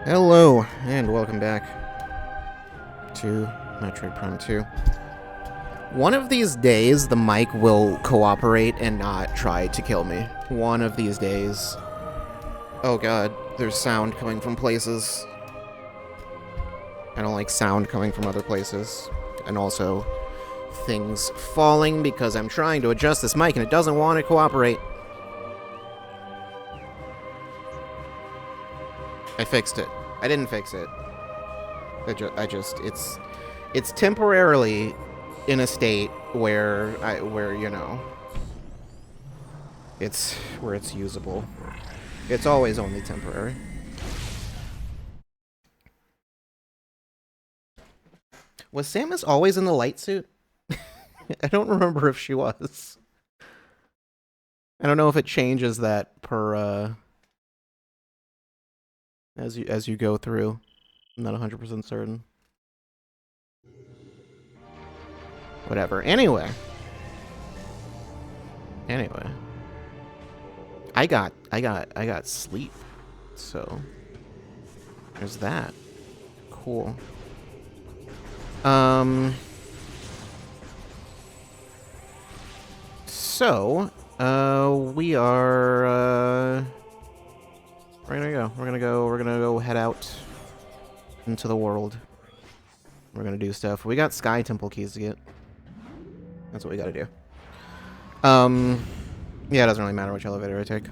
Hello, and welcome back to Metroid Prime 2. One of these days, the mic will cooperate and not try to kill me. One of these days. Oh god, there's sound coming from places. I don't like sound coming from other places. And also, things falling because I'm trying to adjust this mic and it doesn't want to cooperate. I fixed it. I didn't fix it. It's temporarily in a state where it's usable. It's always only temporary. Was Samus always in the light suit? I don't remember if she was. I don't know if it changes that per as you go through. I'm not 100% certain. Whatever. Anyway. I got sleep. So there's that. Cool. So we are we're gonna go head out into the world. We're gonna do stuff. We got Sky Temple keys to get. That's what we gotta do. Yeah, it doesn't really matter which elevator I take.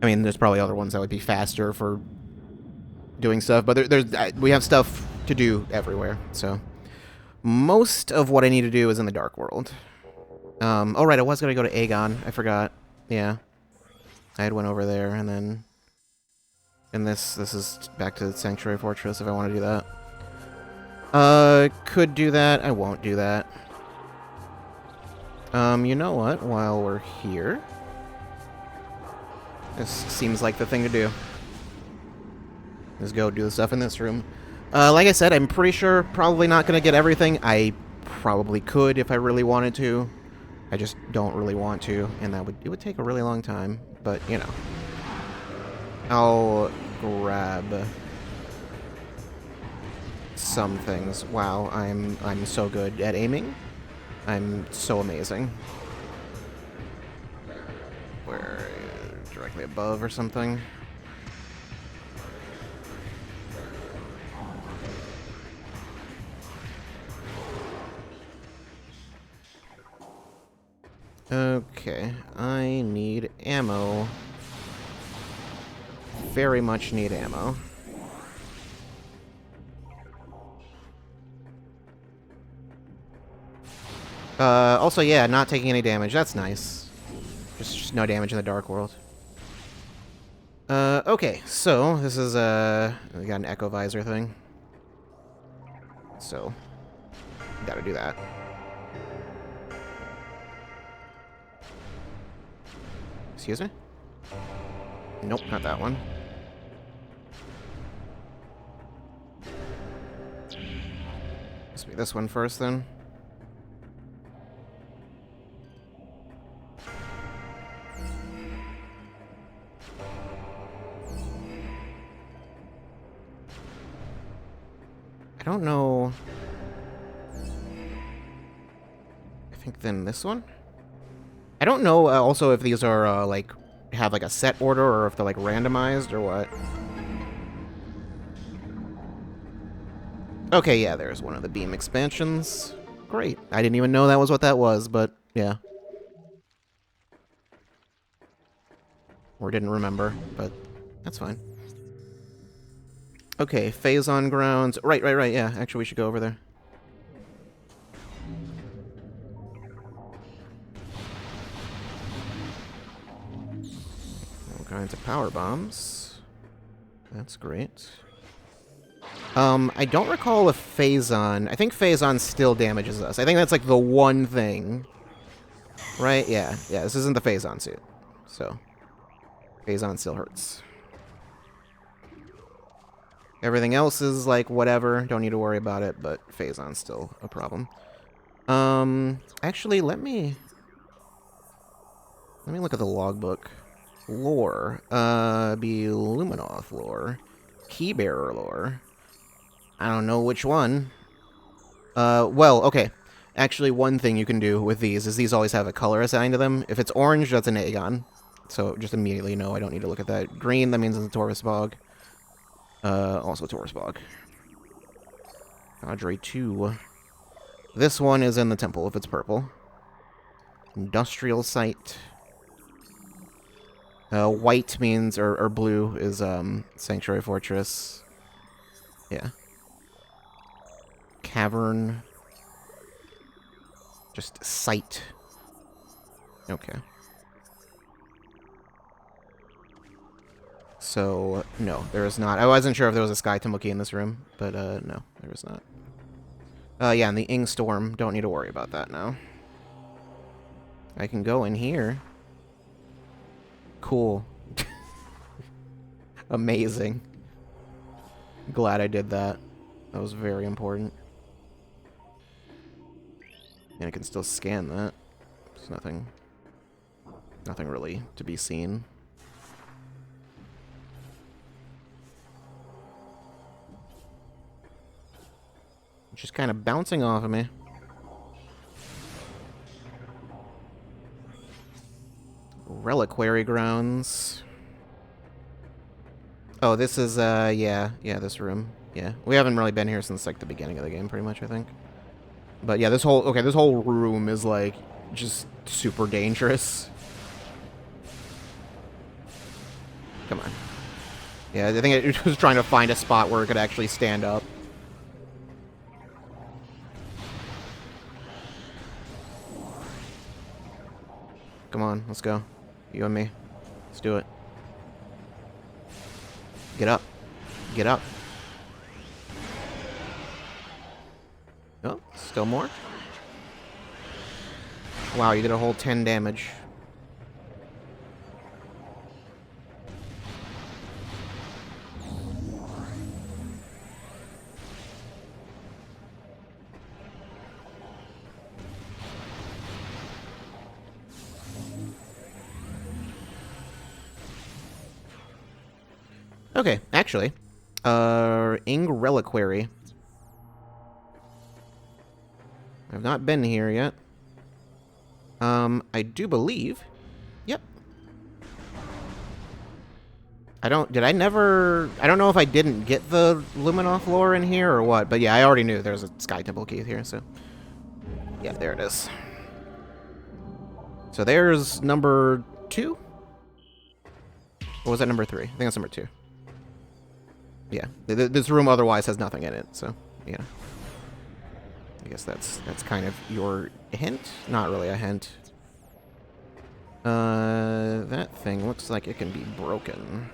I mean, there's probably other ones that would be faster for doing stuff, but we have stuff to do everywhere, so most of what I need to do is in the Dark World. Oh right, I was gonna go to Aegon. I forgot. Yeah, I had went over there, and then this is back to the Sanctuary Fortress if I want to do that. Could do that. I won't do that. You know what? While we're here, this seems like the thing to do. Let's go do the stuff in this room. Like I said, I'm pretty sure probably not going to get everything. I probably could if I really wanted to. I just don't really want to, and it would take a really long time, but, you know. I'll grab some things. Wow, I'm so good at aiming. I'm so amazing. Where, directly above or something? Okay, I need ammo. Very much need ammo. Also, yeah, not taking any damage. That's nice. Just no damage in the Dark World. Okay, so this is, we got an Echo Visor thing. So, gotta do that. Excuse me? Nope, not that one. Must be this one first, then. I don't know. I think then this one? I don't know also if these are, like, have, like, a set order or if they're, like, randomized or what. Okay, yeah, there's one of the beam expansions. Great. I didn't even know that was what that was, but, yeah. Or didn't remember, but that's fine. Okay, Phazon Grounds. Right, yeah. Actually, we should go over there. All kinds of power bombs. That's great. I don't recall if Phazon... I think Phazon still damages us. I think that's, like, the one thing. Right? Yeah, this isn't the Phazon suit. So, Phazon still hurts. Everything else is, like, whatever. Don't need to worry about it, but Phazon's still a problem. Actually, let me look at the logbook. Lore. Be Luminoth lore. Key bearer lore. I don't know which one. Well, okay. Actually, one thing you can do with these is these always have a color assigned to them. If it's orange, that's an Aegon. So just immediately know I don't need to look at that. Green, that means it's a Taurus Bog. Also a Taurus Bog. Cadre 2. This one is in the temple if it's purple. Industrial site. White means, or blue is, Sanctuary Fortress. Yeah. Cavern. Just site. Okay. So, no, there is not. I wasn't sure if there was a Sky Tamuki in this room, but, no, there is not. Yeah, and the Ing Storm, don't need to worry about that now. I can go in here. Cool. Amazing. Glad I did that. That was very important. And I can still scan that. There's nothing really to be seen. Just kind of bouncing off of me. Reliquary grounds. Oh, this is, yeah, this room. Yeah, we haven't really been here since, like, the beginning of the game, pretty much, I think. But, yeah, this whole room is, like, just super dangerous. Come on. Yeah, I think it was trying to find a spot where it could actually stand up. Come on, let's go. You and me. Let's do it. Get up. Get up. Oh, still more? Wow, you did a whole 10 damage. Okay, actually, Ing Reliquary. I've not been here yet. I do believe. Yep. I don't know if I didn't get the Luminoth lore in here or what, but yeah, I already knew there's a Sky Temple key here, so. Yeah, there it is. So there's number 2? Or was that number 3? I think that's number 2. Yeah, this room otherwise has nothing in it, so, yeah. I guess that's kind of your hint? Not really a hint. That thing looks like it can be broken.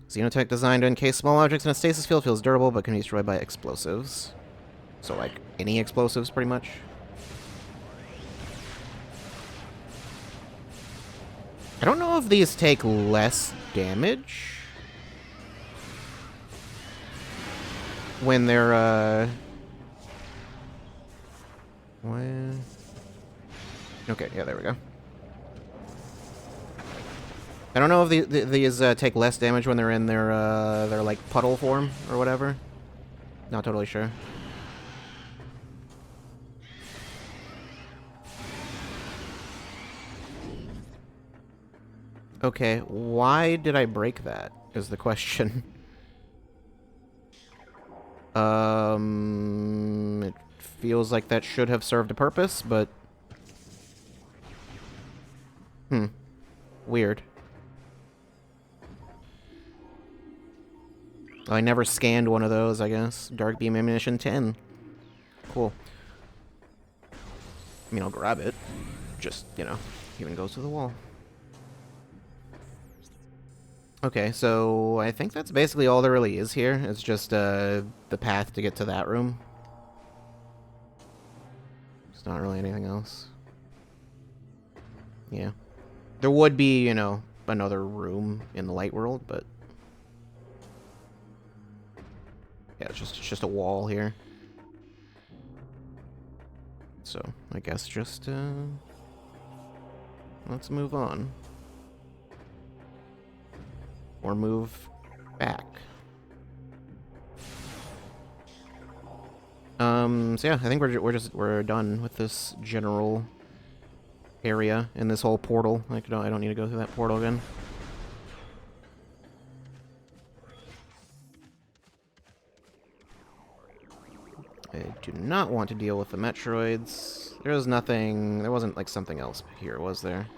Xenotech designed to encase small objects in a stasis field, feels durable, but can be destroyed by explosives. So, like, any explosives, pretty much. I don't know if these take less damage when they're, when... Okay, yeah, there we go. I don't know if these take less damage when they're in their like, puddle form or whatever. Not totally sure. Okay, why did I break that, is the question. It feels like that should have served a purpose, but... Weird. Oh, I never scanned one of those, I guess. Dark Beam Ammunition 10. Cool. I mean, I'll grab it. Just, you know, even goes to the wall. Okay, so I think that's basically all there really is here. It's just the path to get to that room. There's not really anything else. Yeah. There would be, you know, another room in the light world, but... Yeah, it's just a wall here. So, I guess just, let's move on. Or move back. So yeah, I think we're done with this general area in this whole portal. Like, no, I don't need to go through that portal again. I do not want to deal with the Metroids. There was nothing... There wasn't, like, something else here, was there?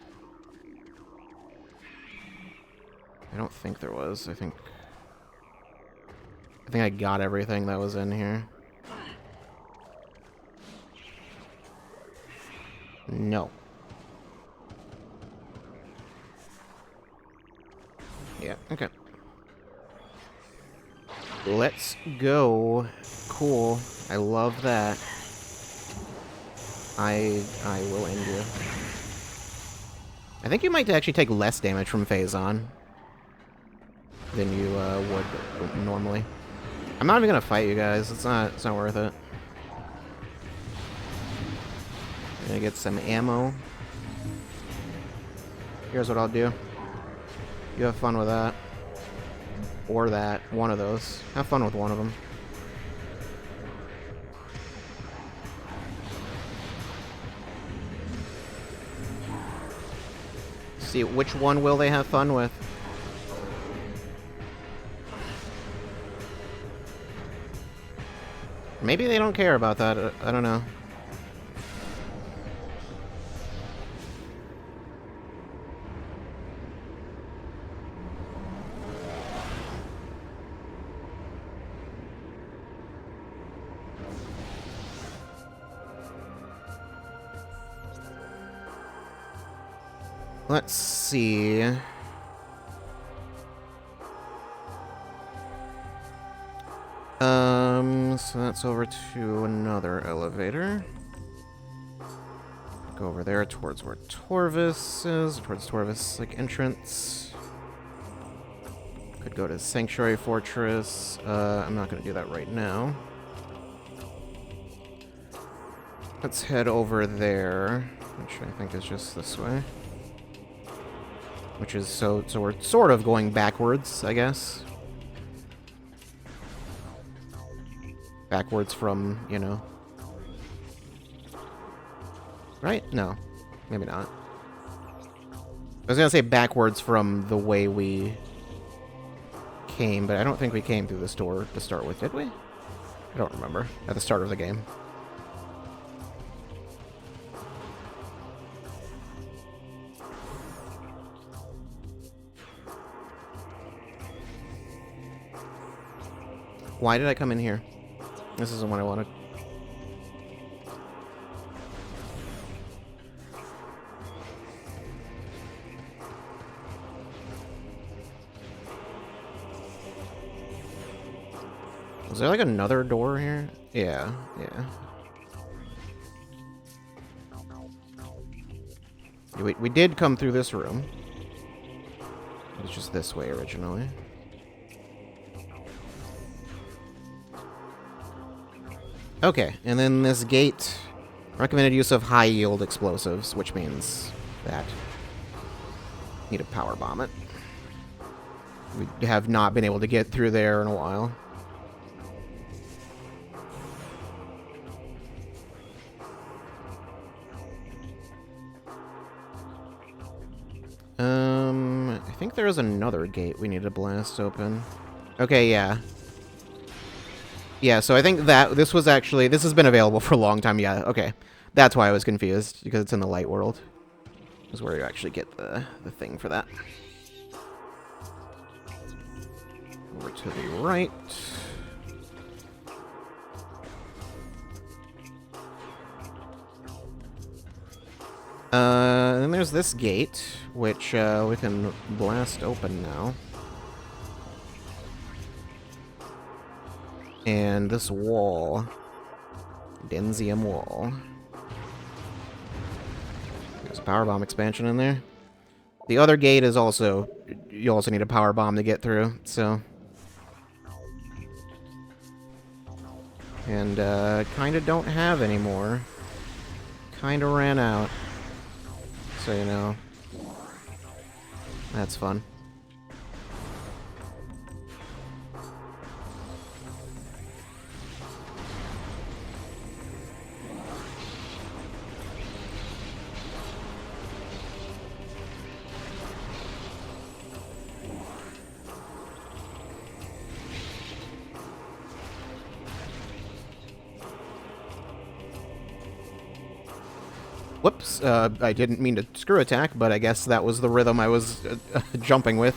I don't think there was. I think I got everything that was in here. No. Yeah, okay. Let's go. Cool. I love that. I will end you. I think you might actually take less damage from Phazon than you would normally. I'm not even gonna fight you guys. It's not worth it. I'm gonna get some ammo. Here's what I'll do. You have fun with that. Or that. One of those. Have fun with one of them. See, which one will they have fun with? Maybe they don't care about that. I don't know. Let's see. So that's over to another elevator. Go over there towards where Torvis is, towards Torvis, like, entrance. Could go to Sanctuary Fortress. I'm not gonna do that right now. Let's head over there, which I think is just this way. Which is, so we're sort of going backwards, I guess. Backwards from, you know. Right? No. Maybe not. I was gonna say backwards from the way we came, but I don't think we came through this door to start with, did we? I don't remember. At the start of the game. Why did I come in here? This isn't what I wanted. Is there like another door here? Yeah, yeah. We did come through this room. It was just this way originally. Okay, and then this gate, recommended use of high-yield explosives, which means that need to power bomb it. We have not been able to get through there in a while. I think there is another gate we need to blast open. Okay, yeah. Yeah, so I think that this was actually... This has been available for a long time. Yeah, okay. That's why I was confused, because it's in the light world. Is where you actually get the thing for that. Over to the right. Then there's this gate, which we can blast open now. And this wall. Denzium wall. There's a power bomb expansion in there. The other gate is also... You also need a power bomb to get through, so... And, kinda don't have any more. Kinda ran out. So, you know. That's fun. Whoops, I didn't mean to screw attack, but I guess that was the rhythm I was jumping with.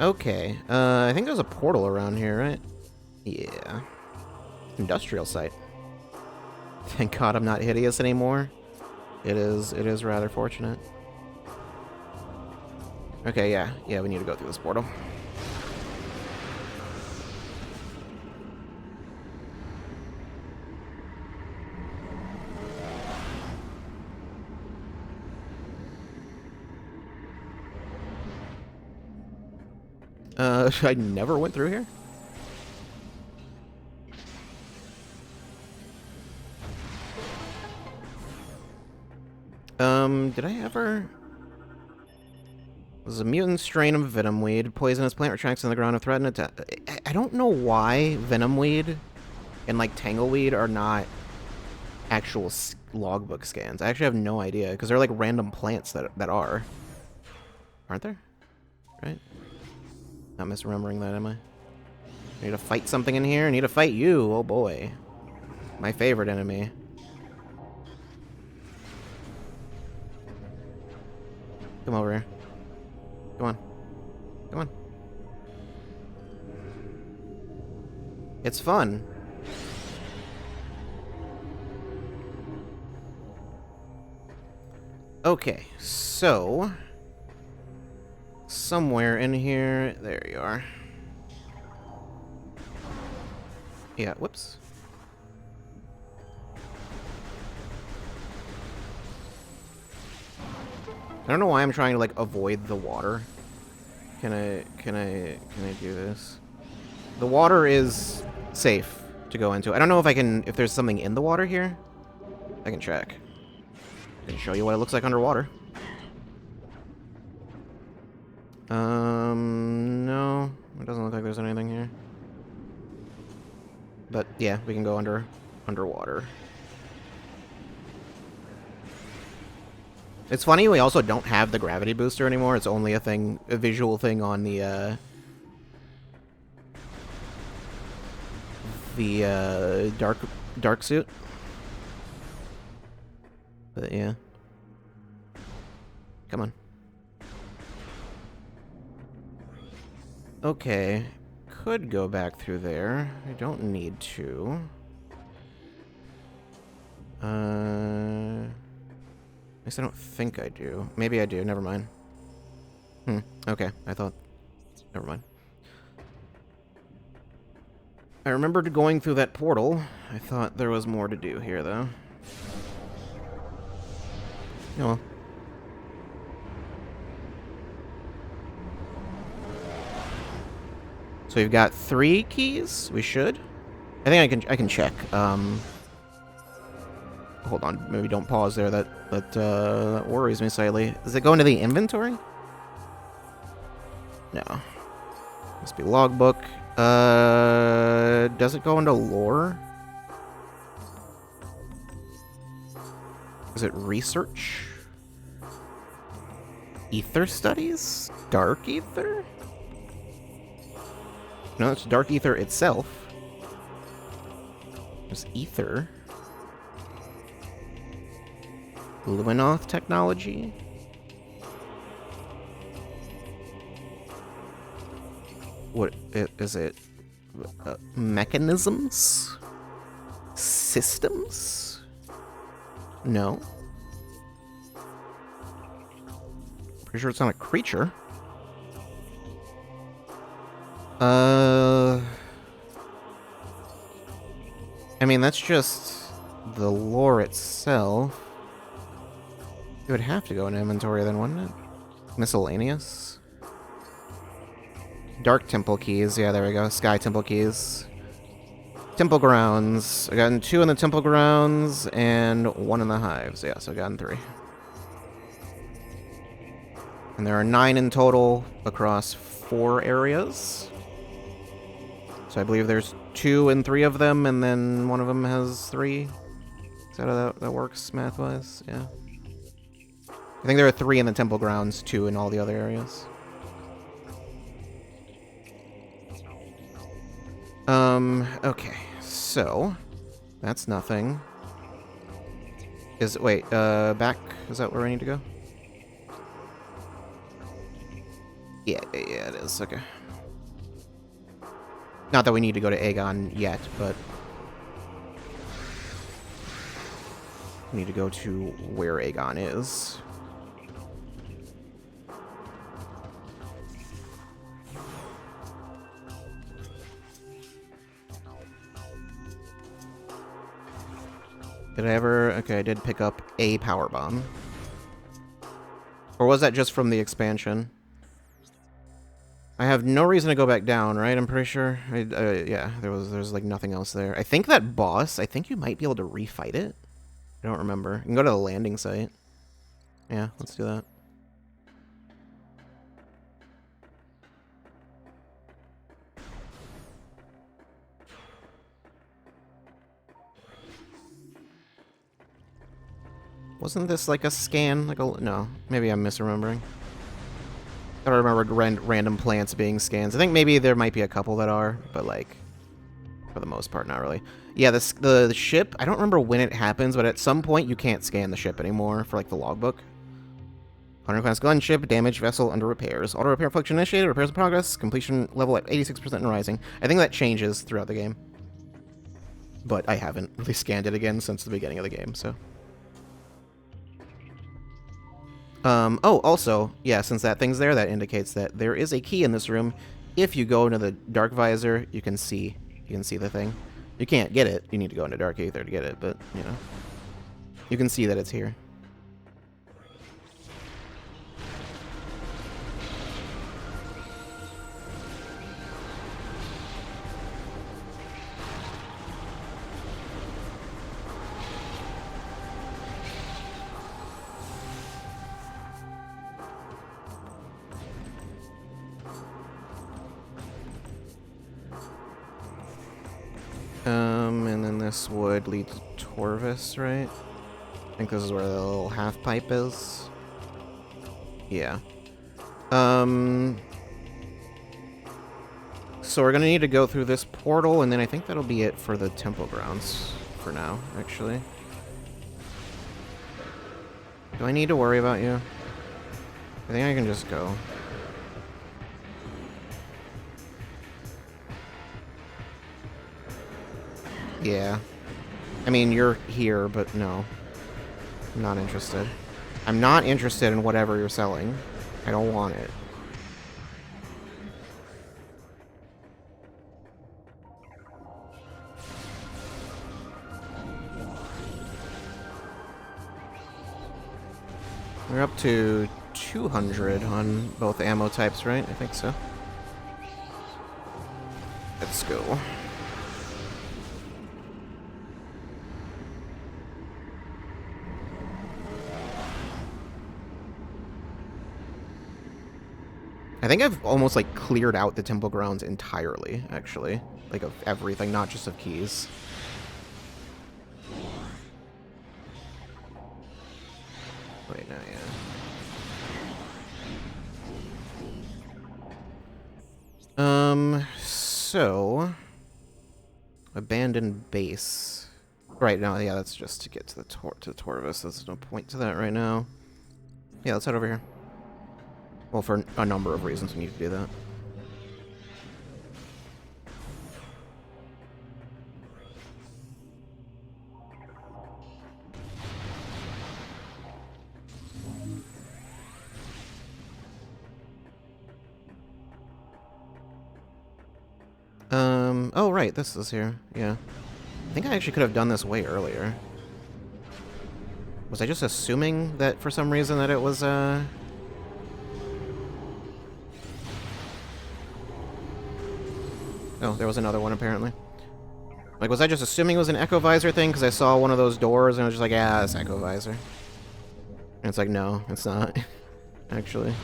Okay, I think there's a portal around here, right? Yeah. Industrial site. Thank God I'm not hideous anymore. It is rather fortunate. Okay, yeah, we need to go through this portal. I never went through here? Did I ever... This is a mutant strain of venomweed. Poisonous plant retracts on the ground and threaten attack. I don't know why venomweed and, like, tangleweed are not actual logbook scans. I actually have no idea, because they're, like, random plants that are. Aren't there? Right? Not misremembering that, am I? I need to fight something in here? I need to fight you. Oh, boy. My favorite enemy. Come over here. Come on. Come on. It's fun. Okay, so... somewhere in here... There you are. Yeah, whoops. I don't know why I'm trying to, like, avoid the water. Can I do this? The water is safe to go into. I don't know if there's something in the water here. I can check. I can show you what it looks like underwater. No. It doesn't look like there's anything here. But, yeah, we can go underwater. It's funny, we also don't have the gravity booster anymore. It's only a visual thing on the dark suit. But yeah. Come on. Okay. Could go back through there. I don't need to. At least I don't think I do. Maybe I do. Never mind. Okay. I thought... Never mind. I remembered going through that portal. I thought there was more to do here, though. Oh well. So we've got 3 keys? We should? I think I can check. Hold on, maybe don't pause there. That worries me slightly. Does it go into the inventory? No. Must be logbook. Does it go into lore? Is it research? Ether studies? Dark ether? No, it's dark ether itself. There's ether. Luminoth technology? What is it? Mechanisms? Systems? No. Pretty sure it's not a creature. I mean, that's just the lore itself. It would have to go in inventory then, wouldn't it? Miscellaneous? Dark Temple keys. Yeah, there we go. Sky Temple keys. Temple grounds. I gotten 2 in the Temple grounds and 1 in the hives. Yeah, so I gotten 3. And there are 9 in total across 4 areas. So I believe there's 2 in 3 of them, and then one of them has 3. Is that how that works math-wise? Yeah. I think there are 3 in the temple grounds, 2 in all the other areas. Okay, so That's nothing. Wait, back? Is that where I need to go? Yeah, it is. Okay. Not that we need to go to Aegon yet, but we need to go to where Aegon is. Did I ever... Okay, I did pick up a power bomb. Or was that just from the expansion? I have no reason to go back down, right? I'm pretty sure. Yeah, there's like nothing else there. I think that boss, I think you might be able to refight it. I don't remember. You can go to the landing site. Yeah, let's do that. Wasn't this like a scan? Like a... No, maybe I'm misremembering. I don't remember random plants being scans. I think maybe there might be a couple that are, but like, for the most part, not really. Yeah, the ship, I don't remember when it happens, but at some point you can't scan the ship anymore for like the logbook. 100 class gunship, damaged vessel under repairs. Auto repair function initiated, repairs in progress, completion level at 86% and rising. I think that changes throughout the game. But I haven't really scanned it again since the beginning of the game, so. Oh, also, yeah, since that thing's there, that indicates that there is a key in this room. If you go into the dark visor, you can see the thing. You can't get it. You need to go into dark aether to get it, but, you know. You can see that it's here. And then this would lead to Torvis, right? I think this is where the little half pipe is. Yeah. So we're gonna need to go through this portal, and then I think that'll be it for the temple grounds for now, actually. Do I need to worry about you? I think I can just go. Yeah. I mean, you're here, but no. I'm not interested. I'm not interested in whatever you're selling. I don't want it. We're up to 200 on both ammo types, right? I think so. Let's go. I think I've almost, like, cleared out the temple grounds entirely, actually. Like, of everything, not just of keys. Wait, no, yeah. So... Abandoned base. Right, no, yeah, that's just to get to the Torvis. There's no point to that right now. Yeah, let's head over here. Well, for a number of reasons we need to do that. Oh, right, this is here. Yeah. I think I actually could have done this way earlier. Was I just assuming that for some reason that it was, Oh, there was another one, apparently. Like, was I just assuming it was an Echo Visor thing? Because I saw one of those doors, and I was just like, yeah, it's Echo Visor. And it's like, no, it's not. Actually.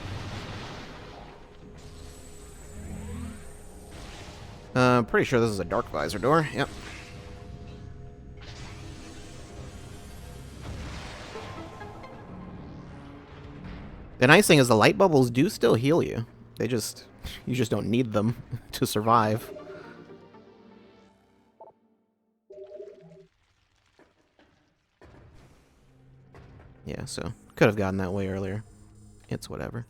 Pretty sure this is a Dark Visor door. Yep. The nice thing is the light bubbles do still heal you. They just... You just don't need them to survive. Yeah, so could have gotten that way earlier. It's whatever.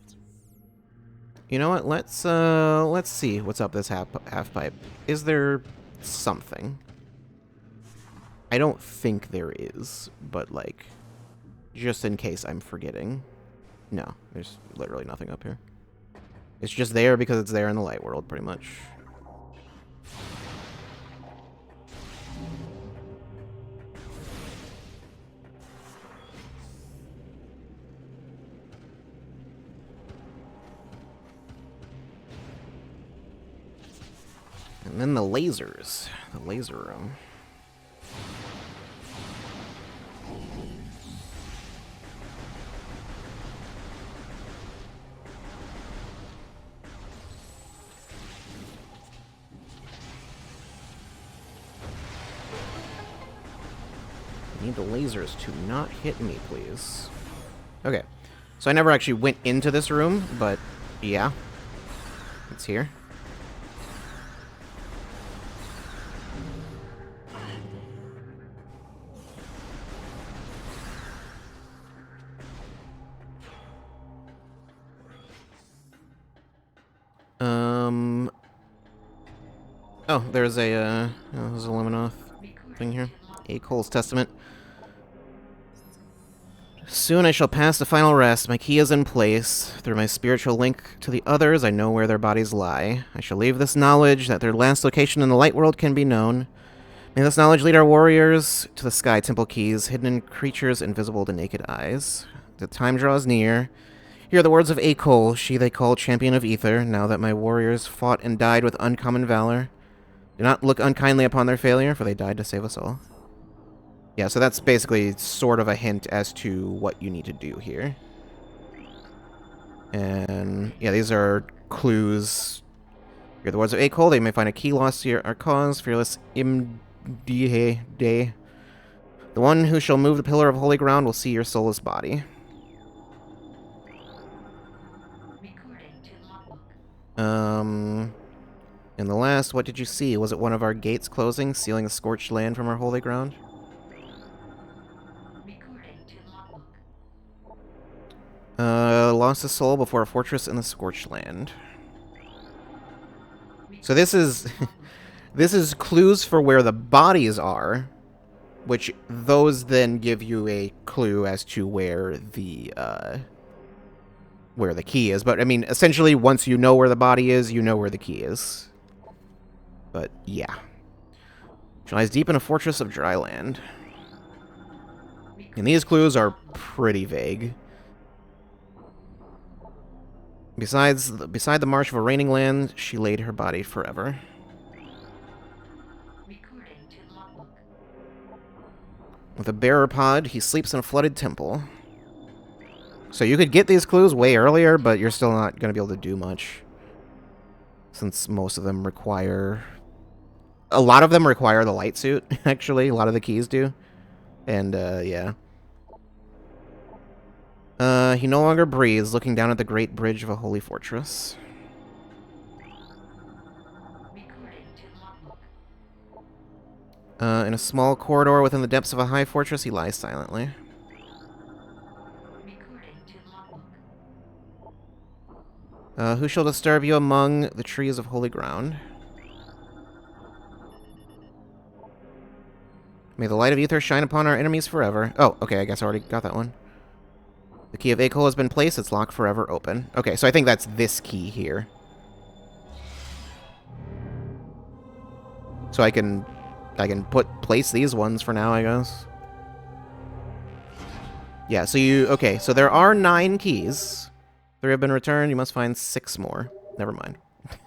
You know what? Let's see what's up this half pipe. Is there something? I don't think there is, but like, just in case I'm forgetting. No, there's literally nothing up here. It's just there because it's there in the light world, pretty much. And then the lasers. The laser room. I need the lasers to not hit me, please. Okay. So I never actually went into this room, but yeah. It's here. Oh, there's a Luminoth thing here. A Cole's Testament. Soon I shall pass the final rest. My key is in place. Through my spiritual link to the others, I know where their bodies lie. I shall leave this knowledge that their last location in the light world can be known. May this knowledge lead our warriors to the Sky Temple keys, hidden in creatures invisible to naked eyes. The time draws near. Hear the words of A Cole, she they call champion of ether, now that my warriors fought and died with uncommon valor. Do not look unkindly upon their failure, for they died to save us all. Yeah, so that's basically sort of a hint as to what you need to do here. And yeah, these are clues. Hear the words of A Cole, they may find a key lost to our cause, fearless Imdihe Day. The one who shall move the pillar of holy ground will see your soulless body. And the last, what did you see? Was it one of our gates closing, sealing the scorched land from our holy ground? Lost a soul before a fortress in the scorched land. So this is this is clues for where the bodies are, which those then give you a clue as to where the key is. But I mean, essentially, once you know where the body is, you know where the key is. But yeah, she lies deep in a fortress of dry land, and these clues are pretty vague. Beside the marsh of a raining land, she laid her body forever. With a bearer pod, he sleeps in a flooded temple. So you could get these clues way earlier, but you're still not going to be able to do much, since most of them require... A lot of them require the light suit, actually. A lot of the keys do. And, yeah. He no longer breathes, looking down at the great bridge of a holy fortress. In a small corridor within the depths of a high fortress, he lies silently. Who shall disturb you among the trees of holy ground? May the light of ether shine upon our enemies forever. Oh, okay, I guess I already got that one. The key of A Cole has been placed. It's locked forever open. Okay, so I think that's this key here. So I can place these ones for now, I guess. Yeah, so okay, so there are 9 keys. 3 have been returned. You must find 6 more. Never mind. I was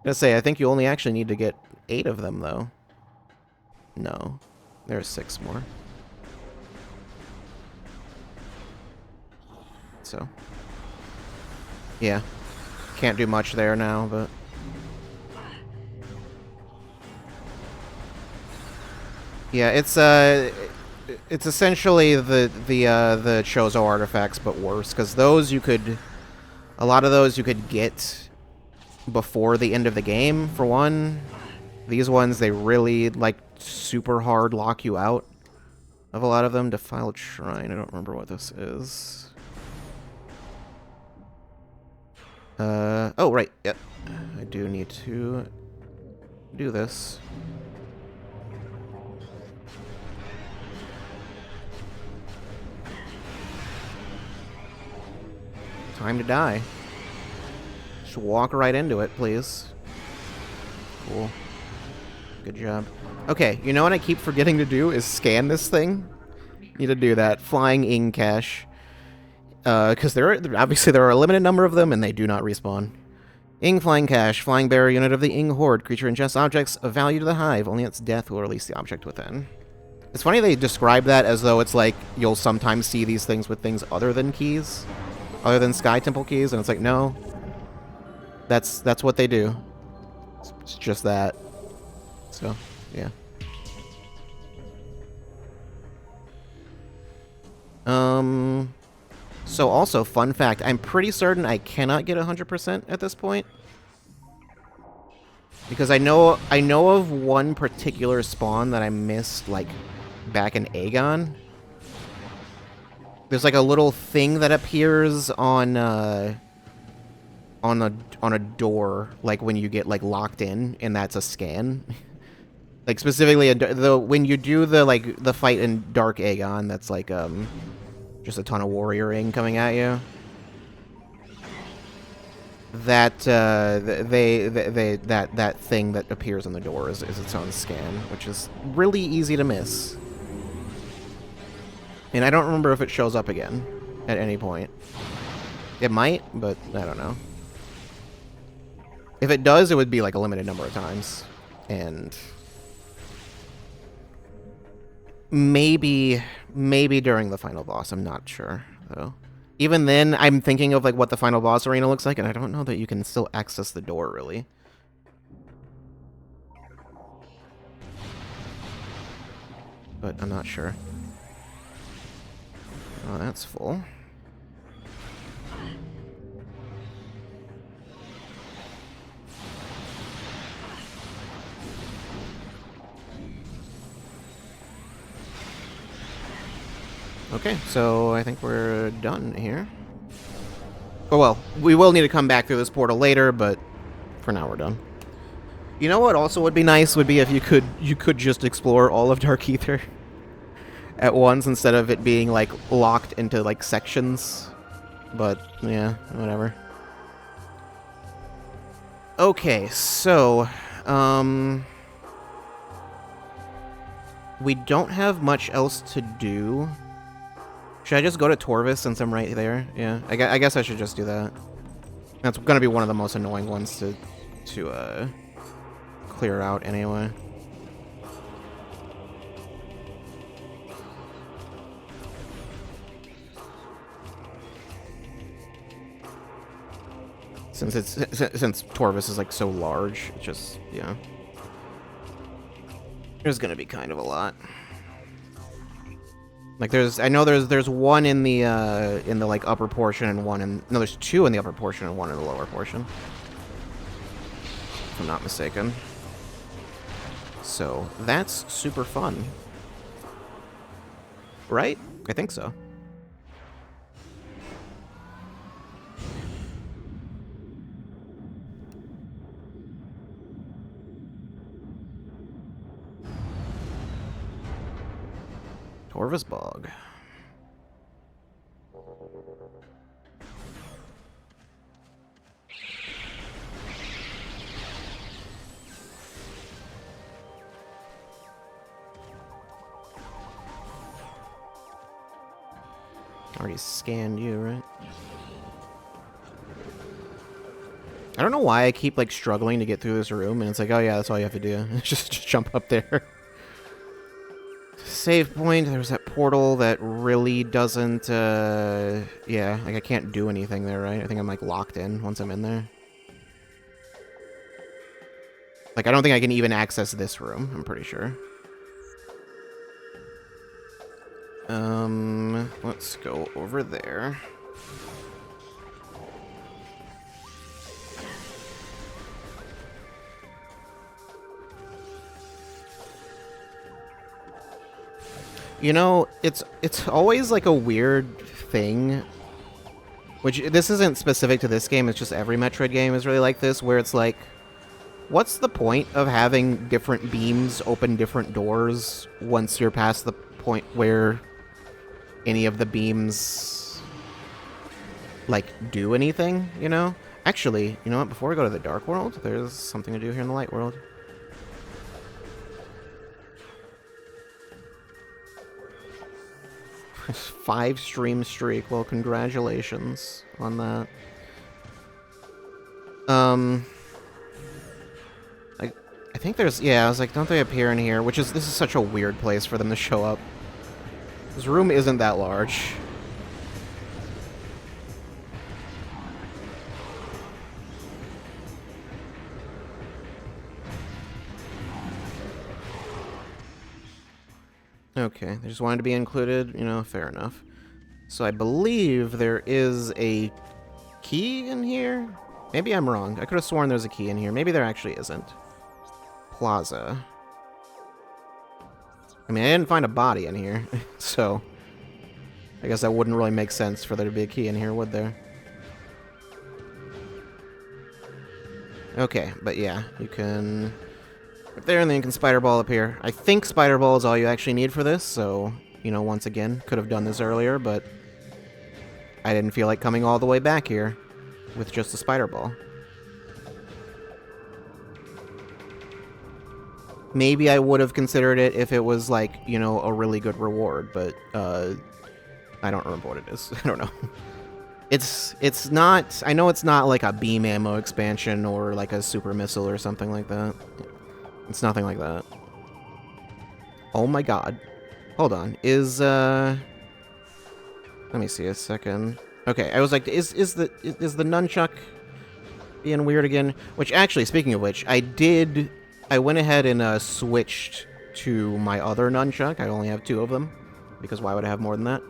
gonna say, I think you only actually need to get 8 of them, though. No. There's 6 more. So. Yeah. Can't do much there now, but... Yeah, it's essentially the Chozo artifacts, but worse, because those you could... A lot of those you could get before the end of the game, for one. These ones, they really, like, super hard lock you out. Of a lot of them, Defiled Shrine. I don't remember what this is. Oh, right. Yep. I do need to do this. Time to die. Just walk right into it, please. Cool. Good job. Okay, you know what I keep forgetting to do is scan this thing? Need to do that. Flying Ing Cache. Because obviously there are a limited number of them, and they do not respawn. Ing Flying Cache. Flying bearer unit of the Ing Horde. Creature ingests objects of value to the hive. Only its death will release the object within. It's funny they describe that as though it's like you'll sometimes see these things with things other than keys. Other than Sky Temple keys, and it's like, no. That's what they do. It's just that. So, yeah. So also, fun fact, I'm pretty certain I cannot get 100% at this point. Because I know of one particular spawn that I missed, like, back in Aegon. There's like a little thing that appears on a door, like when you get like locked in, and that's a scan. Like specifically, when you do the fight in Dark Aegon, that's like just a ton of warrioring coming at you. That that thing that appears on the door is its own scan, which is really easy to miss. And I don't remember if it shows up again at any point. It might, but I don't know. If it does, it would be like a limited number of times. And maybe during the final boss. I'm not sure, though. Even then, I'm thinking of like what the final boss arena looks like, and I don't know that you can still access the door, really. But I'm not sure. Oh, that's full. Okay, so I think we're done here. Oh well, we will need to come back through this portal later, but for now we're done. You know what also would be nice would be if you could just explore all of Dark Aether at once instead of it being like locked into like sections. But yeah, whatever. Okay, so we don't have much else to do. Should I just go to Torvis since I'm right there? Yeah, I guess I should just do that. That's gonna be one of the most annoying ones to clear out anyway. Since Torvis is like so large, it's just, yeah. There's gonna be kind of a lot. Like I know there's one in the like upper portion and one in, no, there's two in the upper portion and one in the lower portion, if I'm not mistaken. So that's super fun, right? I think so. Torvis Bog. Already scanned you, right? I don't know why I keep like struggling to get through this room, and it's like, oh yeah, that's all you have to do. just jump up there. Save point. There's that portal that really doesn't, yeah, like I can't do anything there, right? I think I'm like locked in once I'm in there. Like I don't think I can even access this room, I'm pretty sure. Let's go over there. You know, it's always like a weird thing, which this isn't specific to this game, it's just every Metroid game is really like this, where it's like, what's the point of having different beams open different doors once you're past the point where any of the beams, like, do anything, you know? Actually, you know what, before we go to the Dark World, there's something to do here in the Light World. 5 stream streak. Well, congratulations on that. I think there's, yeah, I was like, don't they appear in here? This is such a weird place for them to show up. This room isn't that large. Okay, they just wanted to be included, you know, fair enough. So I believe there is a key in here? Maybe I'm wrong. I could have sworn there's a key in here. Maybe there actually isn't. Plaza. I mean, I didn't find a body in here, so I guess that wouldn't really make sense for there to be a key in here, would there? Okay, but yeah, you can... up there, and then you can Spider Ball up here. I think Spider Ball is all you actually need for this, so, you know, once again, could have done this earlier, but I didn't feel like coming all the way back here with just a Spider Ball. Maybe I would have considered it if it was, like, you know, a really good reward, but, I don't remember what it is. I don't know. It's not... I know it's not, like, a beam ammo expansion or, like, a super missile or something like that. It's nothing like that. Oh my god. Hold on. Let me see a second. Okay, I was like, is the nunchuck being weird again? Which, actually, speaking of which, I went ahead and switched to my other nunchuck. I only have 2 of them, because why would I have more than that?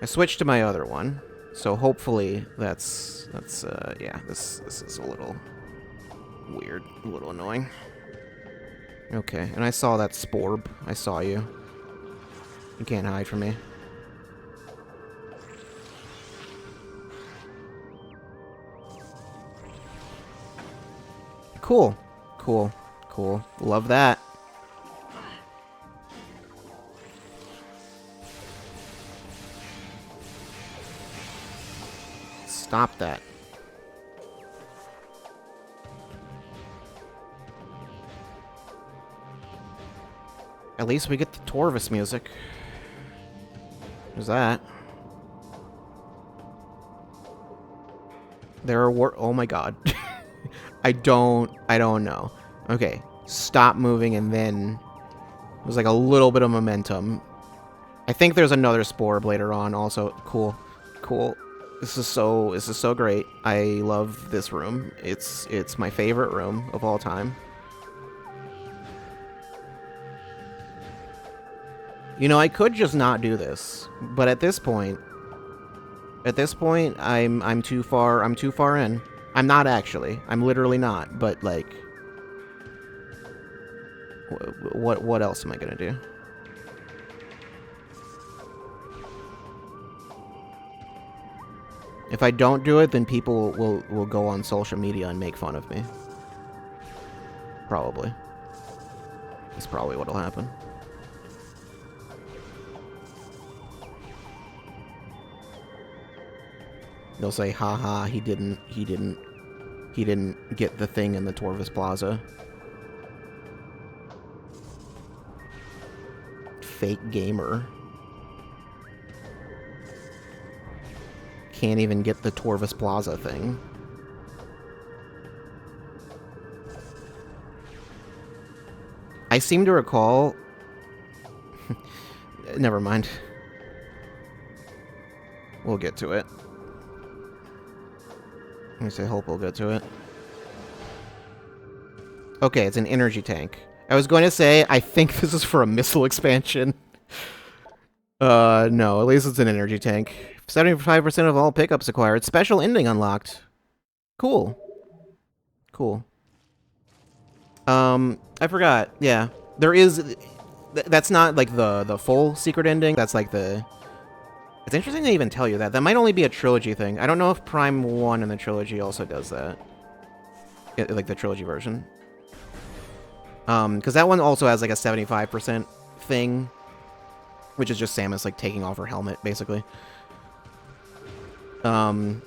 I switched to my other one, so hopefully yeah, this is a little weird, a little annoying. Okay, and I saw that Sporb. I saw you. You can't hide from me. Cool. Cool. Cool. Love that. Stop that. At least we get the Torvis music. There's that. There are oh my god. I don't know. Okay, stop moving and then there's like a little bit of momentum. I think there's another Sporb later on also. Cool. Cool. This is so great. I love this room. It's my favorite room of all time. You know, I could just not do this, but at this point, I'm too far in. I'm not actually. I'm literally not, but like what else am I going to do? If I don't do it, then people will go on social media and make fun of me. Probably. That's probably what'll happen. They'll say, haha, he didn't get the thing in the Torvis Plaza. Fake gamer. Can't even get the Torvis Plaza thing. I seem to recall... Never mind. We'll get to it. Let me say hope we'll get to it. Okay, it's an energy tank. I was going to say, I think this is for a missile expansion. No, at least it's an energy tank. 75% of all pickups acquired. Special ending unlocked. Cool. Cool. I forgot. Yeah. There is... That's not like the full secret ending. That's like the... It's interesting they even tell you that. That might only be a trilogy thing. I don't know if Prime 1 in the trilogy also does that. Like the trilogy version. Because that one also has like a 75% thing, which is just Samus like taking off her helmet, basically. The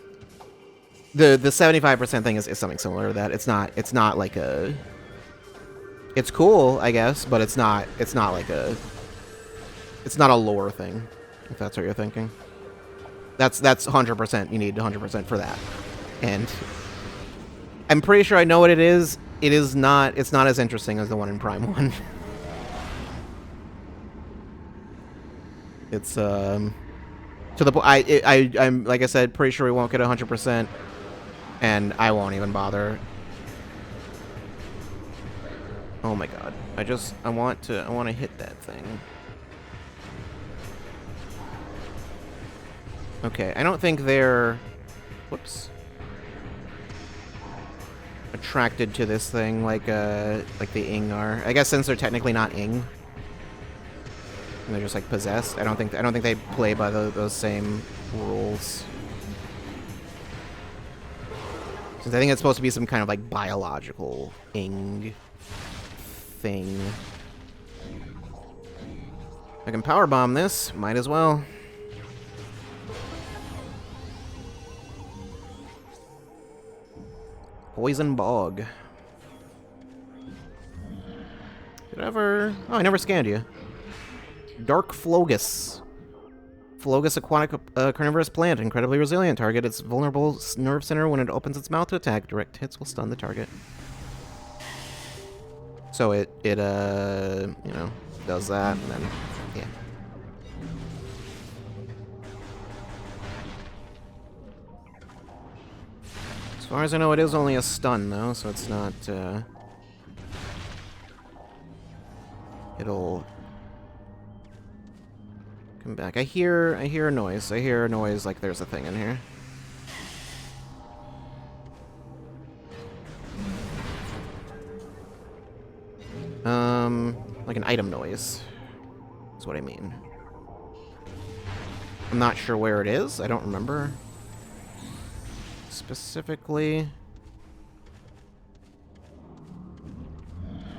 75% thing is something similar to that. It's not like a... It's cool, I guess, but it's not like a... It's not a lore thing, if that's what you're thinking. That's 100%. You need 100% for that. And I'm pretty sure I know what it is. It's not as interesting as the one in Prime 1. It's to the point I'm like I said, pretty sure we won't get 100%, and I won't even bother. Oh my god. I want to hit that thing. Okay, I don't think they're... Whoops. Attracted to this thing like the Ing are. I guess since they're technically not Ing, and they're just like possessed. I don't think they play by those same rules. Since I think it's supposed to be some kind of like biological Ing thing. I can power bomb this. Might as well. Poison Bog. Whatever. Oh, I never scanned you. Dark Flogus. Flogus aquatic carnivorous plant. Incredibly resilient. Target its vulnerable nerve center when it opens its mouth to attack. Direct hits will stun the target. So it you know, does that, and then, yeah. As far as I know, it is only a stun, though, so it's not, it'll come back. I hear a noise. I hear a noise like there's a thing in here. Like an item noise. That's what I mean. I'm not sure where it is. I don't remember specifically.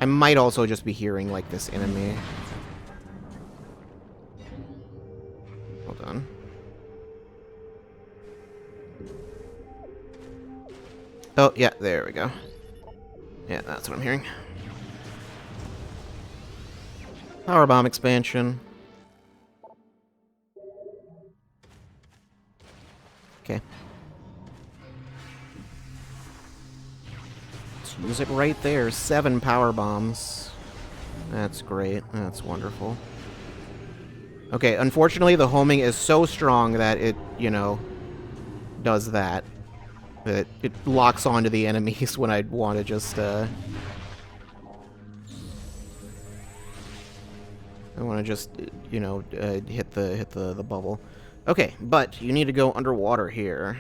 I might also just be hearing like this enemy. Hold on. Oh, yeah, there we go. Yeah, that's what I'm hearing. Power bomb expansion. Okay. Let's use it right there. 7 power bombs. That's great. That's wonderful. Okay, unfortunately, the homing is so strong that it, you know, does that. That it locks onto the enemies when I want to just, I want to just, you know, hit the bubble. Okay, but you need to go underwater here.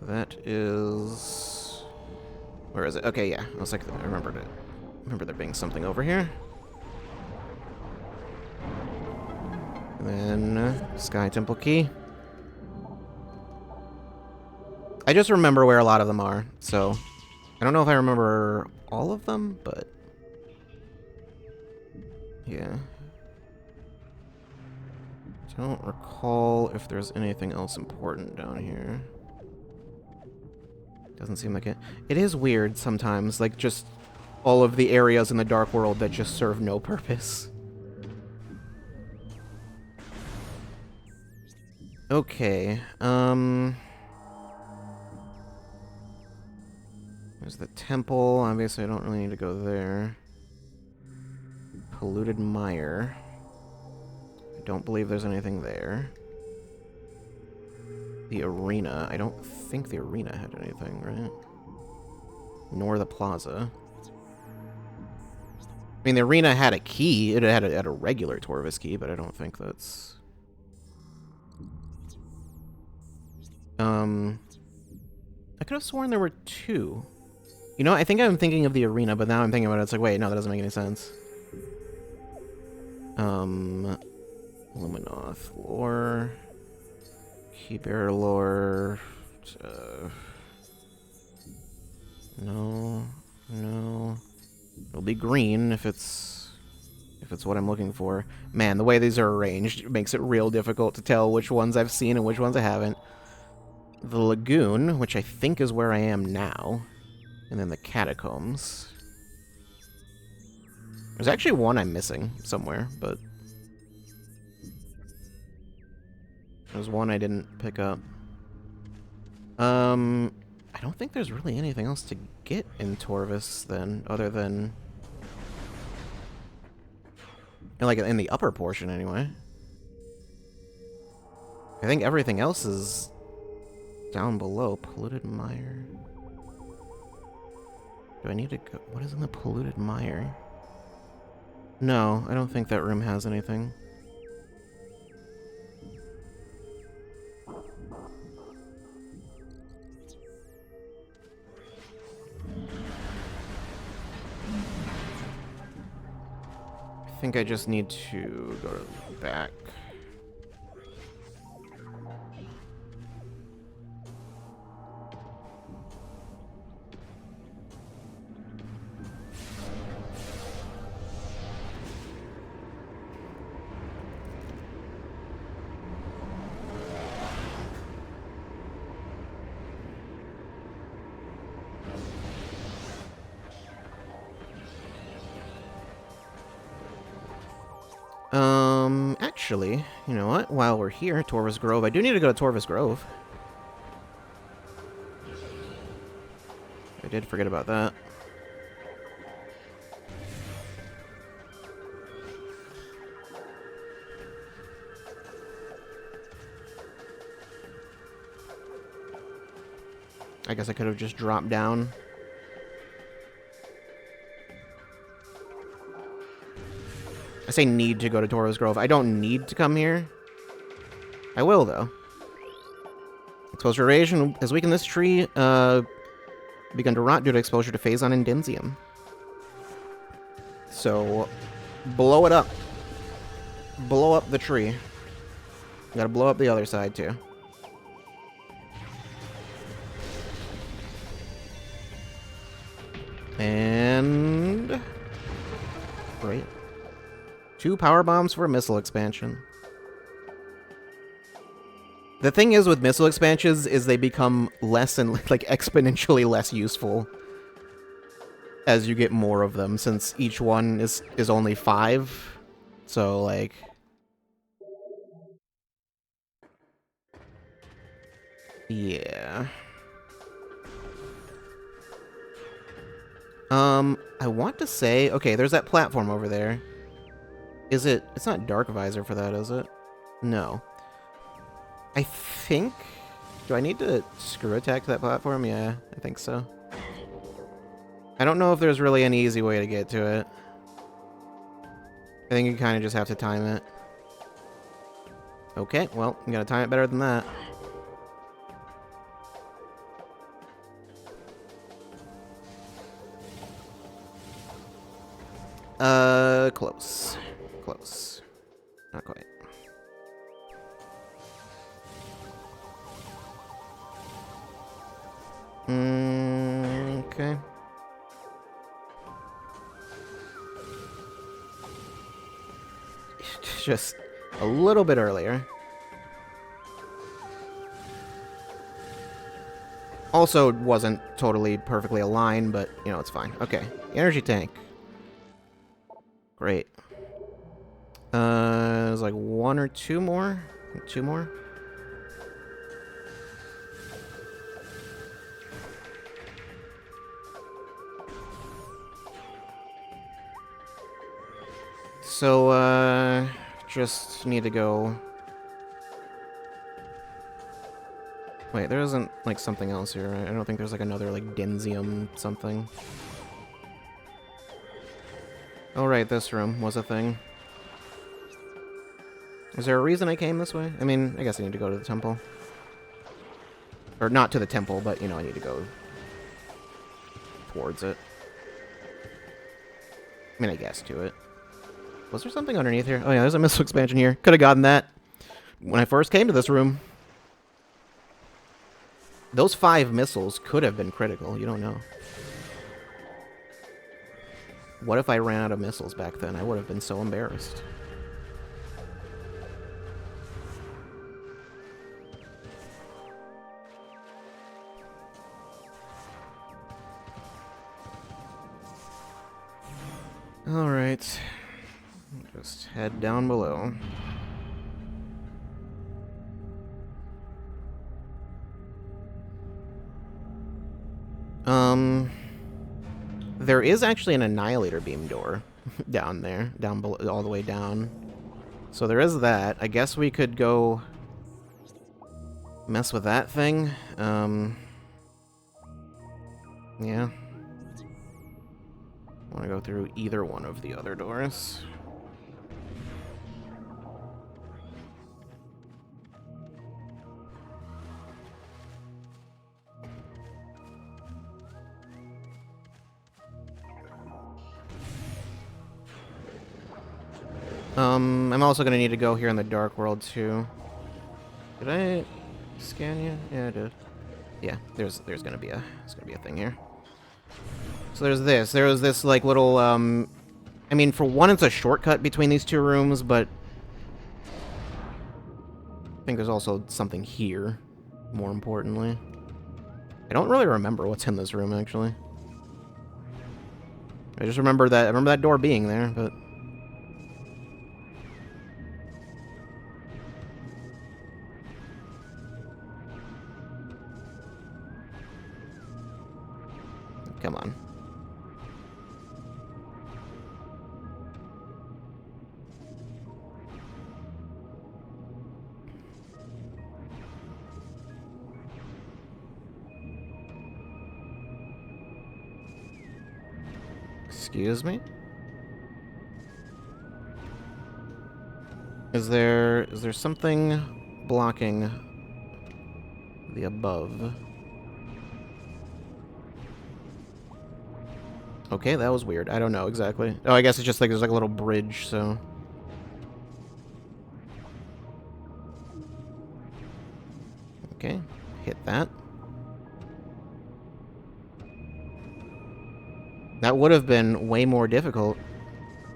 That is... Where is it? Okay, yeah. I was like, I remembered it. I remember there being something over here. And then, Sky Temple Key. I just remember where a lot of them are, so... I don't know if I remember all of them, but... Yeah. Don't recall if there's anything else important down here. Doesn't seem like it. It is weird sometimes, like just all of the areas in the Dark World that just serve no purpose. Okay, there's the temple. Obviously, I don't really need to go there. Polluted mire. I don't believe there's anything there. The arena. I don't think the arena had anything, right? Nor the plaza. I mean, the arena had a key. It had a regular Torvis key, but I don't think that's... I could have sworn there were 2. You know, I think I'm thinking of the arena, but now I'm thinking about it. It's like, wait, no, that doesn't make any sense. Luminoth lore. Keybearer lore. No. No. It'll be green if it's what I'm looking for. Man, the way these are arranged makes it real difficult to tell which ones I've seen and which ones I haven't. The lagoon, which I think is where I am now. And then the catacombs. There's actually one I'm missing somewhere, but there's one I didn't pick up. I don't think there's really anything else to get in Torvis then, other than like in the upper portion anyway. I think everything else is down below. Polluted mire. Do I need to go? What is in the polluted mire? No, I don't think that room has anything. I think I just need to go to the back. Actually, you know what? While we're here, Torvis Grove, I do need to go to Torvis Grove. I did forget about that. I guess I could have just dropped down. I say need to go to Torvis Grove. I don't need to come here. I will, though. Exposure radiation has weakened this tree. Begun to rot due to exposure to phazon and densium. So, blow it up. Blow up the tree. Gotta blow up the other side, too. And... right. 2 power bombs for a missile expansion. The thing is with missile expansions is they become less and like exponentially less useful as you get more of them, since each one is only 5. So like yeah. I want to say, okay, there's that platform over there. Is it... it's not Dark Visor for that, is it? No. I think... do I need to screw attack that platform? Yeah, I think so. I don't know if there's really any easy way to get to it. I think you kind of just have to time it. Okay, well, you gotta time it better than that. Close. Close. Not quite. Okay. Just a little bit earlier. Also wasn't totally perfectly aligned, but, you know, it's fine. Okay. Energy tank. Great. There's like 1 or 2 more. 2 more. So, just need to go... wait, there isn't, like, something else here, right? I don't think there's, like, another, like, Densium something. Oh, right, this room was a thing. Is there a reason I came this way? I mean, I guess I need to go to the temple. Or not to the temple, but, you know, I need to go towards it. I mean, I guess to it. Was there something underneath here? Oh yeah, there's a missile expansion here. Could have gotten that when I first came to this room. Those 5 missiles could have been critical. You don't know. What if I ran out of missiles back then? I would have been so embarrassed. Alright. Just head down below. There is actually an Annihilator beam door down there, down below, all the way down. So there is that. I guess we could go mess with that thing. Yeah. I want to go through either one of the other doors. I'm also going to need to go here in the Dark World, too. Did I scan you? Yeah, I did. Yeah, there's going to be a thing here. So there's this. There was this, like, little, I mean, for one, it's a shortcut between these 2 rooms, but I think there's also something here, more importantly. I don't really remember what's in this room, actually. I just remember that door being there, but... Come on. Excuse me? Is there something blocking the above? Okay, that was weird. I don't know exactly. Oh, I guess it's just like there's like a little bridge, so... Okay, hit that. That would have been way more difficult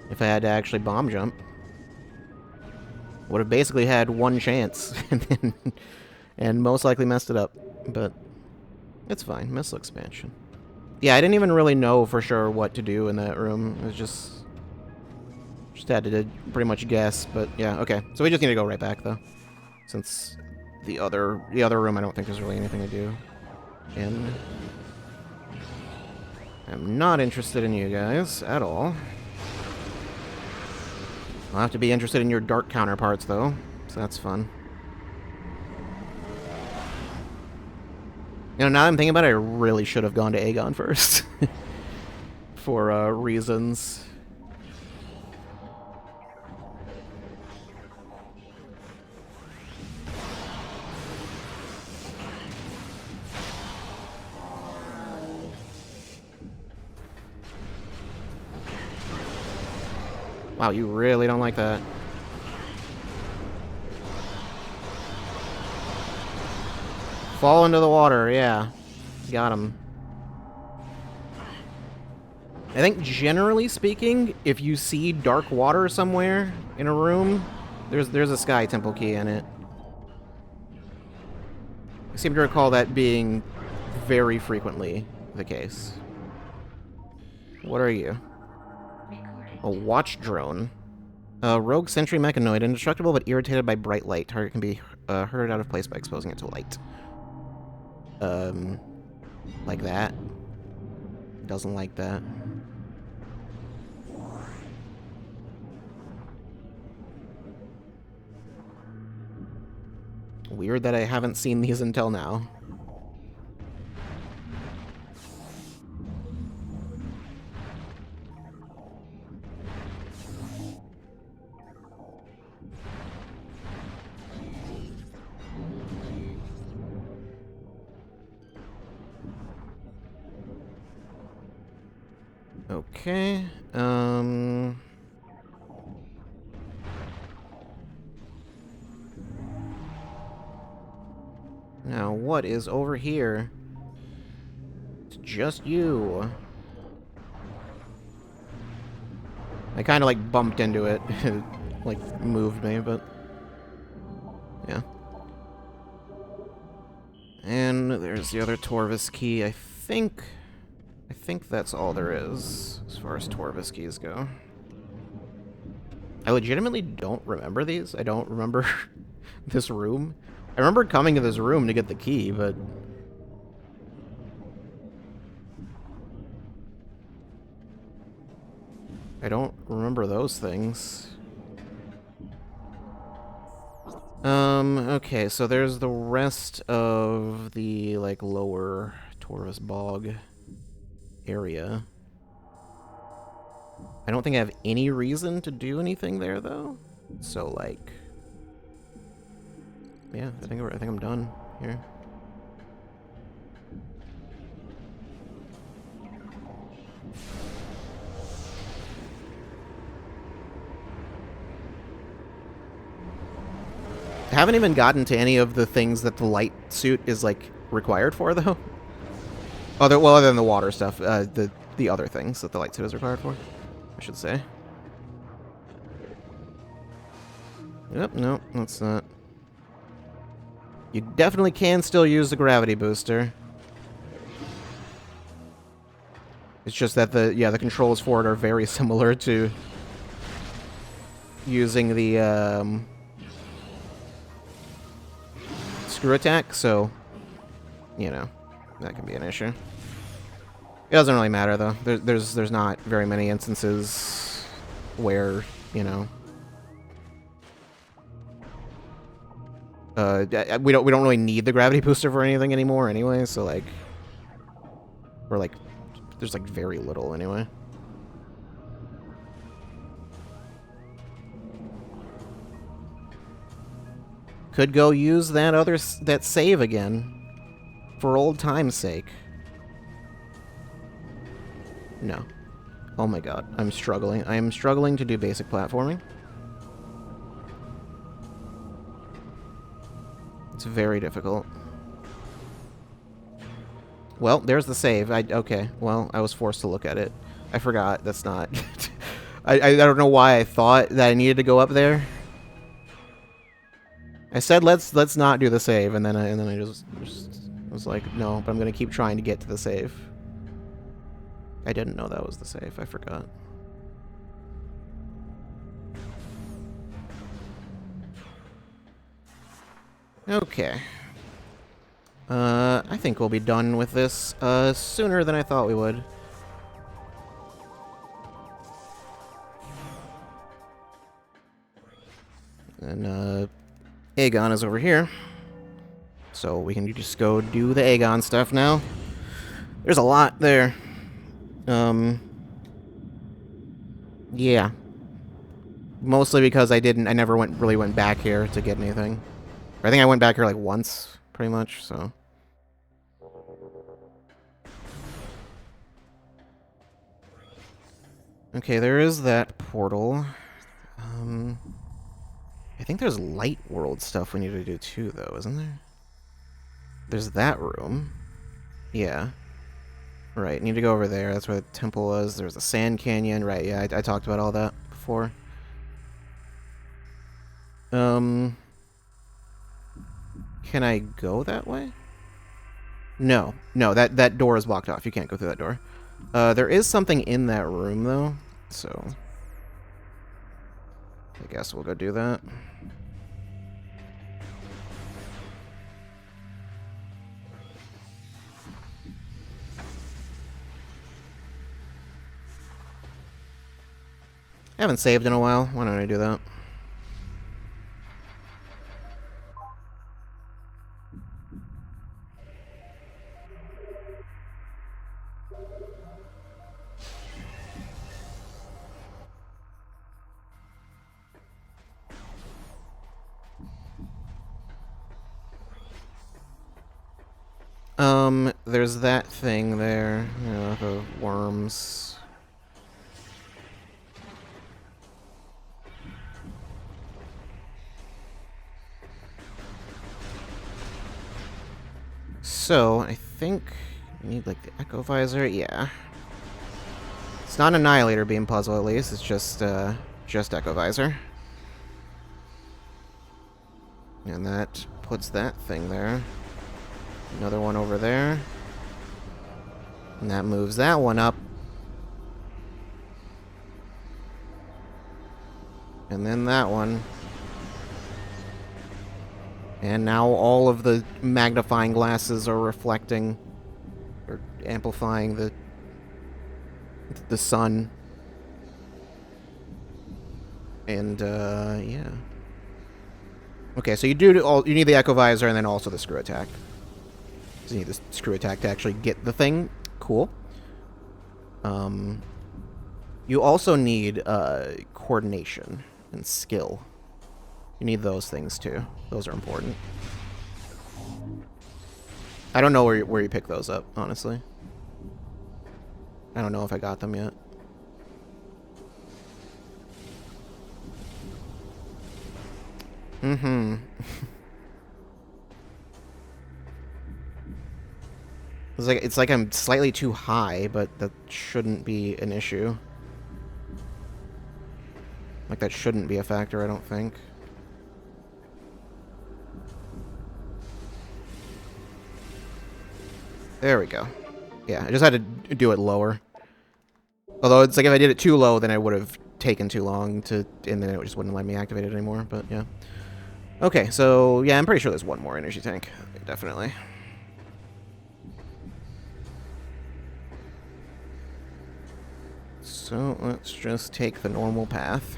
if I had to actually bomb jump. Would have basically had one chance, and most likely messed it up. But it's fine. Missile expansion. Yeah, I didn't even really know for sure what to do in that room. It was just had to pretty much guess. But yeah, okay. So we just need to go right back though, since the other room I don't think there's really anything to do in. I'm not interested in you guys at all. I'll have to be interested in your dark counterparts though, so that's fun. You know, now I'm thinking about it, I really should have gone to Aegon first. For, reasons. Wow, you really don't like that. Fall into the water, yeah. Got him. I think generally speaking, if you see dark water somewhere in a room, there's a Sky Temple key in it. I seem to recall that being very frequently the case. What are you? A watch drone. A rogue sentry mechanoid, indestructible but irritated by bright light. Target can be hurried out of place by exposing it to light. Like that. Doesn't like that. Weird that I haven't seen these until now. Okay. Now, what is over here? It's just you. I kind of, like, bumped into it. It, like, moved me, but... yeah. And there's the other Torvis key. I think that's all there is, as far as Torvis keys go. I legitimately don't remember these. I don't remember this room. I remember coming to this room to get the key, but... I don't remember those things. Okay, so there's the rest of the, like, lower Torvis Bog area. I don't think I have any reason to do anything there, though. So, like... yeah, I think I'm done here. I haven't even gotten to any of the things that the light suit is, like, required for, though. Well, other than the water stuff, the other things that the light suit is required for, I should say. Yep, no, that's not. You definitely can still use the gravity booster. It's just that the controls for it are very similar to using the screw attack, so you know that can be an issue. It doesn't really matter though. There's not very many instances where we don't really need the gravity booster for anything anymore anyway. So like, or like, there's like very little anyway. Could go use that save again, for old time's sake. No. Oh my god, I'm struggling. I am struggling to do basic platforming. It's very difficult. Well, there's the save. Okay, well, I was forced to look at it. I forgot. That's not... I don't know why I thought that I needed to go up there. I said let's not do the save, and then I just was like, no, but I'm gonna keep trying to get to the save. I didn't know that was the save. I forgot. Okay. I think we'll be done with this sooner than I thought we would. And Aegon is over here. So we can just go do the Aegon stuff now. There's a lot there. Yeah. Mostly because I never really went back here to get anything. I think I went back here like once, pretty much, so. Okay, there is that portal. I think there's light world stuff we need to do too, though, isn't there? There's that room. Yeah. Right, need to go over there. That's where the temple was. There's a sand canyon. Right, yeah, I talked about all that before. Can I go that way? No, that door is blocked off. You can't go through that door. There is something in that room, though, so I guess we'll go do that. I haven't saved in a while. Why don't I do that? There's that thing there, you know, the worms. So, I think we need, like, the Echo Visor. Yeah. It's not an Annihilator Beam puzzle, at least. It's just Echo Visor. And that puts that thing there. Another one over there. And that moves that one up. And then that one. And now all of the magnifying glasses are reflecting or amplifying the sun. And yeah. Okay, so you need the Echo Visor and then also the Screw Attack. So you need the Screw Attack to actually get the thing. Cool. You also need coordination and skill. You need those things too. Those are important. I don't know where you pick those up, honestly. I don't know if I got them yet. Mm-hmm. It's like I'm slightly too high, but that shouldn't be an issue. Like, that shouldn't be a factor, I don't think. There we go. Yeah, I just had to do it lower. Although, it's like if I did it too low, then it would have taken too long to... And then it just wouldn't let me activate it anymore, but yeah. Okay, so, yeah, I'm pretty sure there's one more energy tank. Definitely. So, let's just take the normal path.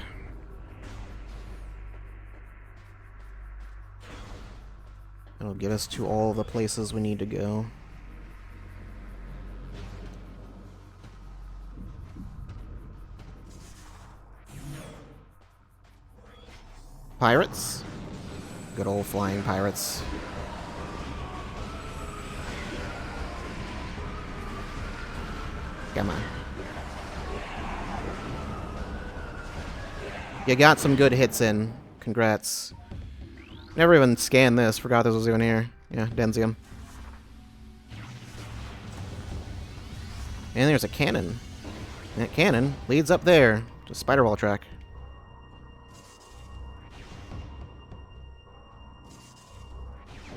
It'll get us to all the places we need to go. Pirates. Good old flying pirates. Come on. You got some good hits in. Congrats. Never even scanned this. Forgot this was even here. Yeah, Denzium. And there's a cannon. That cannon leads up there to Spider-Wall track.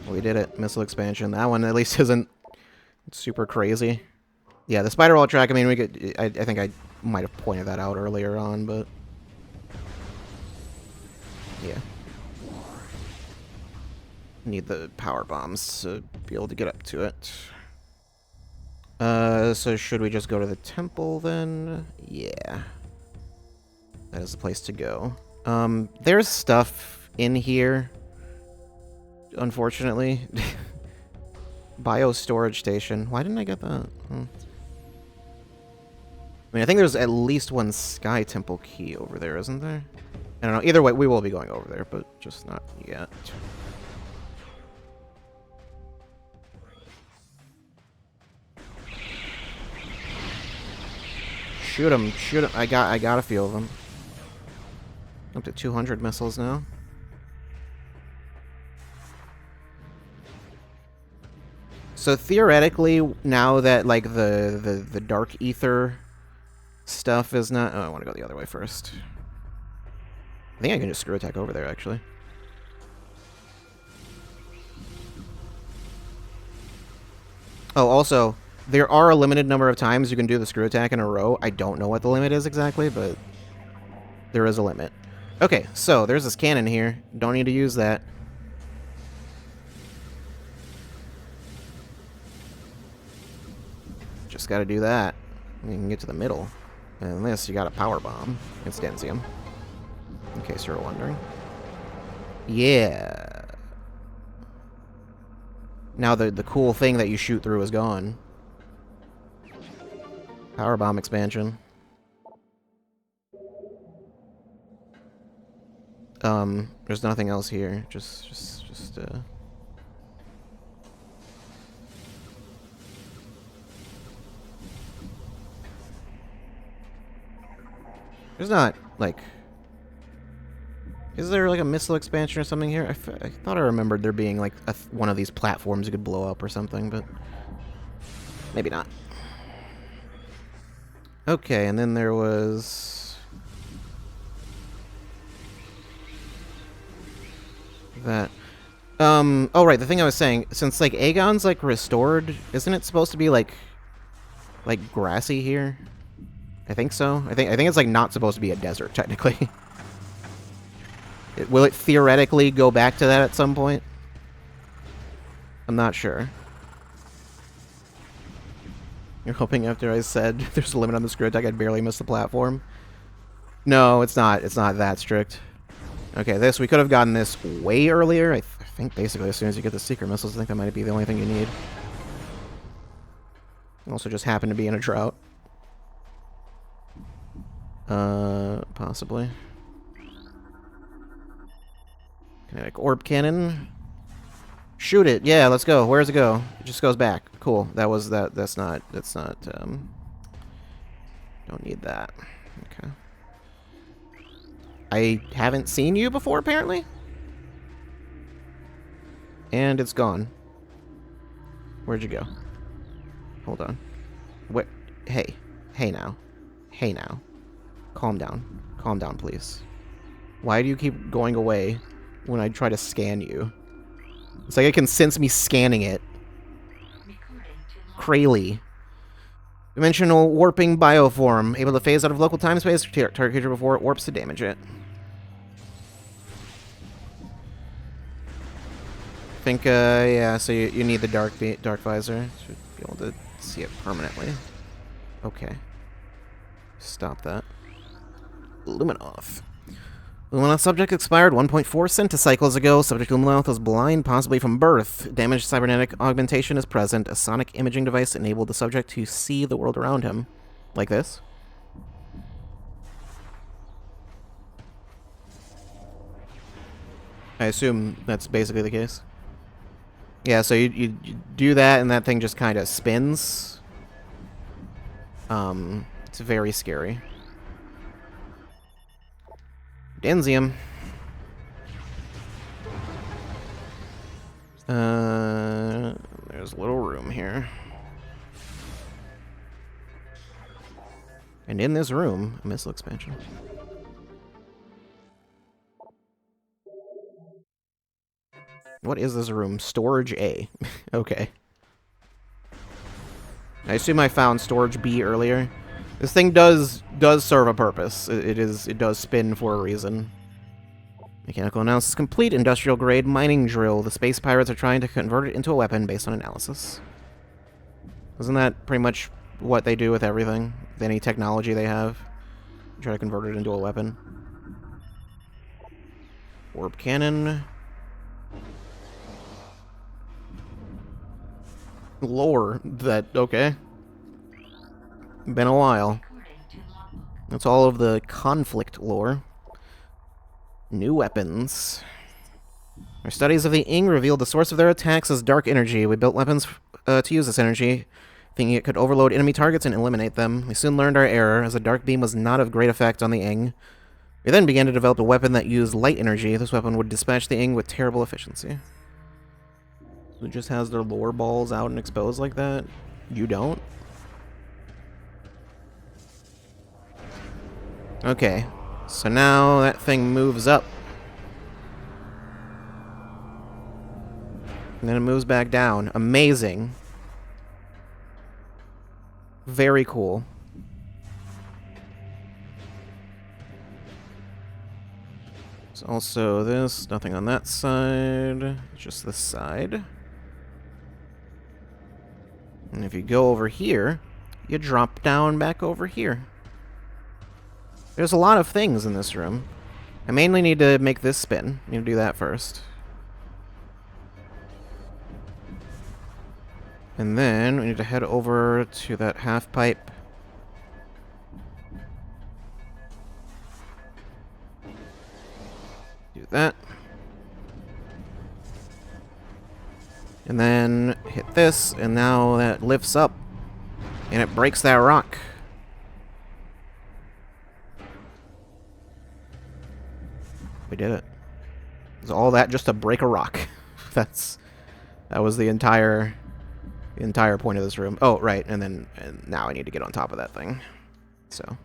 We did it. Missile expansion. That one at least isn't super crazy. Yeah, the Spider-Wall track, I mean, we could... I think I might have pointed that out earlier on, but... Yeah. Need the power bombs to be able to get up to it. So should we just go to the temple then? Yeah. That is the place to go. There's stuff in here. Unfortunately. Bio storage station. Why didn't I get that? I mean, I think there's at least one Sky Temple key over there, isn't there? I don't know. Either way, we will be going over there, but just not yet. Shoot him, shoot him. I got a few of them. Up to 200 missiles now. So theoretically, now that like the dark ether stuff is not... Oh, I want to go the other way first. I think I can just screw attack over there, actually. Oh, also, there are a limited number of times you can do the screw attack in a row. I don't know what the limit is exactly, but there is a limit. Okay, so there's this cannon here. Don't need to use that. Just gotta do that. You can get to the middle. And this, you got a power bomb. It's Denzium. In case you're wondering. Yeah. Now the cool thing that you shoot through is gone. Power bomb expansion. There's nothing else here. Just There's not, like... Is there like a missile expansion or something here? I thought I remembered there being like one of these platforms you could blow up or something, but maybe not. Okay, and then there was that. Oh right, the thing I was saying, since like Aegon's like restored, isn't it supposed to be like grassy here? I think so. I think it's like not supposed to be a desert technically. Will it theoretically go back to that at some point? I'm not sure. You're hoping after I said there's a limit on the screw attack, I'd barely miss the platform? No, it's not. It's not that strict. Okay, we could have gotten this way earlier. I think basically as soon as you get the secret missiles, I think that might be the only thing you need. Also just happen to be in a drought. Possibly. Kinetic orb cannon. Shoot it. Yeah, let's go. Where does it go? It just goes back. Cool. That's not, don't need that. Okay. I haven't seen you before, apparently. And it's gone. Where'd you go? Hold on. What? Hey. Hey now. Hey now. Calm down. Calm down, please. Why do you keep going away when I try to scan you? It's like it can sense me scanning it. Krayley. Dimensional warping bioform. Able to phase out of local time space. Target creature before it warps to damage it. I think, yeah, so you need the dark visor. Should be able to see it permanently. Okay. Stop that. Luminoth. Luminoth subject expired 1.4 centicycles ago. Subject Luminoth was blind, possibly from birth. Damaged cybernetic augmentation is present. A sonic imaging device enabled the subject to see the world around him. Like this. I assume that's basically the case. Yeah, so you do that, and that thing just kind of spins. It's very scary. Denzium. There's a little room here. And in this room, a missile expansion. What is this room? Storage A. Okay. I assume I found storage B earlier. This thing does serve a purpose. It does spin for a reason. Mechanical analysis complete. Industrial grade mining drill. The space pirates are trying to convert it into a weapon based on analysis. Isn't that pretty much what they do with everything? With any technology they have? Try to convert it into a weapon. Orb cannon. Lore. Okay. Been a while. That's all of the conflict lore. New weapons. Our studies of the Ing revealed the source of their attacks as dark energy. We built weapons to use this energy, thinking it could overload enemy targets and eliminate them. We soon learned our error, as a dark beam was not of great effect on the Ing. We then began to develop a weapon that used light energy. This weapon would dispatch the Ing with terrible efficiency. Who just has their lore balls out and exposed like that? You don't? Okay. So now that thing moves up. And then it moves back down. Amazing. Very cool. There's also this. Nothing on that side. Just this side. And if you go over here, you drop down back over here. There's a lot of things in this room. I mainly need to make this spin. I need to do that first. And then we need to head over to that half pipe. Do that. And then hit this, and now that lifts up. And it breaks that rock. We did it. Is all that just to break a rock? That was the entire point of this room. Oh, right, and now I need to get on top of that thing. So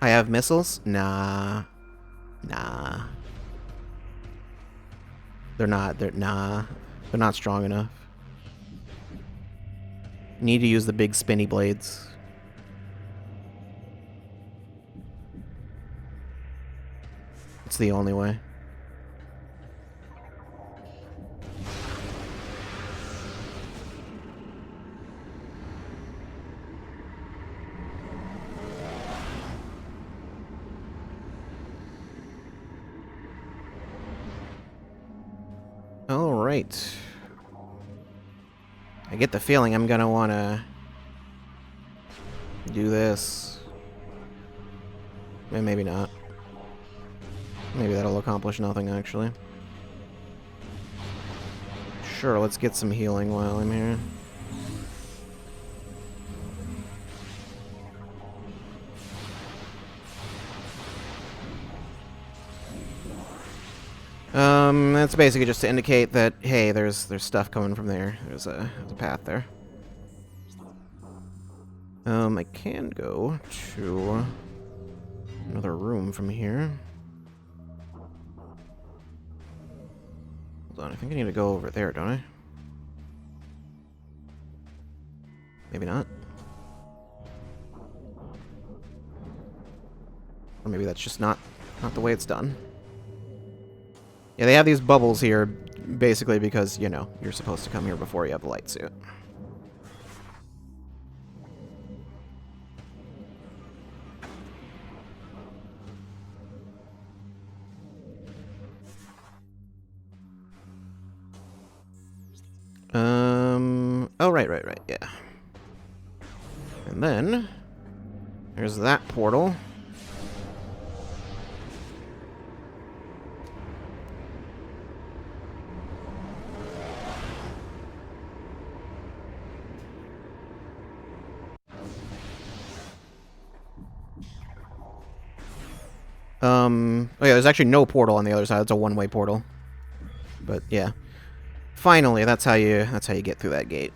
I have missiles? Nah. They're not strong enough. Need to use the big spinny blades. It's the only way. All right. I get the feeling I'm gonna wanna do this. Maybe not. Maybe that'll accomplish nothing, actually. Sure, let's get some healing while I'm here. That's basically just to indicate that, hey, there's stuff coming from there. There's a path there. I can go to another room from here. Hold on, I think I need to go over there, don't I? Maybe not. Or maybe that's just not the way it's done. Yeah, they have these bubbles here, basically because, you know, you're supposed to come here before you have the light suit. Oh, right, yeah. And then, there's that portal. Oh yeah, there's actually no portal on the other side. It's a one-way portal. But yeah. Finally, that's how you get through that gate.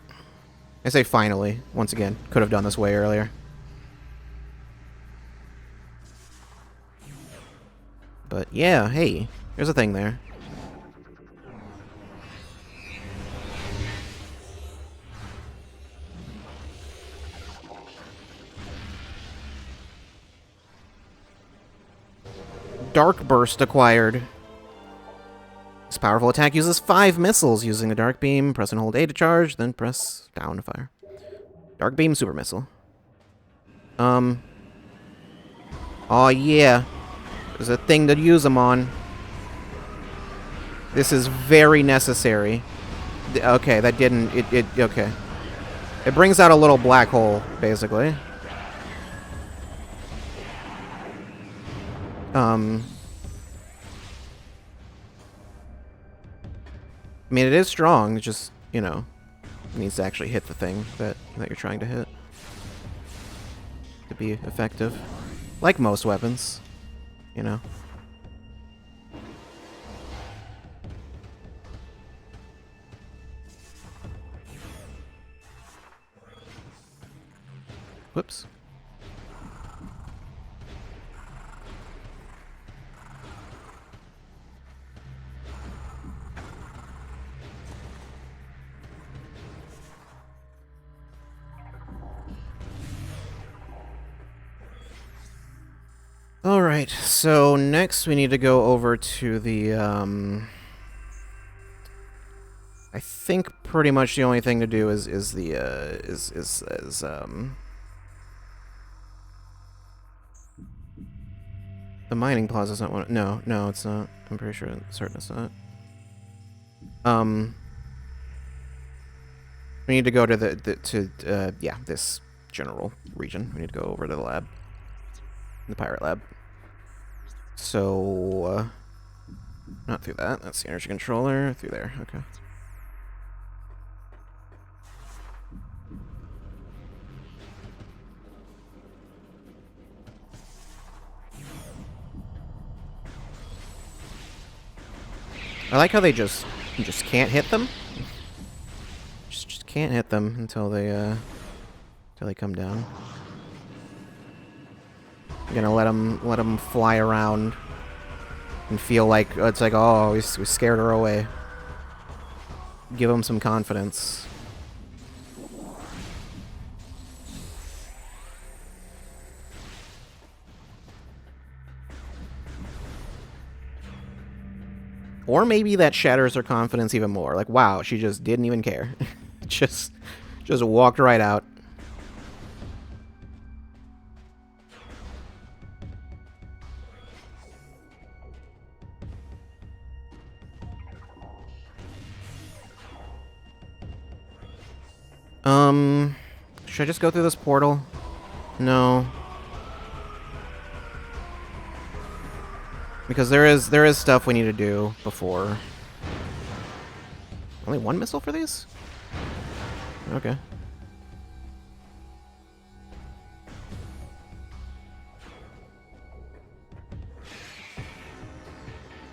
I say finally, once again. Could have done this way earlier. But yeah, hey, there's a thing there. Dark Burst acquired. This powerful attack uses 5 missiles using the Dark Beam. Press and hold A to charge, then press down to fire. Dark Beam Super Missile. Oh yeah. There's a thing to use them on. This is very necessary. Okay, that didn't... Okay. It brings out a little black hole, basically. I mean, it is strong, it just, you know, it needs to actually hit the thing that you're trying to hit to be effective. Like most weapons, you know. Whoops. Alright, so next we need to go over to the, I think pretty much the only thing to do is the, the mining plaza's not one. No, it's not. I'm pretty sure, certain it's not. We need to go to this general region. We need to go over to the lab. The pirate lab. So, not through that. That's the energy controller. Through there. Okay. I like how they just can't hit them. Just can't hit them until they come down. I'm gonna let them fly around and feel like it's like, oh, we scared her away. Give them some confidence. Or maybe that shatters her confidence even more. Like, wow, she just didn't even care. just walked right out. Should I just go through this portal? No. Because there is stuff we need to do before. Only one missile for these? Okay.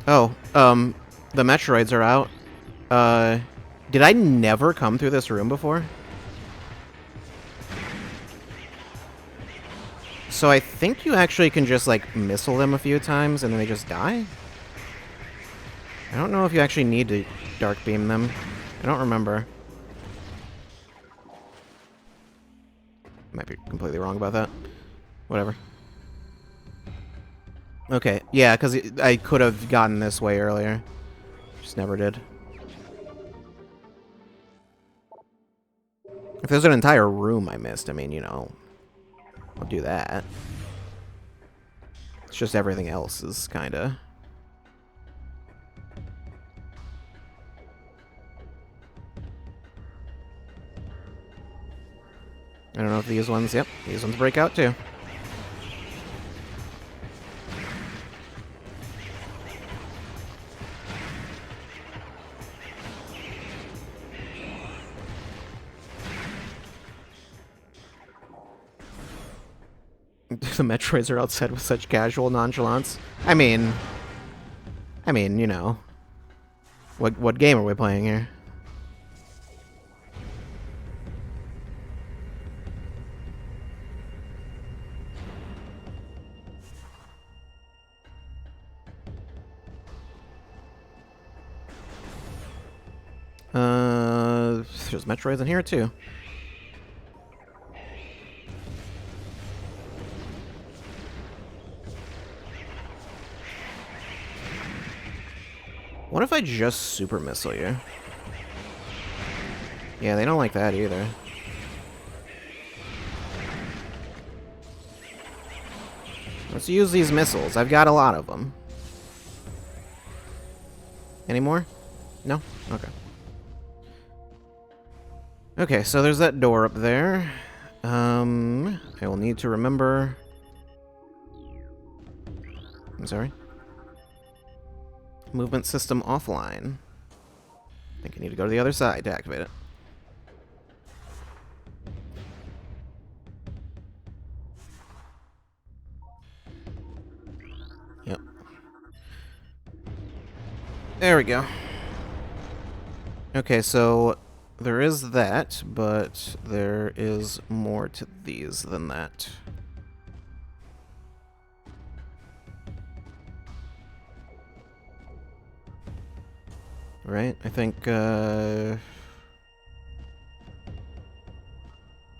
Oh, the Metroids are out. Did I never come through this room before? So I think you actually can just, like, missile them a few times and then they just die? I don't know if you actually need to dark beam them. I don't remember. Might be completely wrong about that. Whatever. Okay, yeah, because I could have gotten this way earlier. Just never did. If there's an entire room I missed, I mean, you know, I'll do that. It's just everything else is kind of... I don't know if these ones... Yep, these ones break out too. The Metroids are outside with such casual nonchalance. I mean, you know, what game are we playing here? There's Metroids in here too. What if I just super missile you? Yeah, they don't like that either. Let's use these missiles. I've got a lot of them. Any more? No? Okay. Okay, so there's that door up there. I will need to remember... I'm sorry. Movement system offline. I think I need to go to the other side to activate it. Yep. There we go. Okay, so there is that, but there is more to these than that. Right? I think, how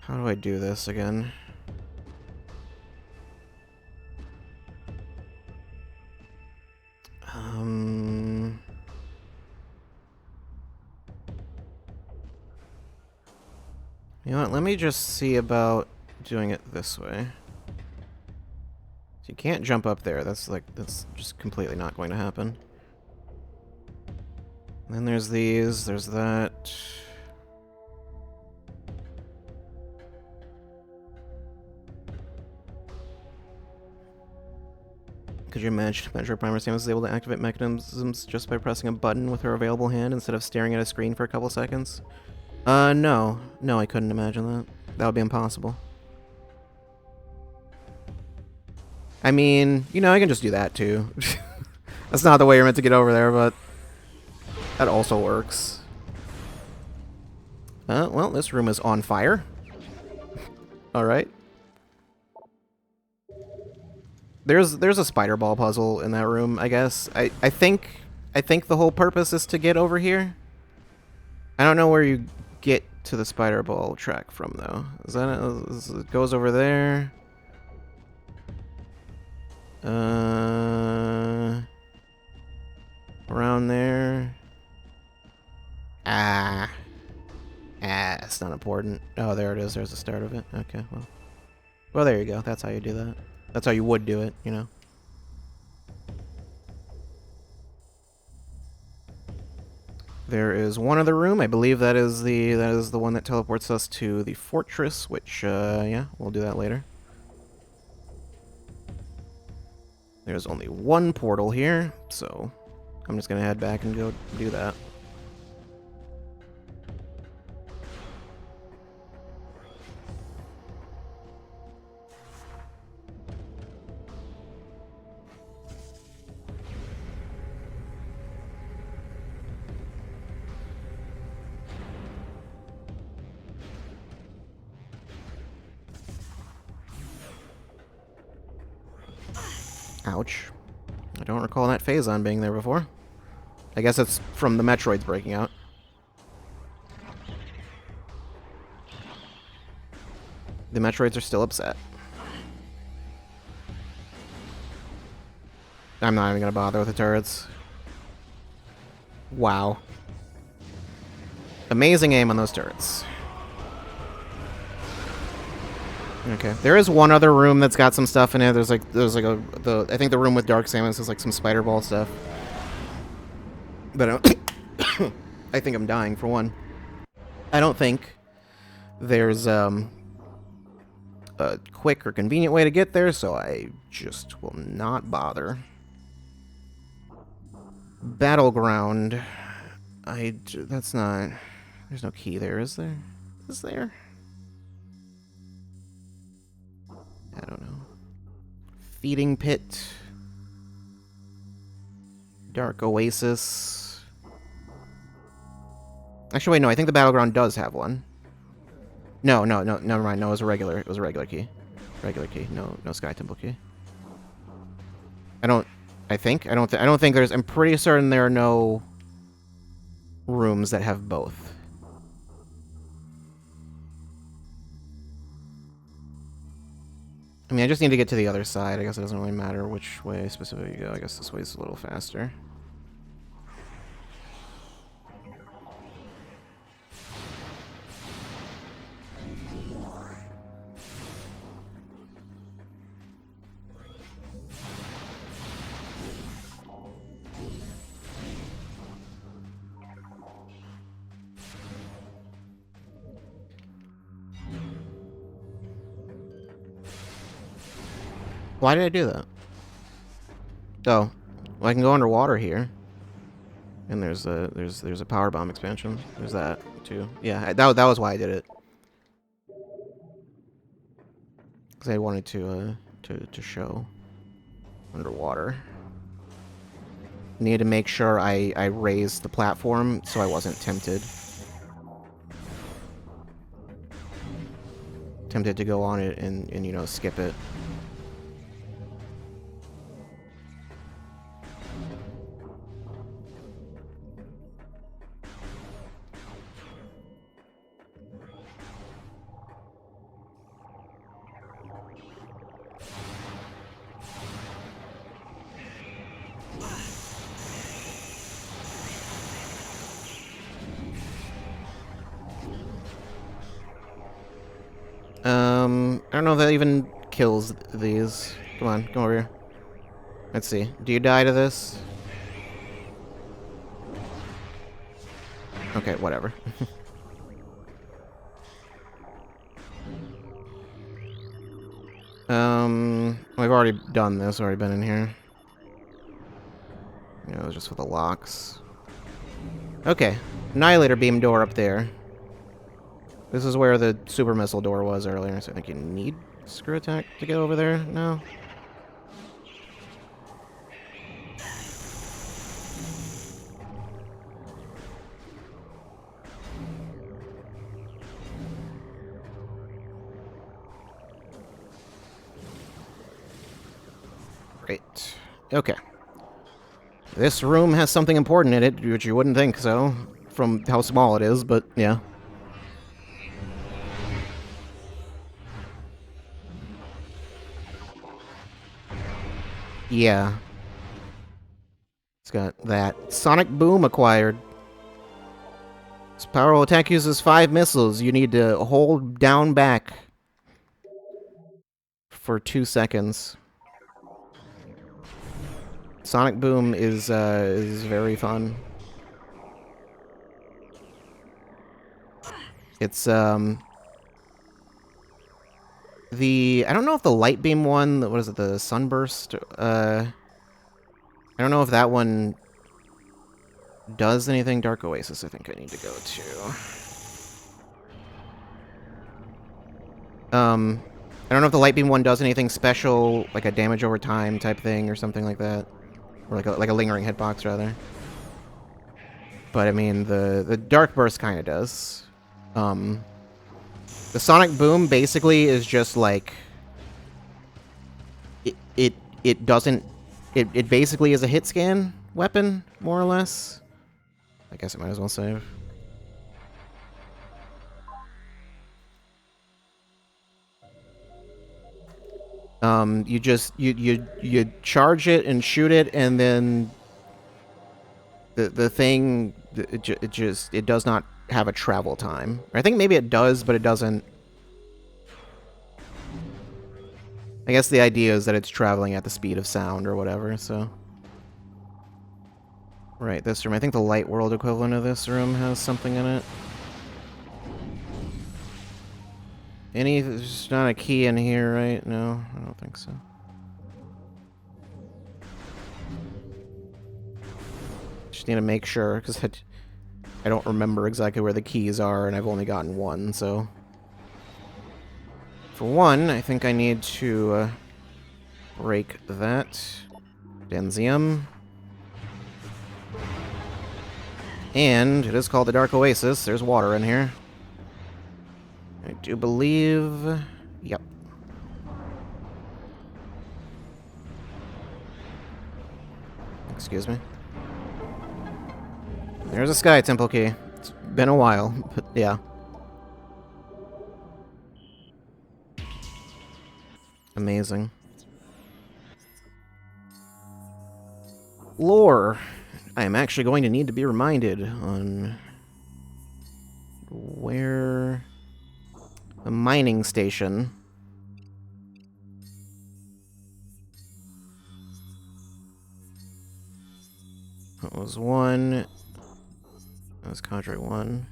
do I do this again? You know what, let me just see about doing it this way. So you can't jump up there, that's just completely not going to happen. And then there's these, there's that. Could you imagine Metroid Prime Samus is able to activate mechanisms just by pressing a button with her available hand instead of staring at a screen for a couple seconds? No. No, I couldn't imagine that. That would be impossible. I mean, you know, I can just do that too. That's not the way you're meant to get over there, but... That also works. Well, this room is on fire. Alright. There's a spider ball puzzle in that room, I guess. I think the whole purpose is to get over here. I don't know where you get to the spider ball track from, though. It goes over there. Around there. It's not important. Oh, there it is. There's the start of it. Okay, well. Well, there you go. That's how you do that. That's how you would do it, you know. There is one other room. I believe that is the one that teleports us to the fortress, which, yeah, we'll do that later. There's only one portal here, so I'm just gonna head back and go do that. Ouch. I don't recall that Phazon being there before. I guess it's from the Metroids breaking out. The Metroids are still upset. I'm not even gonna bother with the turrets. Wow. Amazing aim on those turrets. Okay. There is one other room that's got some stuff in it. There's like I think the room with Dark Samus has like some spider ball stuff. But I think I'm dying for one. I don't think there's a quick or convenient way to get there, so I just will not bother. Battleground. That's not... There's no key there, is there? Is there? I don't know. Feeding pit. Dark oasis. Actually, wait, no, I think the battleground does have one. No, never mind. No, it was a regular key. Regular key. No Sky Temple key. I don't think there's... I'm pretty certain there are no rooms that have both. I mean, I just need to get to the other side. I guess it doesn't really matter which way specifically you go. I guess this way's a little faster. Why did I do that? Oh, well, I can go underwater here, and there's a power bomb expansion. There's that too. Yeah, that was why I did it, because I wanted to show underwater. Needed to make sure I raised the platform so I wasn't tempted. Tempted to go on it and you know, skip it. I don't know if that even kills these. Come on, come over here. Let's see. Do you die to this? Okay, whatever. We've already done this, already been in here. You know, just with the locks. Okay. Annihilator beam door up there. This is where the super missile door was earlier, so I think you need screw attack to get over there? No? Great. Okay. This room has something important in it, which you wouldn't think so, from how small it is, but yeah. Yeah. It's got that. Sonic Boom acquired. This powerful attack uses 5 missiles. You need to hold down back for 2 seconds. Sonic Boom is very fun. It's I don't know if the light beam one, what is it, the sunburst? I don't know if that one does anything. Dark Oasis, I think I need to go to. I don't know if the light beam one does anything special, like a damage over time type thing or something like that, or like a lingering hitbox rather. But I mean, the dark burst kind of does. The Sonic Boom basically is just like it doesn't it basically is a hit scan weapon, more or less. I guess I might as well save. You charge it and shoot it, and then the thing it does not have a travel time. I think maybe it does, but it doesn't. I guess the idea is that it's traveling at the speed of sound or whatever, so. Right, this room. I think the light world equivalent of this room has something in it. There's not a key in here, right? No, I don't think so. Just need to make sure, because I don't remember exactly where the keys are, and I've only gotten one, so. For one, I think I need to break that. Denzium. And it is called the Dark Oasis. There's water in here. I do believe... Yep. Excuse me. There's a Sky Temple key. It's been a while, but yeah. Amazing. Lore. I am actually going to need to be reminded on where the mining station. That was one. That was Cadre 1.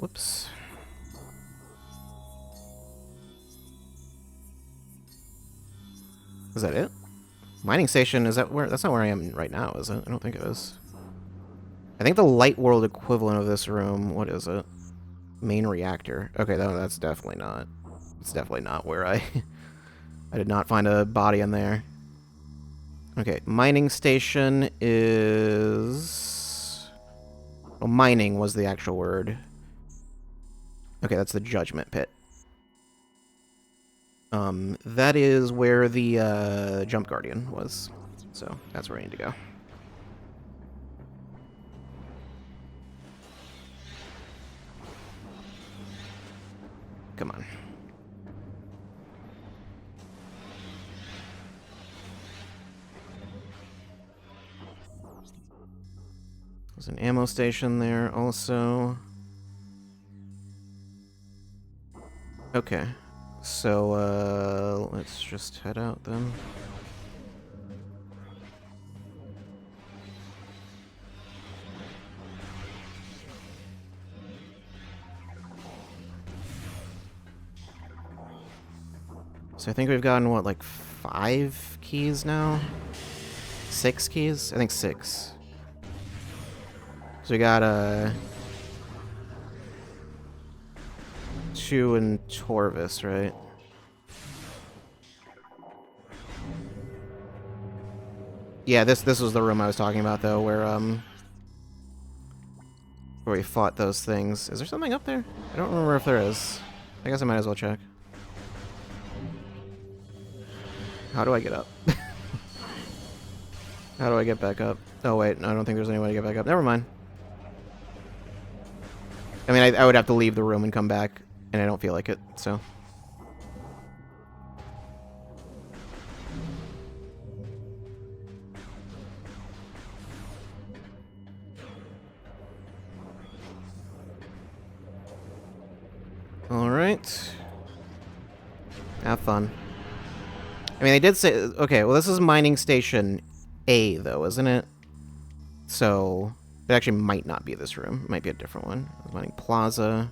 Whoops. Is that it? Mining station, is that where... That's not where I am right now, is it? I don't think it is. I think the light world equivalent of this room... What is it? Main reactor. Okay, no, that's definitely not... It's definitely not where I... I did not find a body in there. Okay, mining station is... Well, mining was the actual word. Okay, that's the Judgment Pit. That is where the, Jump Guardian was. So, that's where I need to go. Come on. There's an ammo station there also. Okay. So, let's just head out then. So I think we've gotten, what, like 5 keys now? 6 keys? I think 6. So we got, 2 in Torvis, right? Yeah, this was the room I was talking about, though, where we fought those things. Is there something up there? I don't remember if there is. I guess I might as well check. How do I get up? How do I get back up? Oh, wait. I don't think there's any way to get back up. Never mind. I mean, I would have to leave the room and come back, and I don't feel like it, so... Alright. Have fun. I mean, they did say... Okay, well, this is Mining Station A, though, isn't it? So... It actually might not be this room. It might be a different one. Mining Plaza.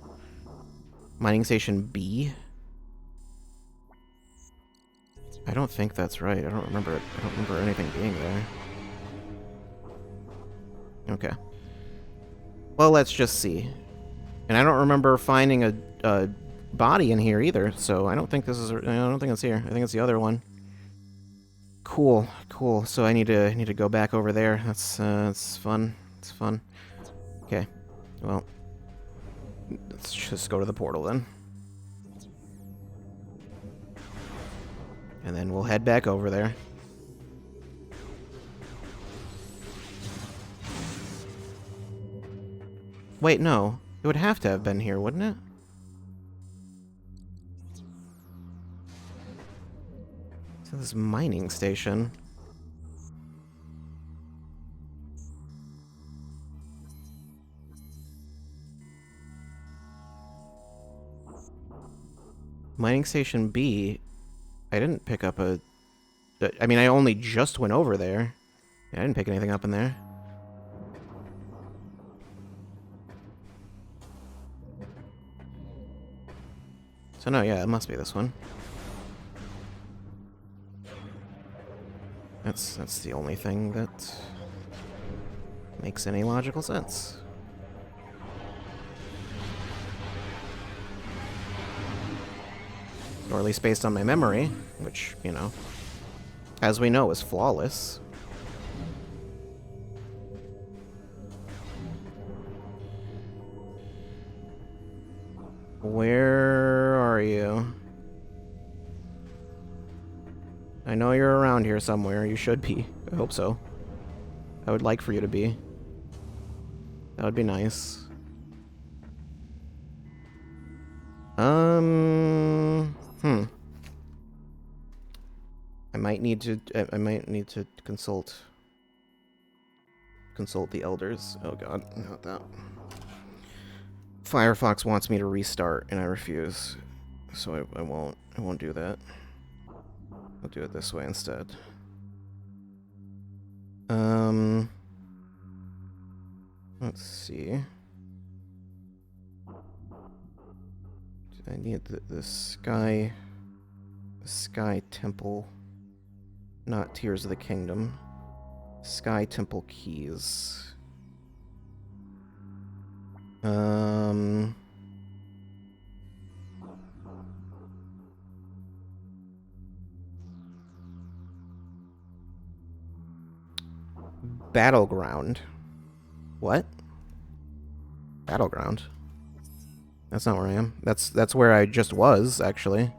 Mining Station B. I don't think that's right. I don't remember it. I don't remember anything being there. Okay. Well, let's just see. And I don't remember finding a body in here either, so I don't think this is... I don't think it's here. I think it's the other one. Cool, cool. So I need to go back over there. That's fun. It's fun. Okay. Well, let's just go to the portal then. And then we'll head back over there. Wait, no. It would have to have been here, wouldn't it? So this mining station. Mining Station B, I didn't pick up a... I mean, I only just went over there. I didn't pick anything up in there. So no, yeah, it must be this one. That's the only thing that makes any logical sense. Or at least based on my memory, which, you know, as we know, is flawless. Where are you? I know you're around here somewhere. You should be. I hope so. I would like for you to be. That would be nice. I might need to consult the elders. Oh god, not that. Firefox wants me to restart and I refuse. So I won't do that. I'll do it this way instead. Let's see. I need the sky temple, not Tears of the Kingdom. Sky temple keys. Battleground. What? Battleground? That's not where I am. That's where I just was, actually.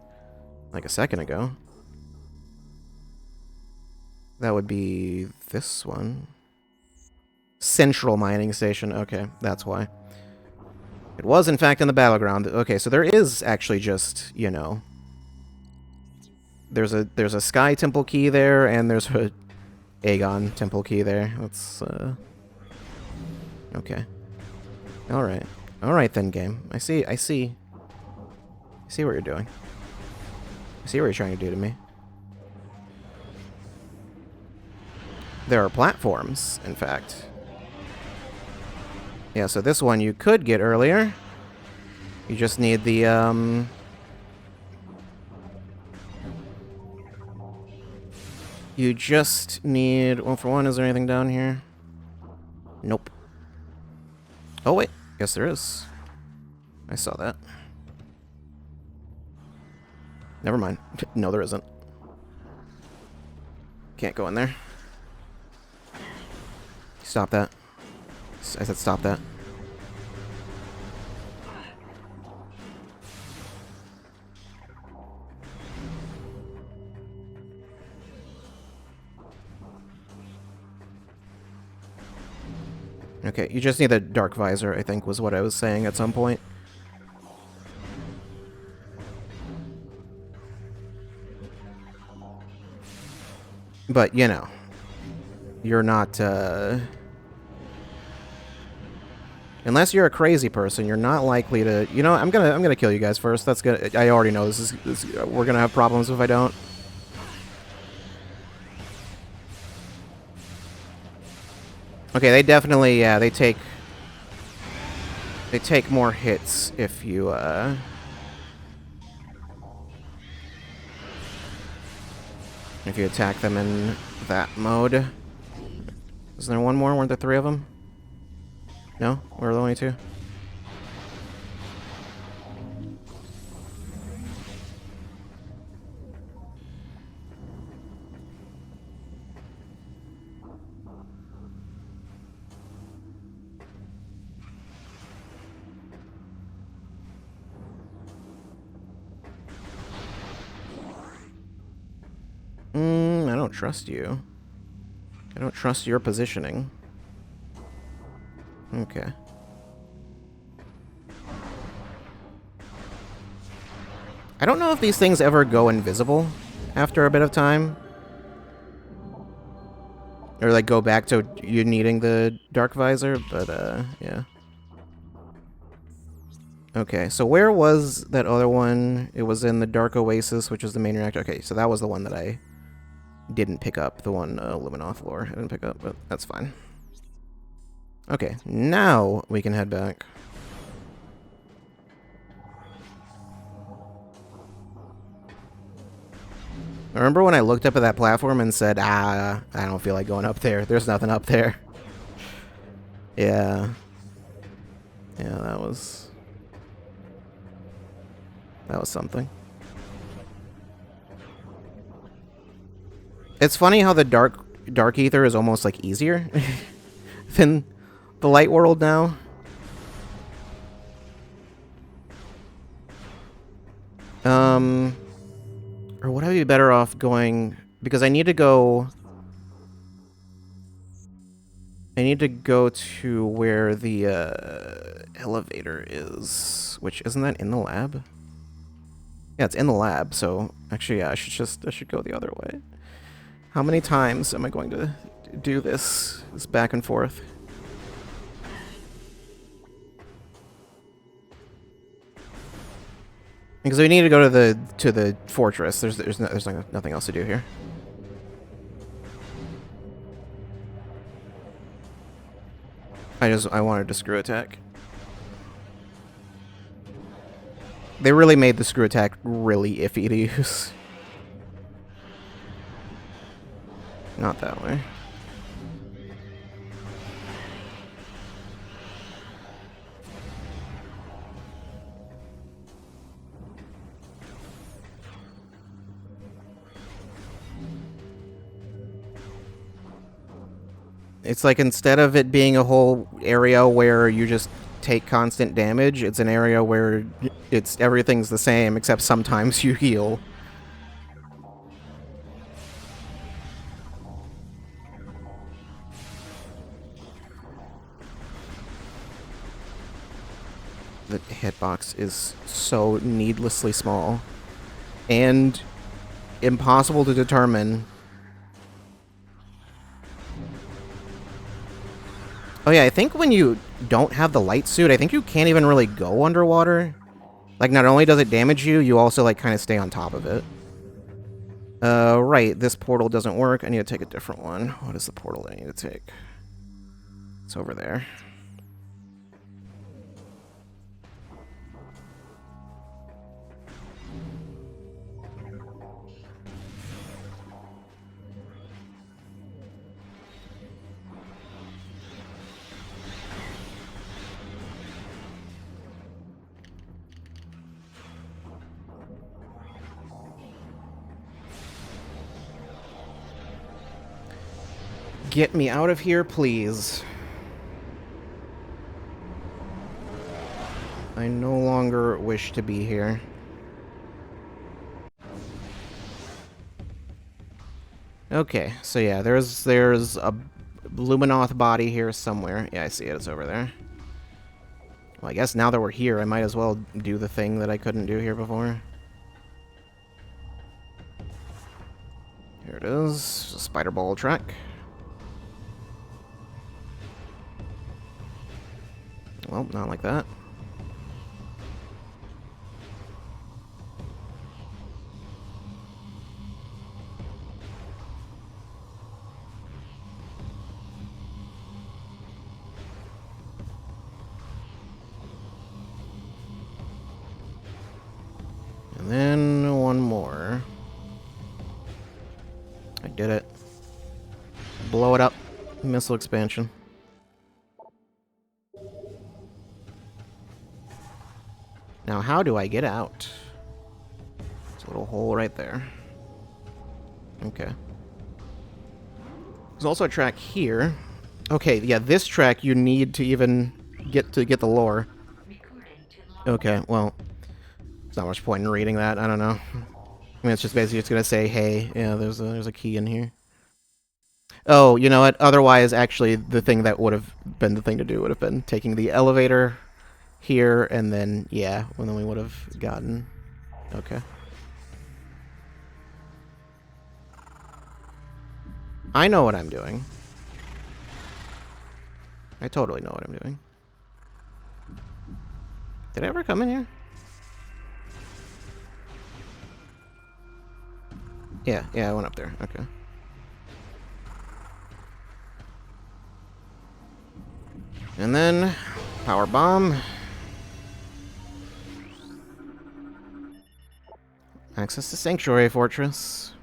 Like a second ago. That would be this one. Central Mining Station. Okay, that's why. It was, in fact, in the Battleground. Okay, so there is actually just, you know... There's a Sky Temple key there, and there's a Aegon Temple key there. That's, okay. Alright. Alright then, game. I see what you're doing. I see what you're trying to do to me. There are platforms, in fact. Yeah, so this one you could get earlier. You just need the, You just need... Well, for one, is there anything down here? Nope. Oh, wait. Yes, there is. I saw that. Never mind. No, there isn't. Can't go in there. Stop that. I said stop that. Okay, you just need the dark visor, I think was what I was saying at some point. But, you know, you're not, unless you're a crazy person, you're not likely to... You know, I'm gonna kill you guys first. That's good. I already know we're gonna have problems if I don't. Okay, they definitely, yeah, they take more hits if you, attack them in that mode. Isn't there one more? Weren't there 3 of them? No? We're the only 2? I don't trust you. I don't trust your positioning. Okay. I don't know if these things ever go invisible after a bit of time. Or, like, go back to you needing the dark visor, but, yeah. Okay, so where was that other one? It was in the Dark Oasis, which is the main reactor. Okay, so that was the one that I didn't pick up. The one, Luminoth lore I didn't pick up, but that's fine. Okay, now we can head back. I remember when I looked up at that platform and said, I don't feel like going up there. There's nothing up there. Yeah. Yeah, that was something. It's funny how the dark ether is almost like easier than the light world now. Or would I be better off going, because I need to go to where the elevator is, which isn't that in the lab? Yeah, it's in the lab, so actually, yeah, I should go the other way. How many times am I going to do this back and forth? Because we need to go to the fortress. There's nothing else to do here. I wanted to screw attack. They really made the screw attack really iffy to use. Not that way. It's like instead of it being a whole area where you just take constant damage, it's an area where everything's the same except sometimes you heal. The hitbox is so needlessly small and impossible to determine. Oh yeah, I think when you don't have the light suit, I think you can't even really go underwater. Like, not only does it damage you, you also, like, kind of stay on top of it. Right, this portal doesn't work. I need to take a different one. What is the portal I need to take? It's over there. Get me out of here, please. I no longer wish to be here. Okay, so yeah, there's a Luminoth body here somewhere. Yeah, I see it. It's over there. Well, I guess now that we're here, I might as well do the thing that I couldn't do here before. Here it is. Spider ball track. Well, not like that. And then one more. I did it. Blow it up. Missile expansion. Now, how do I get out? There's a little hole right there. Okay. There's also a track here. Okay, yeah, this track you need to even get the lore. Okay, well, there's not much point in reading that. I don't know. I mean, it's just basically just gonna say, hey, yeah, there's a key in here. Oh, you know what? Otherwise, actually, the thing that would have been the thing to do would have been taking the elevator here, and then, yeah, well, then we would have gotten... Okay. I know what I'm doing. I totally know what I'm doing. Did I ever come in here? Yeah, I went up there. Okay. And then, power bomb. Access to Sanctuary Fortress.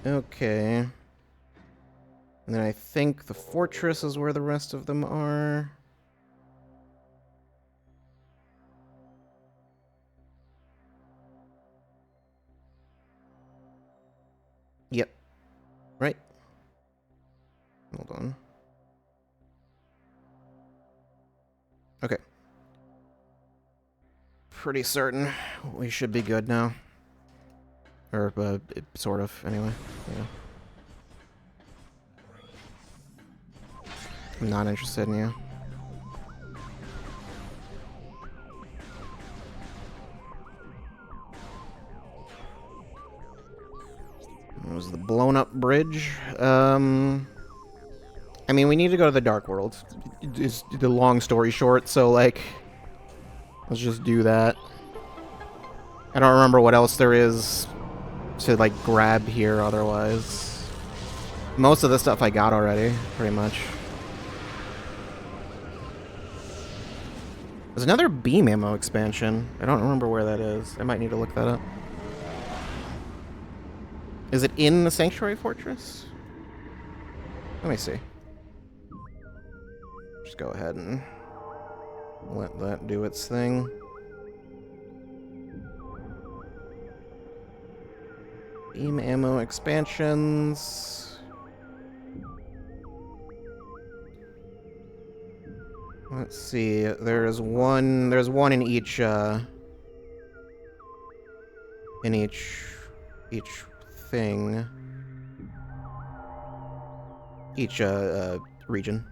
Okay. And then I think the fortress is where the rest of them are. Yep. Right? Hold on. Okay. Pretty certain we should be good now. Or, sort of, anyway. Yeah. I'm not interested in you. It was the blown up bridge. I mean, we need to go to the Dark World. It's the long story short, so, like, let's just do that. I don't remember what else there is to, like, grab here otherwise. Most of the stuff I got already, pretty much. There's another beam ammo expansion. I don't remember where that is. I might need to look that up. Is it in the Sanctuary Fortress? Let me see. Just go ahead and let that do its thing. Beam ammo expansions. Let's see. There's one in each thing. Each region.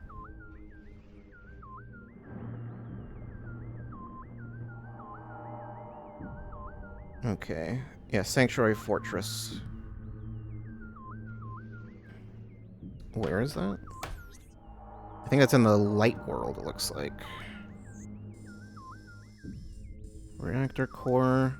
Okay. Yeah, Sanctuary Fortress. Where is that? I think that's in the light world, it looks like. Reactor core.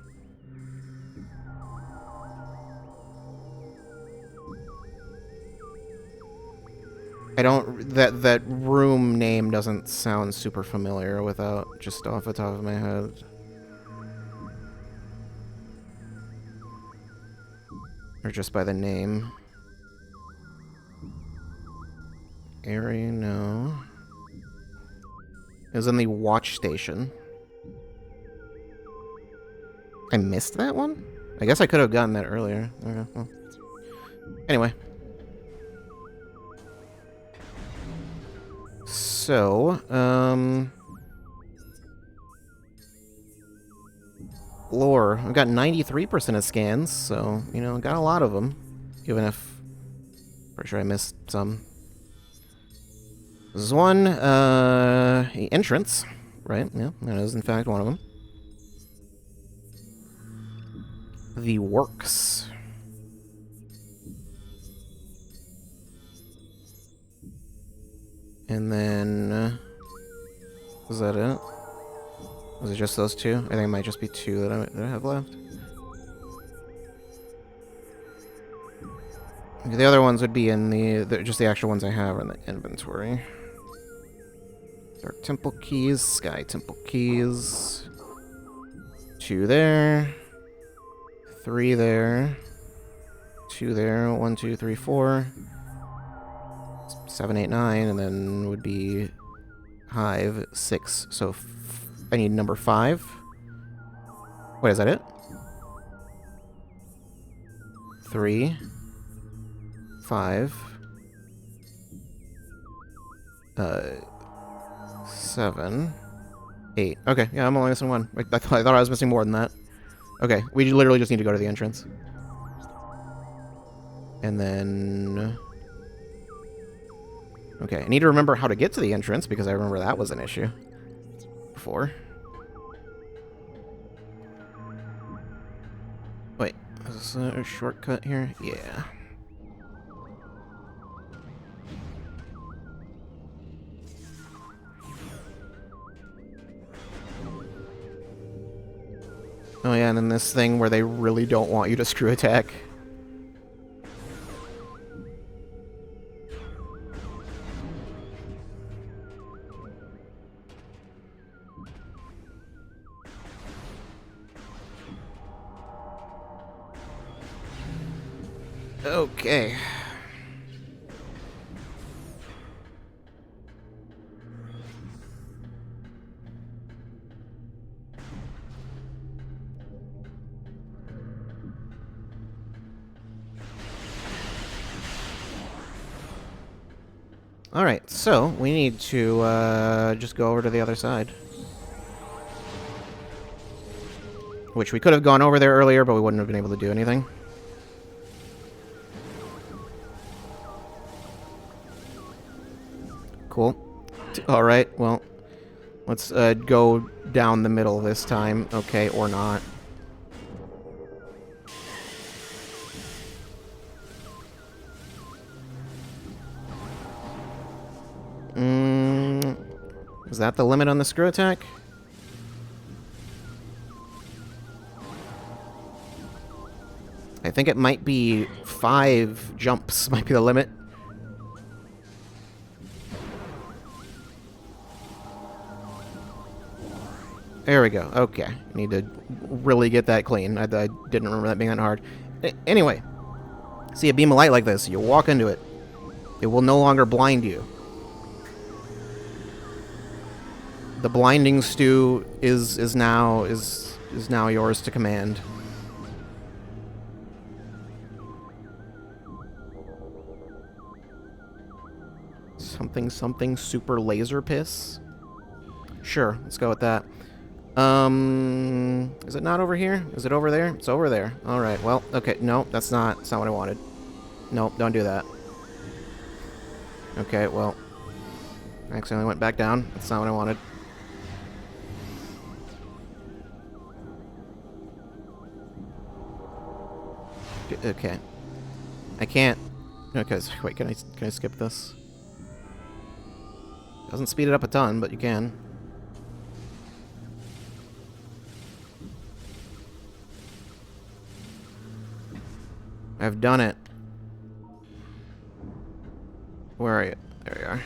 I don't... That room name doesn't sound super familiar without... just off the top of my head. Or just by the name. Area, no. It was in the watch station. I missed that one? I guess I could have gotten that earlier. Okay, well. Anyway. So, lore. I've got 93% of scans, so, you know, got a lot of them. Even if, pretty sure I missed some. This is one, entrance, right? Yeah, that is in fact one of them. The works. And then, was that it? Was it just those two? I think it might just be two that I have left. The other ones would be in just the actual ones I have in the inventory. Dark Temple keys, Sky Temple keys. 2 there. 3 there. 2 there. 1, 2, 3, 4. 7, 8, 9, and then would be Hive 6. So I need number 5. Wait, is that it? 3, 5, 7, 8. Okay, yeah, I'm only missing 1. I thought I was missing more than that. Okay, we literally just need to go to the entrance. And then... Okay, I need to remember how to get to the entrance, because I remember that was an issue before. Wait, is this a shortcut here? Yeah. Oh yeah, and then this thing where they really don't want you to screw attack. Okay. Alright, so we need to just go over to the other side. Which we could have gone over there earlier, but we wouldn't have been able to do anything. Cool. Alright, well, let's go down the middle this time. Okay, or not. Is that the limit on the screw attack? I think it might be 5 jumps might be the limit. There we go. Okay. Need to really get that clean. I didn't remember that being that hard. Anyway. See a beam of light like this. You walk into it. It will no longer blind you. The blinding stew is now yours to command. Something super laser piss. Sure, let's go with that. Is it not over here? Is it over there? It's over there. All right. Well, okay. No, that's not what I wanted. Nope, don't do that. Okay. Well, I accidentally went back down. That's not what I wanted. Okay. I can't. Okay. Wait. Can I skip this? Doesn't speed it up a ton, but you can. I've done it. Where are you? There you are.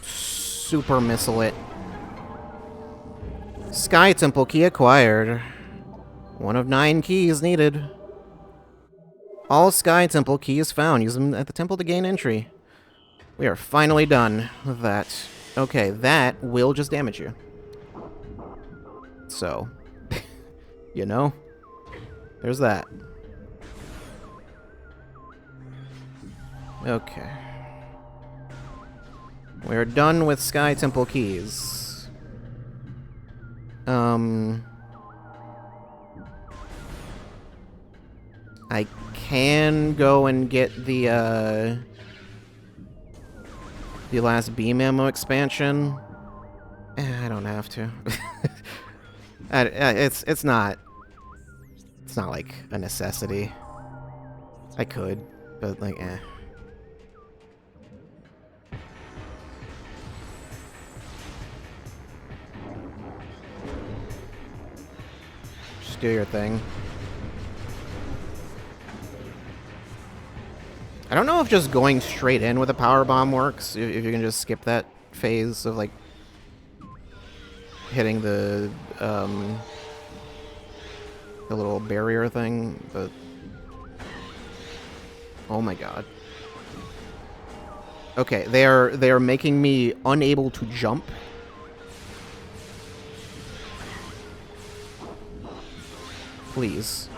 Super missile it. Sky Temple key acquired. 1 of 9 keys needed. All Sky Temple keys found. Use them at the temple to gain entry. We are finally done with that. Okay, that will just damage you. So, you know, there's that. Okay. We're done with Sky Temple Keys. I can go and get the last beam ammo expansion. I don't have to. It's not like a necessity. I could, but like, eh. Just do your thing. I don't know if just going straight in with a power bomb works. If you can just skip that phase of like hitting the little barrier thing, but oh my god. Okay, they are making me unable to jump. Please.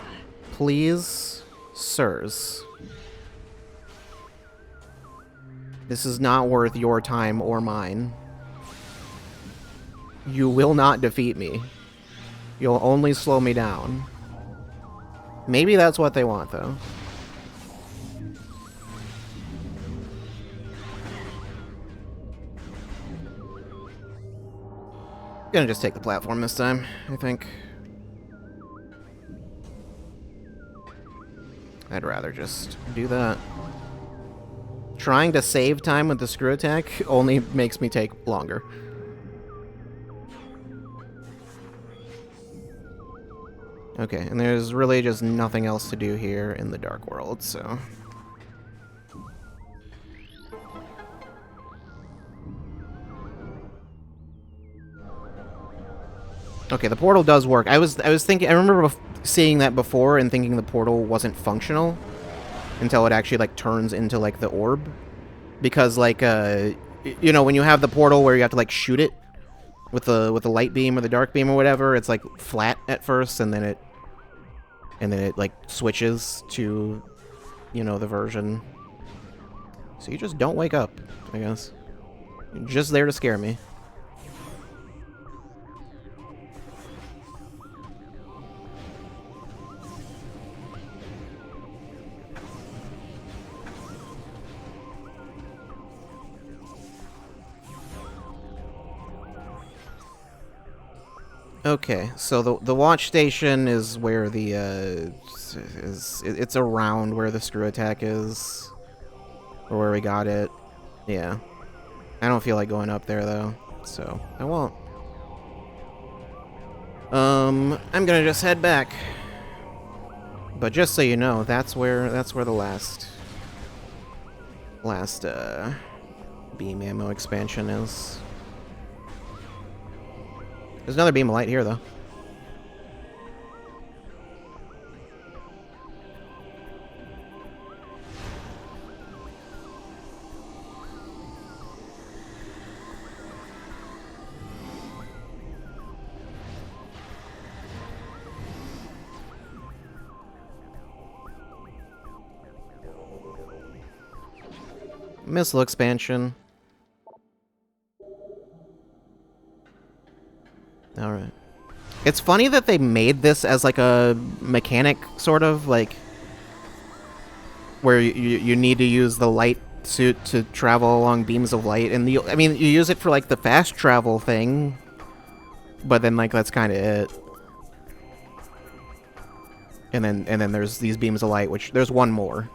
Please, sirs. This is not worth your time or mine. You will not defeat me. You'll only slow me down. Maybe that's what they want, though. Gonna just take the platform this time, I think. I'd rather just do that. Trying to save time with the screw attack only makes me take longer. Okay, and there's really just nothing else to do here in the Dark World, so... Okay, the portal does work. I was thinking... I remember seeing that before and thinking the portal wasn't functional until it actually, like, turns into, like, the orb. Because, like, you know, when you have the portal where you have to, like, shoot it with the light beam or the dark beam or whatever, it's, like, flat at first, and then it like switches to, you know, the version. So you just don't wake up, I guess. You're just there to scare me. Okay, so the watch station is where the it's around where the screw attack is, or where we got it. Yeah, I don't feel like going up there though, so I won't. I'm gonna just head back. But just so you know, that's where the last beam ammo expansion is. There's another beam of light here, though. Missile expansion. Alright. It's funny that they made this as like a mechanic, sort of, like, where you need to use the light suit to travel along beams of light, and I mean, you use it for like the fast travel thing, but then like that's kind of it. And then there's these beams of light, which there's one more,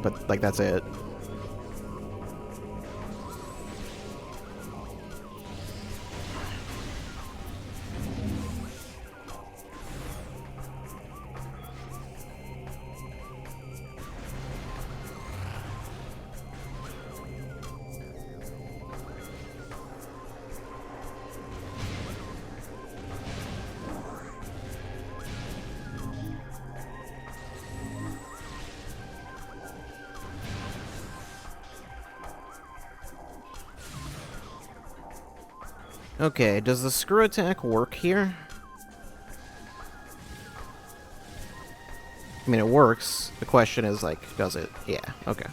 but like that's it. Okay, does the screw attack work here? I mean, it works. The question is, like, does it? Yeah, okay.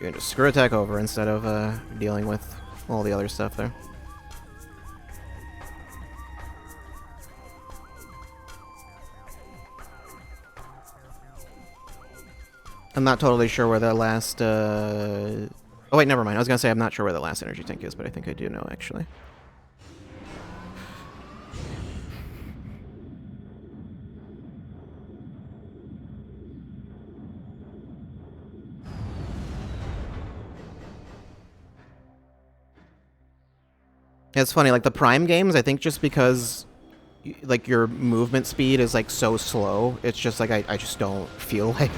You can just screw attack over instead of dealing with all the other stuff there. I'm not totally sure where the last... Oh wait, never mind. I was gonna say I'm not sure where the last energy tank is, but I think I do know, actually. It's funny, like the Prime games, I think just because like your movement speed is like so slow, it's just like I just don't feel like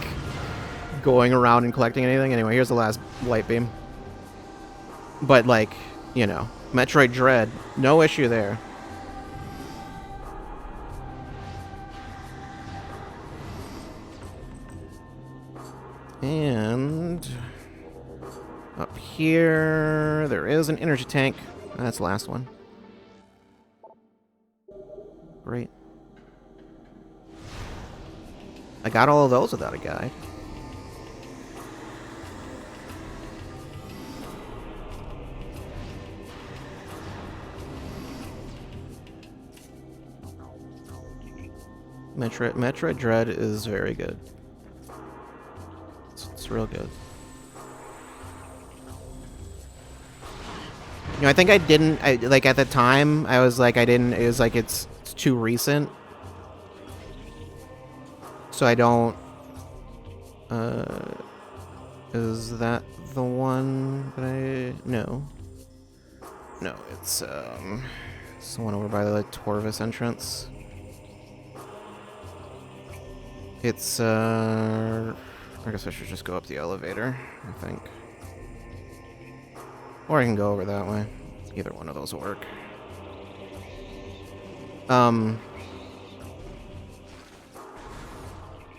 going around and collecting anything. Anyway, here's the last light beam. But like, you know, Metroid Dread, no issue there. And up here, there is an energy tank. That's the last one. Great. I got all of those without a guide. Metroid Dread is very good. It's real good. You know, I think I didn't, like, at the time, I was like, it was like, it's too recent. So I don't, is that the one that no. No, it's the one over by the Torvis entrance. It's, I guess I should just go up the elevator, I think. Or I can go over that way. Either one of those will work.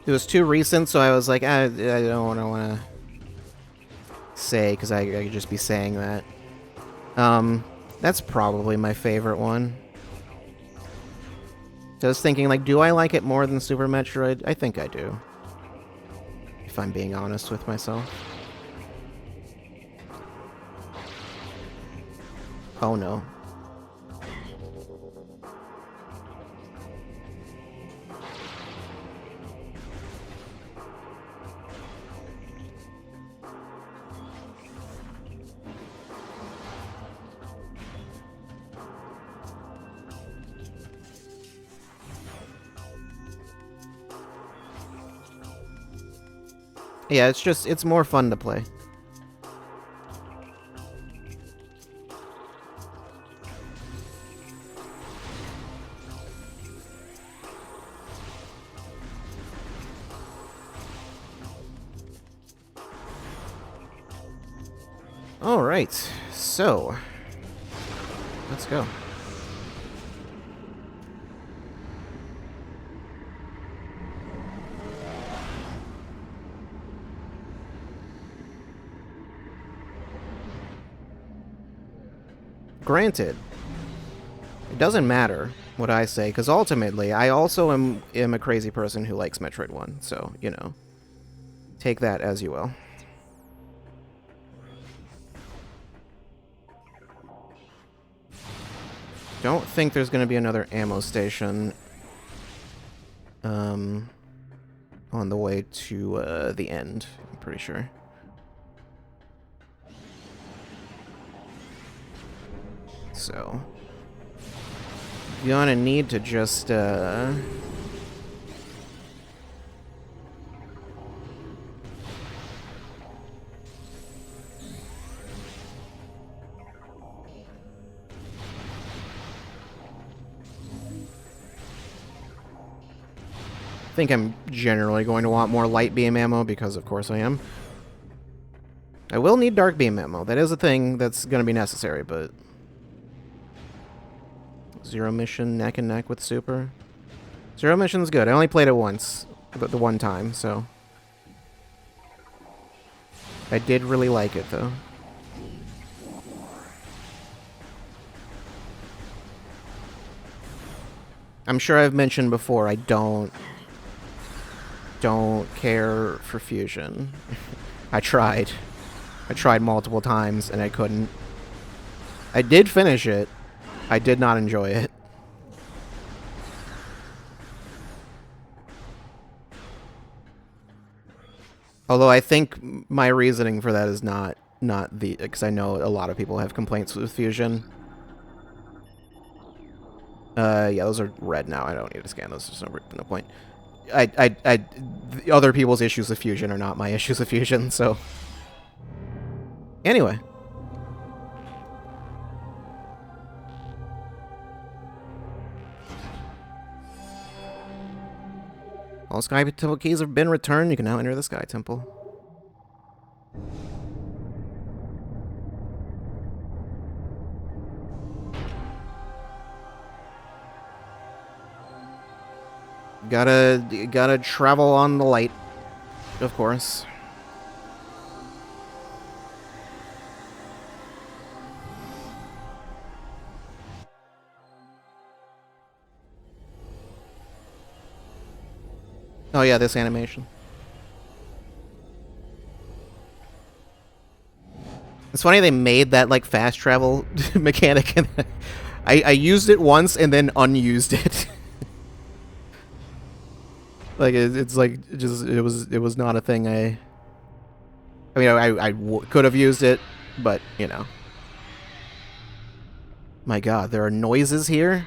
It was too recent, so I was like, I don't want to say, because I could just be saying that. That's probably my favorite one. I was thinking, like, do I like it more than Super Metroid? I think I do. If I'm being honest with myself. Oh no. Yeah, it's more fun to play. Alright, so let's go. Granted, it doesn't matter what I say, because ultimately, I also am a crazy person who likes Metroid 1, so, you know, take that as you will. Don't think there's going to be another ammo station on the way to the end, I'm pretty sure. So, you're gonna need to just, I think I'm generally going to want more light beam ammo, because of course I am. I will need dark beam ammo. That is a thing that's going to be necessary, but... Zero Mission neck and neck with Super. Zero Mission's good. I only played it once, but the one time, so... I did really like it, though. I'm sure I've mentioned before, I don't care for Fusion. I tried. I tried multiple times and I couldn't. I did finish it. I did not enjoy it. Although I think my reasoning for that is not the, because I know a lot of people have complaints with Fusion. Yeah, those are red now. I don't need to scan those. There's no point. Other people's issues with Fusion are not my issues with Fusion, so. Anyway. All Sky Temple keys have been returned. You can now enter the Sky Temple. Gotta travel on the light, of course. Oh yeah, this animation. It's funny they made that like fast travel mechanic, and I used it once and then unused it. Like it's like it was not a thing. I mean I could have used it, but you know. My God, there are noises here.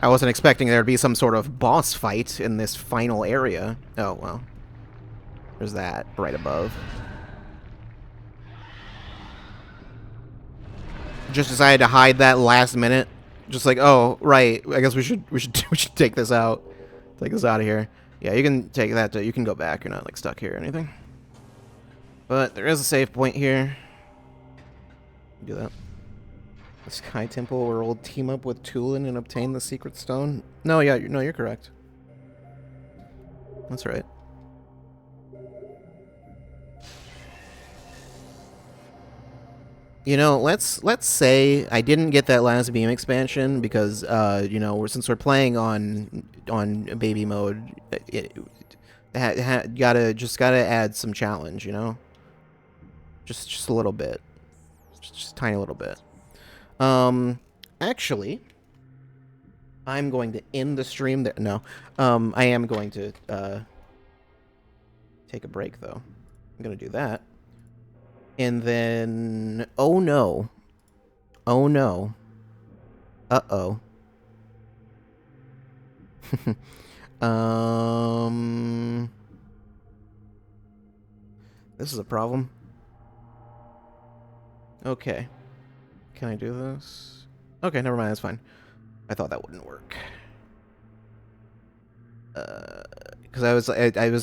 I wasn't expecting there to be some sort of boss fight in this final area. Oh well, there's that right above. Just decided to hide that last minute. Just like, oh right, I guess we should take this out. Take this out of here. Yeah, you can take that. You can go back. You're not like stuck here or anything. But there is a save point here. Do that. The Sky Temple, where we'll team up with Tulin and obtain the secret stone. No, yeah, no, you're correct. That's right. You know, let's say I didn't get that last beam expansion because you know, since we're playing on baby mode, gotta add some challenge, you know, just a little bit, just a tiny little bit. Actually, I'm going to end the stream there. No, I am going to take a break though. I'm gonna do that. And then, oh no. Oh no. Uh-oh. This is a problem. Okay. Can I do this? Okay, never mind, that's fine. I thought that wouldn't work. Because I was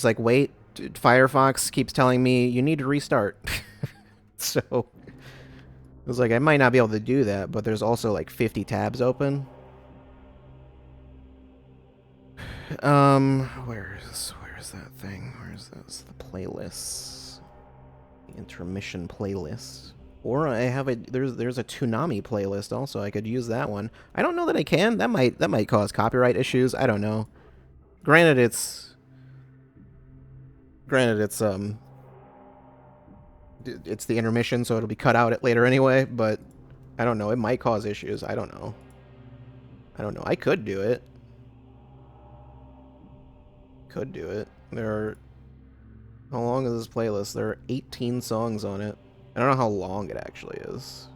like, wait, Firefox keeps telling me you need to restart. So, I was like, I might not be able to do that, but there's also like 50 tabs open. Where is that thing? Where is this? The playlists. The intermission playlist. Or I have there's a Toonami playlist also. I could use that one. I don't know that I can. That might cause copyright issues. I don't know. Granted it's the intermission, so it'll be cut out later anyway, but I don't know. It might cause issues. I don't know. I could do it. There are... How long is this playlist? There are 18 songs on it. I don't know how long it actually is.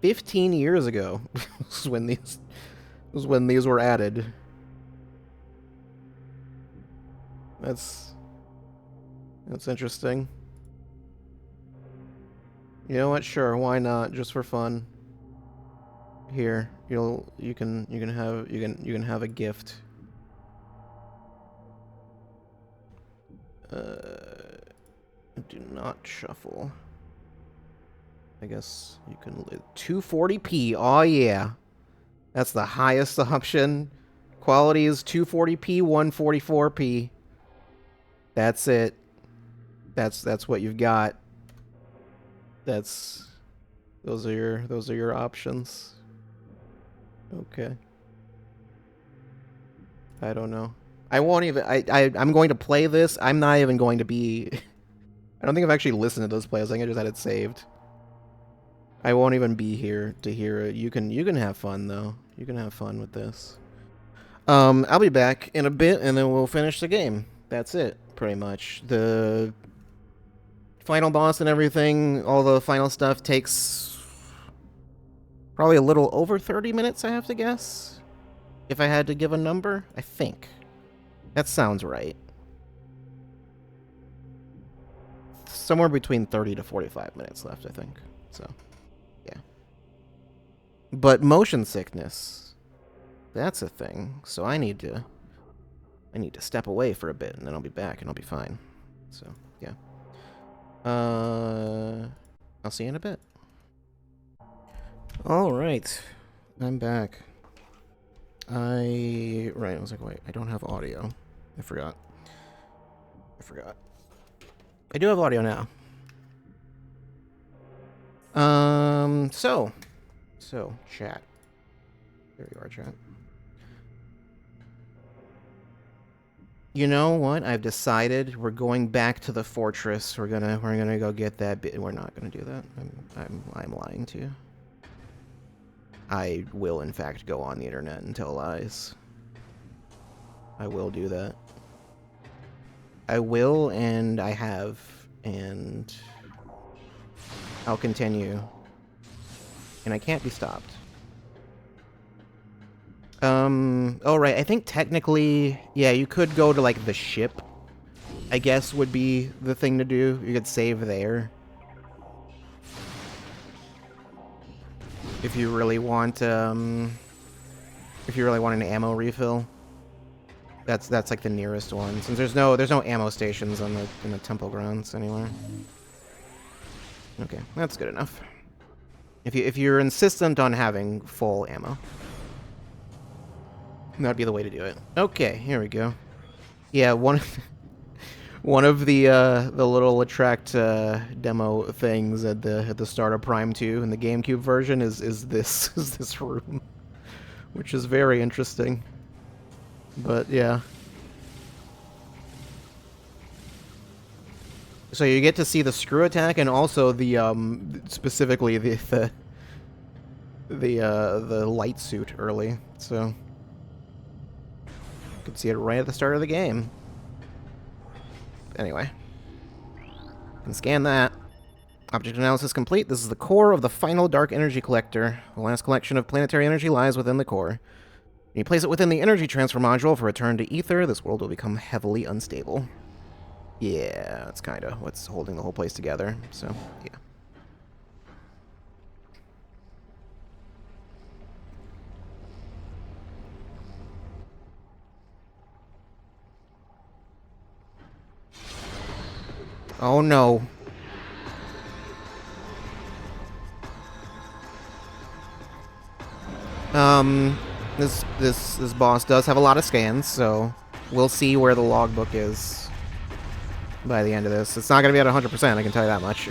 15 years ago was when these were added. That's interesting. You know what? Sure, why not? Just for fun. Here, you can have a gift. Do not shuffle. I guess you can 240p. Oh yeah, that's the highest option. Quality is 240p, 144p. That's it. That's what you've got. Those are your options. Okay. I don't know. I won't even I'm going to play this. I'm not even going to be I don't think I've actually listened to those plays. I think I just had it saved. I won't even be here to hear it. You can have fun though. You can have fun with this. I'll be back in a bit, and then we'll finish the game. That's it, pretty much. The final boss and everything, all the final stuff takes probably a little over 30 minutes, I have to guess. If I had to give a number, I think. That sounds right. Somewhere between 30 to 45 minutes left, I think. So, yeah. But motion sickness, that's a thing. So I need to step away for a bit, and then I'll be back, and I'll be fine. So, yeah. I'll see you in a bit. Alright. I'm back. I was like, wait, I don't have audio. I forgot. I do have audio now. So, chat. There you are, chat. You know what? I've decided we're going back to the fortress. We're gonna go get that bit. We're not gonna do that. I'm lying to you. I will, in fact, go on the internet and tell lies. I will do that. I will, and I have, and I'll continue. And I can't be stopped. Oh, right, I think technically, yeah, you could go to, like, the ship, I guess would be the thing to do. You could save there. If you really want, an ammo refill. That's like the nearest one, since there's no ammo stations in the temple grounds anywhere. Okay, that's good enough. If you're insistent on having full ammo, that'd be the way to do it. Okay, here we go. Yeah, one of the little attract demo things at the start of Prime 2 in the GameCube version is this room, which is very interesting. But yeah. So you get to see the screw attack, and also the specifically the light suit early. So you can see it right at the start of the game. Anyway, you can scan that. Object analysis complete. This is the core of the final dark energy collector. The last collection of planetary energy lies within the core. When you place it within the energy transfer module for return to ether, this world will become heavily unstable. Yeah, that's kind of what's holding the whole place together. So, yeah. Oh no. This boss does have a lot of scans, so we'll see where the logbook is by the end of this. It's not going to be at 100%, I can tell you that much.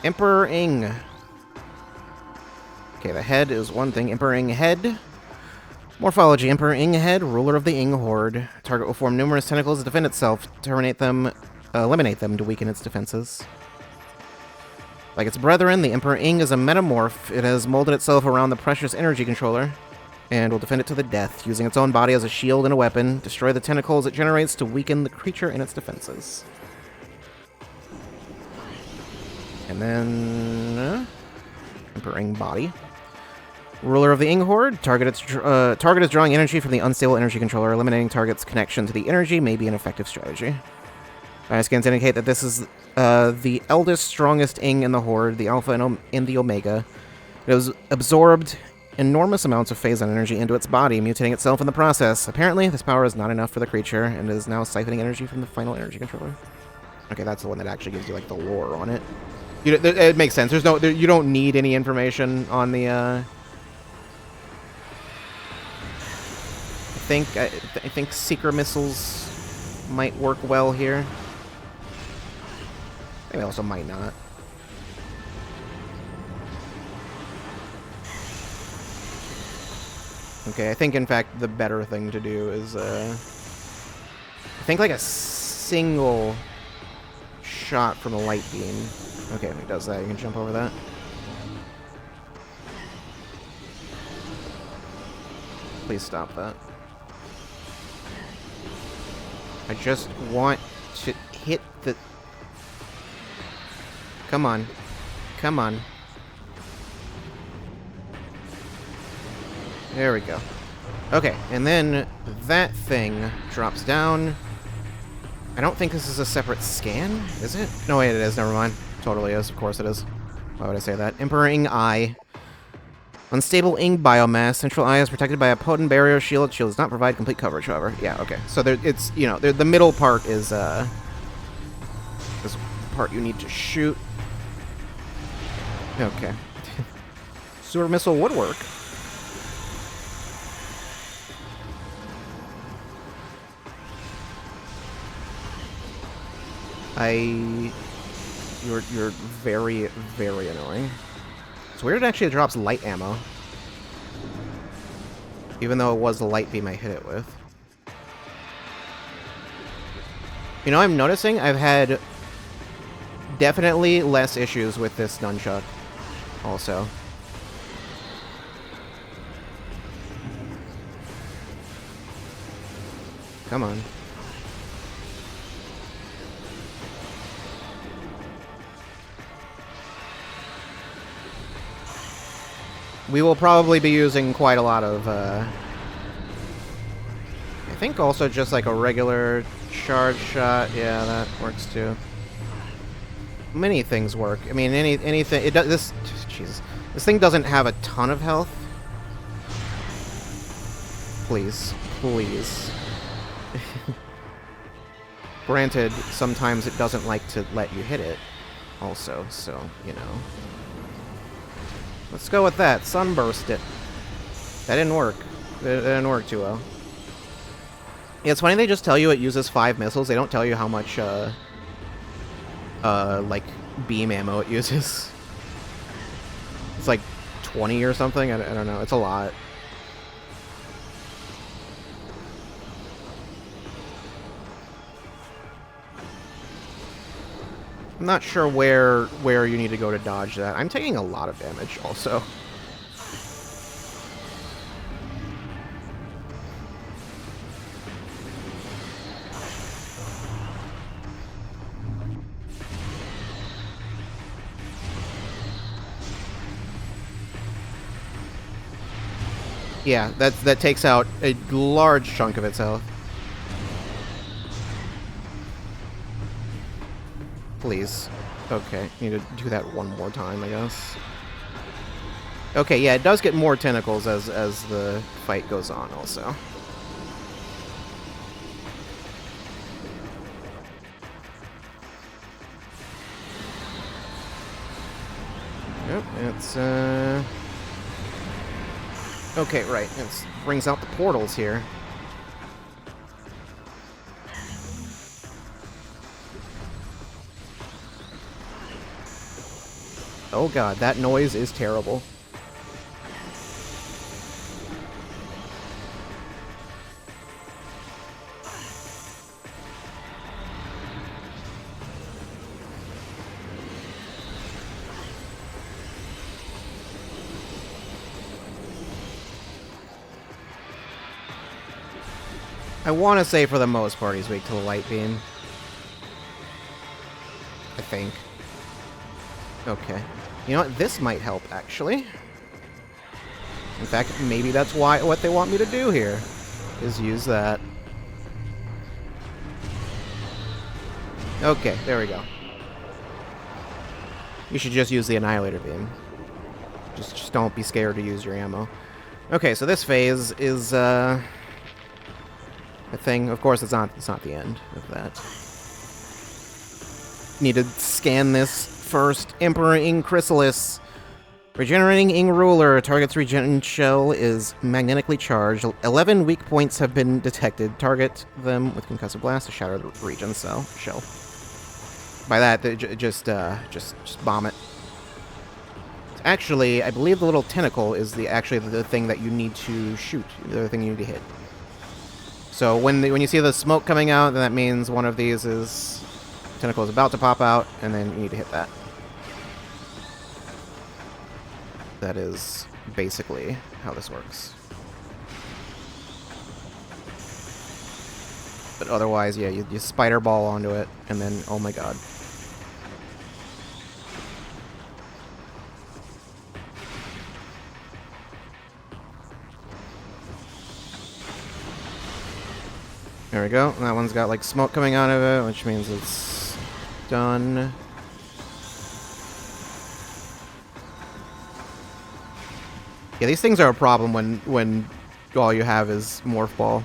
Emperor Ing. Okay, the head is one thing. Emperor Ing head. Morphology. Emperor Ing head, ruler of the Ing horde. Target will form numerous tentacles to defend itself. Eliminate them to weaken its defenses. Like its brethren, the Emperor Ing is a metamorph. It has molded itself around the precious energy controller and will defend it to the death, using its own body as a shield and a weapon. Destroy the tentacles it generates to weaken the creature and its defenses. And then Emperor Ing body. Ruler of the Ing horde. Target is drawing energy from the unstable energy controller. Eliminating target's connection to the energy may be an effective strategy. Scans indicate that this is the eldest, strongest Ing in the horde, the Alpha and the Omega. It has absorbed enormous amounts of phazon energy into its body, mutating itself in the process. Apparently, this power is not enough for the creature, and is now siphoning energy from the final energy controller. Okay, that's the one that actually gives you, like, the lore on it. It makes sense. You don't need any information on the, I think secret missiles might work well here. They also might not. Okay, I think in fact the better thing to do is I think like a single shot from a light beam. Okay, when he does that, you can jump over that. Please stop that. I just want to hit the... Come on. Come on. There we go. Okay, and then that thing drops down. I don't think this is a separate scan, is it? No, wait, it is. Never mind. Totally is. Of course it is. Why would I say that? Emperor Ing Eye. Unstable Ing biomass. Central eye is protected by a potent barrier shield. Shield does not provide complete coverage, however. Yeah, okay. So there, it's, you know, the middle part is, this part you need to shoot. Okay. Sewer missile would work. You're very, very annoying. It's weird it actually drops light ammo. Even though it was the light beam I hit it with. You know, I'm noticing I've had definitely less issues with this nunchuck also. Come on. We will probably be using quite a lot of, I think also just like a regular charge shot. Yeah, that works too. Many things work. I mean, anything. It does. Jesus, this thing doesn't have a ton of health. Please, please. Granted, sometimes it doesn't like to let you hit it. Also, so you know. Let's go with that. Sunburst it. That didn't work. That didn't work too well. Yeah, it's funny they just tell you it uses 5 missiles. They don't tell you how much, like, beam ammo it uses. It's like 20 or something. I don't know. It's a lot. I'm not sure where you need to go to dodge that. I'm taking a lot of damage also. Yeah, that takes out a large chunk of its health. Please. Okay, need to do that one more time, I guess. Okay, yeah, it does get more tentacles as the fight goes on, also. Yep, it's, okay, right, it brings out the portals here. Oh god, that noise is terrible. I want to say for the most part he's weak to the light beam. I think. Okay. You know what? This might help, actually. In fact, maybe that's what they want me to do here. Is use that. Okay, there we go. You should just use the Annihilator Beam. Just don't be scared to use your ammo. Okay, so this phase is, a thing. Of course, it's not the end of that. Need to scan this first. Emperor Ing Chrysalis. Regenerating Ing Ruler. Target's regen shell is magnetically charged. 11 weak points have been detected. Target them with concussive blast to shatter the regen shell. By that, just bomb it. Actually, I believe the little tentacle is actually the thing that you need to shoot. The other thing you need to hit. So when you see the smoke coming out, then that means one of these is tentacle is about to pop out, and then you need to hit that. That is basically how this works. But otherwise, yeah, you spider ball onto it, and then, oh my god. There we go. That one's got like smoke coming out of it, which means it's done. Yeah, these things are a problem when all you have is morph ball.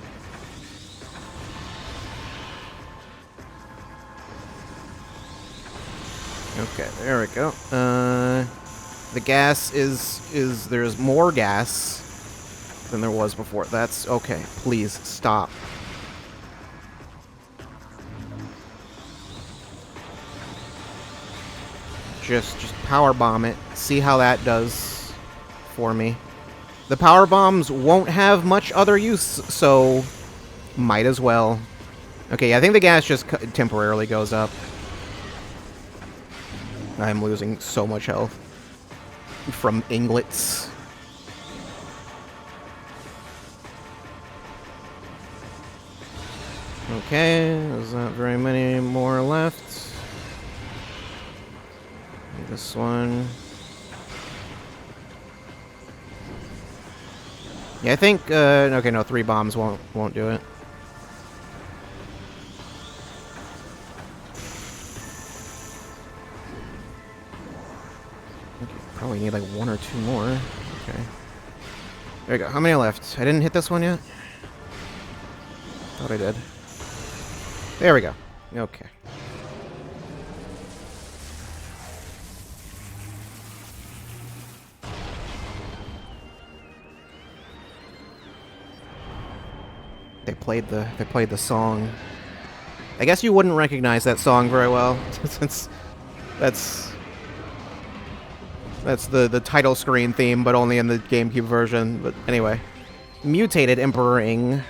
Okay, there we go. The gas is there's more gas than there was before. That's okay. Please stop. Just power bomb it. See how that does for me. The power bombs won't have much other use, so might as well. Okay, I think the gas just temporarily goes up. I'm losing so much health from inglets. Okay, there's not very many more left. This one. Yeah, I think, okay, no, 3 bombs won't do it. I think you probably need like 1 or 2 more. Okay. There we go. How many left? I didn't hit this one yet? Thought I did. There we go. Okay. They played the song. I guess you wouldn't recognize that song very well, since that's the title screen theme, but only in the GameCube version. But anyway, mutated Emperor Ing,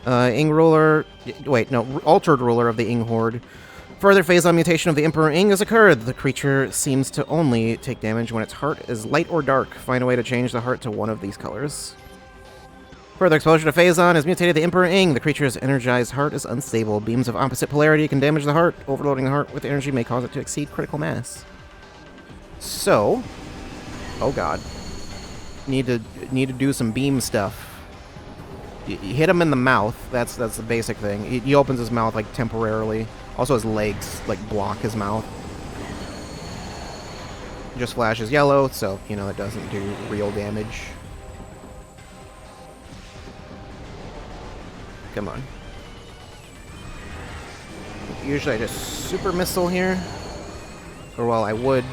Ing ruler. Wait, no, altered ruler of the Ing horde. Further phase-on mutation of the Emperor Ing has occurred. The creature seems to only take damage when its heart is light or dark. Find a way to change the heart to one of these colors. Further exposure to Phazon has mutated the Emperor Ing. The creature's energized heart is unstable. Beams of opposite polarity can damage the heart. Overloading the heart with energy may cause it to exceed critical mass. So, oh god, need to do some beam stuff. You hit him in the mouth. That's the basic thing. He opens his mouth like temporarily. Also, his legs like block his mouth. Just flashes yellow, so you know it doesn't do real damage. Come on. Usually I just super missile here. Or well, I would.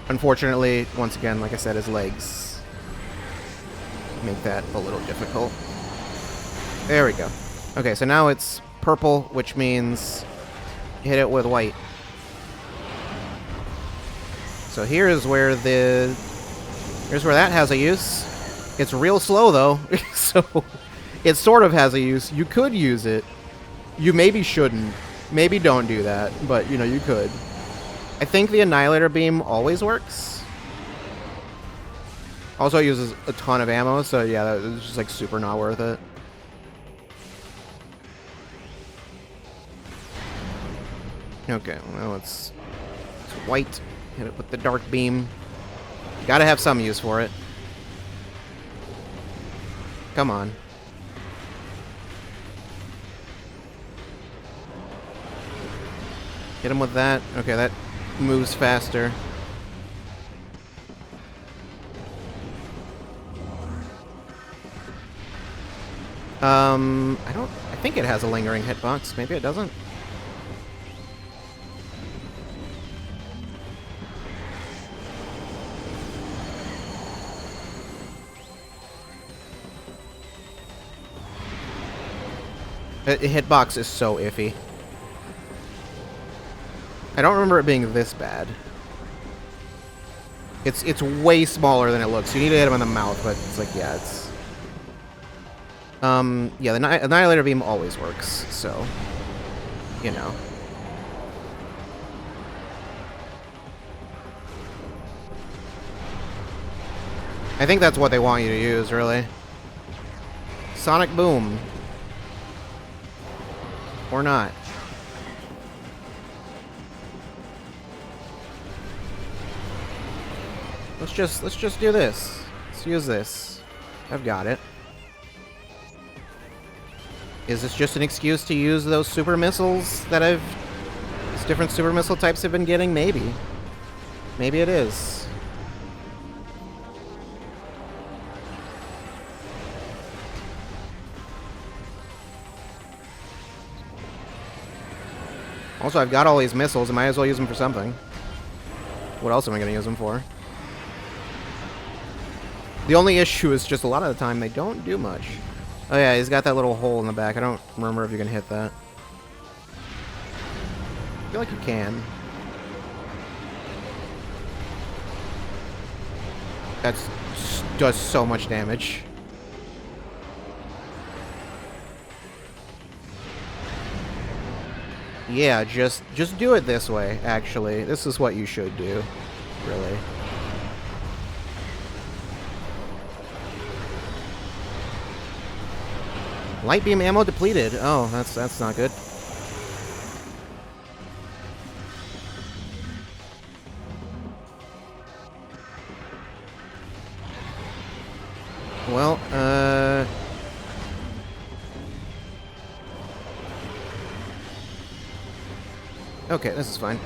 Unfortunately, once again, like I said, his legs make that a little difficult. There we go. Okay, so now it's purple, which means hit it with white. So here's where that has a use. It's real slow though, so it sort of has a use. You could use it. You maybe shouldn't. Maybe don't do that, but you know, you could. I think the Annihilator Beam always works. Also uses a ton of ammo, so yeah, it's just like super not worth it. Okay, well it's white. Hit it with the dark beam. Gotta have some use for it. Come on. Hit him with that. Okay, that moves faster. I think it has a lingering hitbox. Maybe it doesn't. Hitbox is so iffy. I don't remember it being this bad. It's way smaller than it looks. You need to hit him in the mouth, but it's like, yeah, it's... Yeah, the Annihilator Beam always works, so, you know. I think that's what they want you to use, really. Sonic Boom. Or not. Let's just do this. Let's use this. I've got it. Is this just an excuse to use those super missiles that these different super missile types have been getting? Maybe. Maybe it is. Also, I've got all these missiles. I might as well use them for something. What else am I going to use them for? The only issue is just a lot of the time they don't do much. Oh yeah, he's got that little hole in the back. I don't remember if you can hit that. I feel like you can. That does so much damage. Yeah, just do it this way, actually. This is what you should do, really. Light beam ammo depleted. Oh, that's not good. Well, okay, this is fine.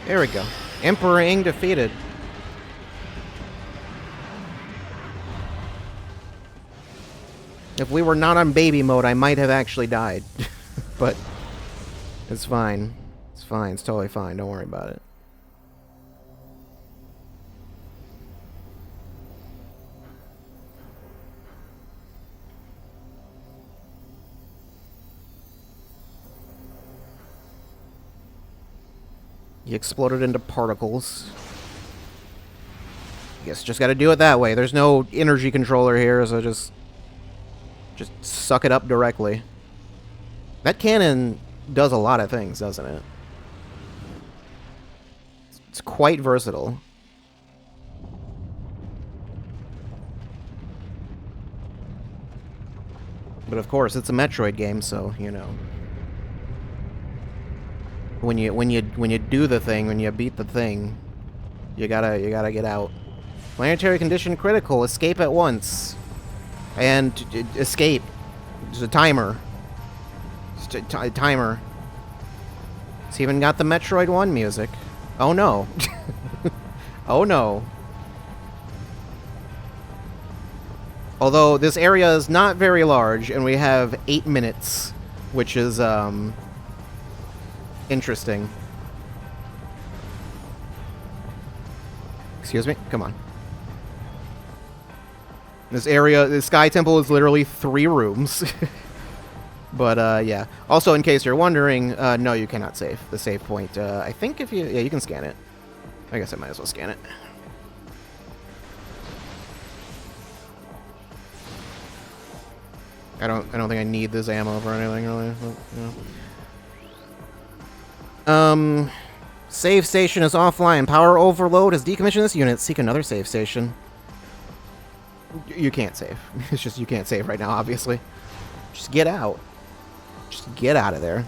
There we go. Emperor Ing defeated. If we were not on baby mode, I might have actually died. But it's fine. It's fine. It's totally fine. Don't worry about it. He exploded into particles. Guess just gotta do it that way. There's no energy controller here, so just suck it up directly. That cannon does a lot of things, doesn't it? It's quite versatile. But of course, it's a Metroid game, so, you know. When you do the thing, when you beat the thing, you gotta get out. Planetary condition critical. Escape at once. And escape. There's a timer. Timer. It's even got the Metroid 1 music. Oh no. Oh no. Although this area is not very large, and we have 8 minutes, which is interesting. Excuse me? Come on. This area, the Sky Temple is literally 3 rooms. But, yeah. Also, in case you're wondering, no, you cannot save. The save point, I think if you... Yeah, you can scan it. I guess I might as well scan it. I don't think I need this ammo for anything, really. But, you know. Save station is offline. Power overload has decommissioned this unit. Seek another save station. You can't save. It's just you can't save right now, obviously. Just get out. Just get out of there.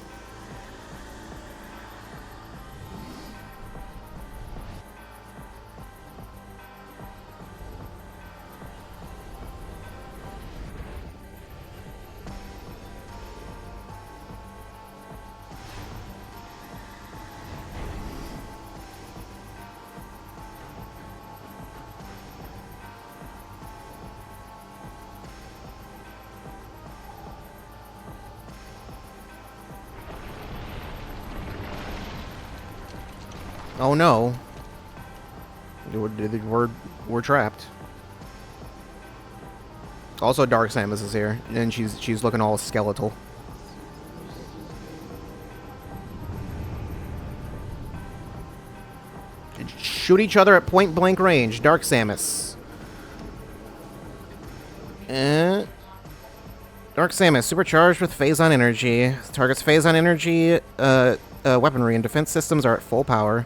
Oh no. We're trapped. Also, Dark Samus is here, and she's looking all skeletal. shoot each other at point-blank range. Dark Samus. Dark Samus, supercharged with Phazon energy. Target's Phazon energy, weaponry and defense systems are at full power.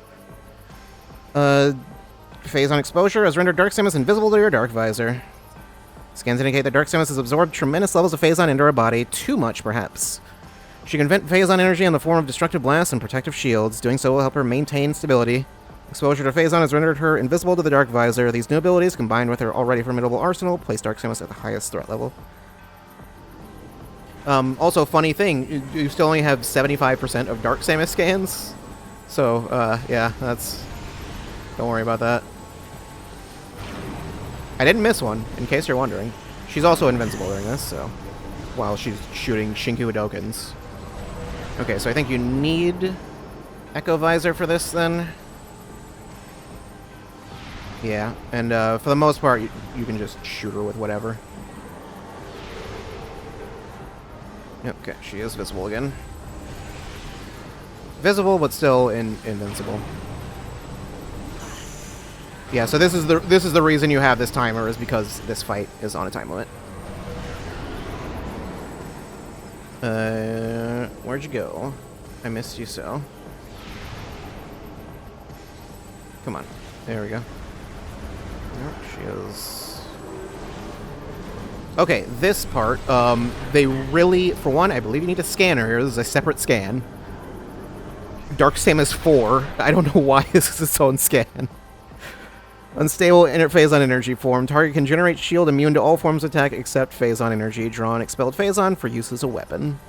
Phazon exposure has rendered Dark Samus invisible to your Dark Visor. Scans indicate that Dark Samus has absorbed tremendous levels of Phazon into her body. Too much, perhaps. She can vent Phazon energy in the form of destructive blasts and protective shields. Doing so will help her maintain stability. Exposure to Phazon has rendered her invisible to the Dark Visor. These new abilities, combined with her already formidable arsenal, place Dark Samus at the highest threat level. Also, funny thing, you still only have 75% of Dark Samus scans. So, yeah, that's... Don't worry about that. I didn't miss one, in case you're wondering. She's also invincible during this, so... While she's shooting Shinku Hadokens. Okay, so I think you need Echo Visor for this, then. Yeah, and for the most part, you can just shoot her with whatever. Yep, okay, she is visible again. Visible, but still invincible. Yeah, so this is the reason you have this timer, is because this fight is on a time limit. Where'd you go? I missed you so. Come on. There we go. Oh, she is... Okay, this part, they really... For one, I believe you need a scanner here. This is a separate scan. Dark Samus 4. I don't know why this is its own scan. Unstable Phazon energy form. Target can generate shield immune to all forms of attack except Phazon energy. Draw an expelled Phazon for use as a weapon.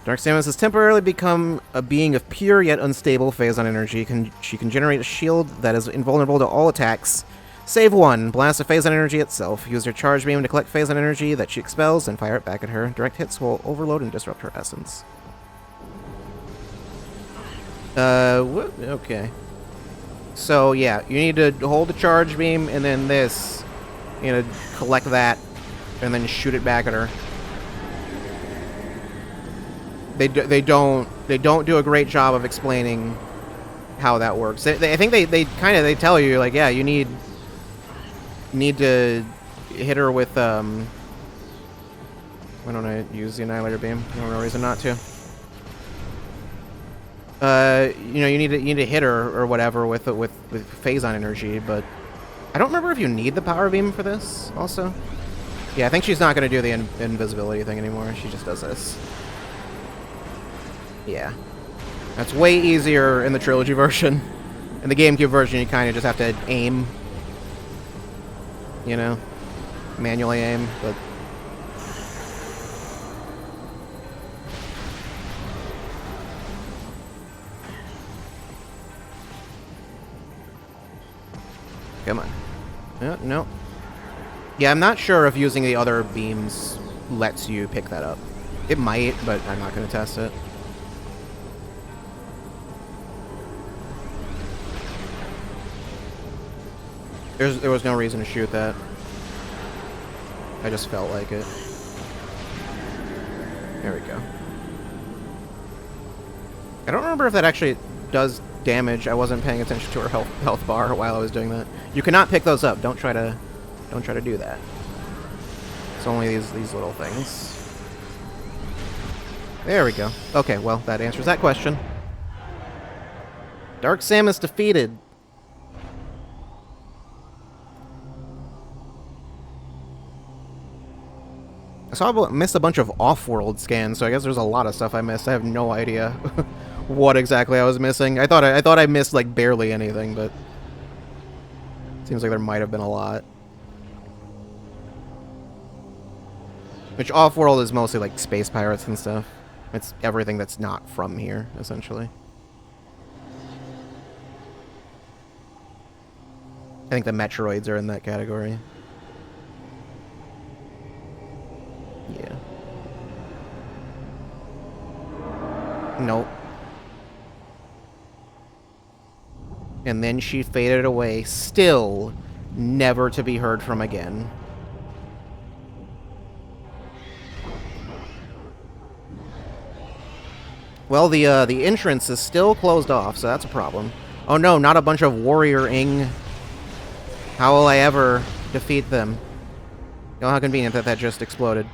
Dark Samus has temporarily become a being of pure yet unstable Phazon energy. She can generate a shield that is invulnerable to all attacks. Save one. Blast a Phazon energy itself. Use her charge beam to collect Phazon energy that she expels and fire it back at her. Direct hits will overload and disrupt her essence. Okay. So, yeah, you need to hold the charge beam, and then this. You know, collect that, and then shoot it back at her. They don't do a great job of explaining how that works. I think they tell you, like, yeah, you need to hit her with why don't I use the Annihilator beam? There's no reason not to. You know, you need to hit her or whatever with Phazon energy, but I don't remember if you need the power beam for this. Also, yeah, I think she's not going to do the invisibility thing anymore. She just does this. Yeah, that's way easier in the trilogy version. In the GameCube version, you kind of just have to aim. You know, manually aim, but. Come on. No. Yeah, I'm not sure if using the other beams lets you pick that up. It might, but I'm not going to test it. There was no reason to shoot that. I just felt like it. There we go. I don't remember if that actually does damage. I wasn't paying attention to her health bar while I was doing that. You cannot pick those up. Don't try to do that. It's only these little things. There we go. Okay, well, that answers that question. Dark Samus defeated. I missed a bunch of off-world scans, so I guess there's a lot of stuff I missed. I have no idea what exactly I was missing. I thought I missed like barely anything, but seems like there might have been a lot. Which off-world is mostly like space pirates and stuff. It's everything that's not from here, essentially. I think the Metroids are in that category. Yeah. Nope. And then she faded away, still never to be heard from again. Well, the entrance is still closed off, so that's a problem. Oh no, not a bunch of warrior-ing. How will I ever defeat them? You know how convenient that that just exploded.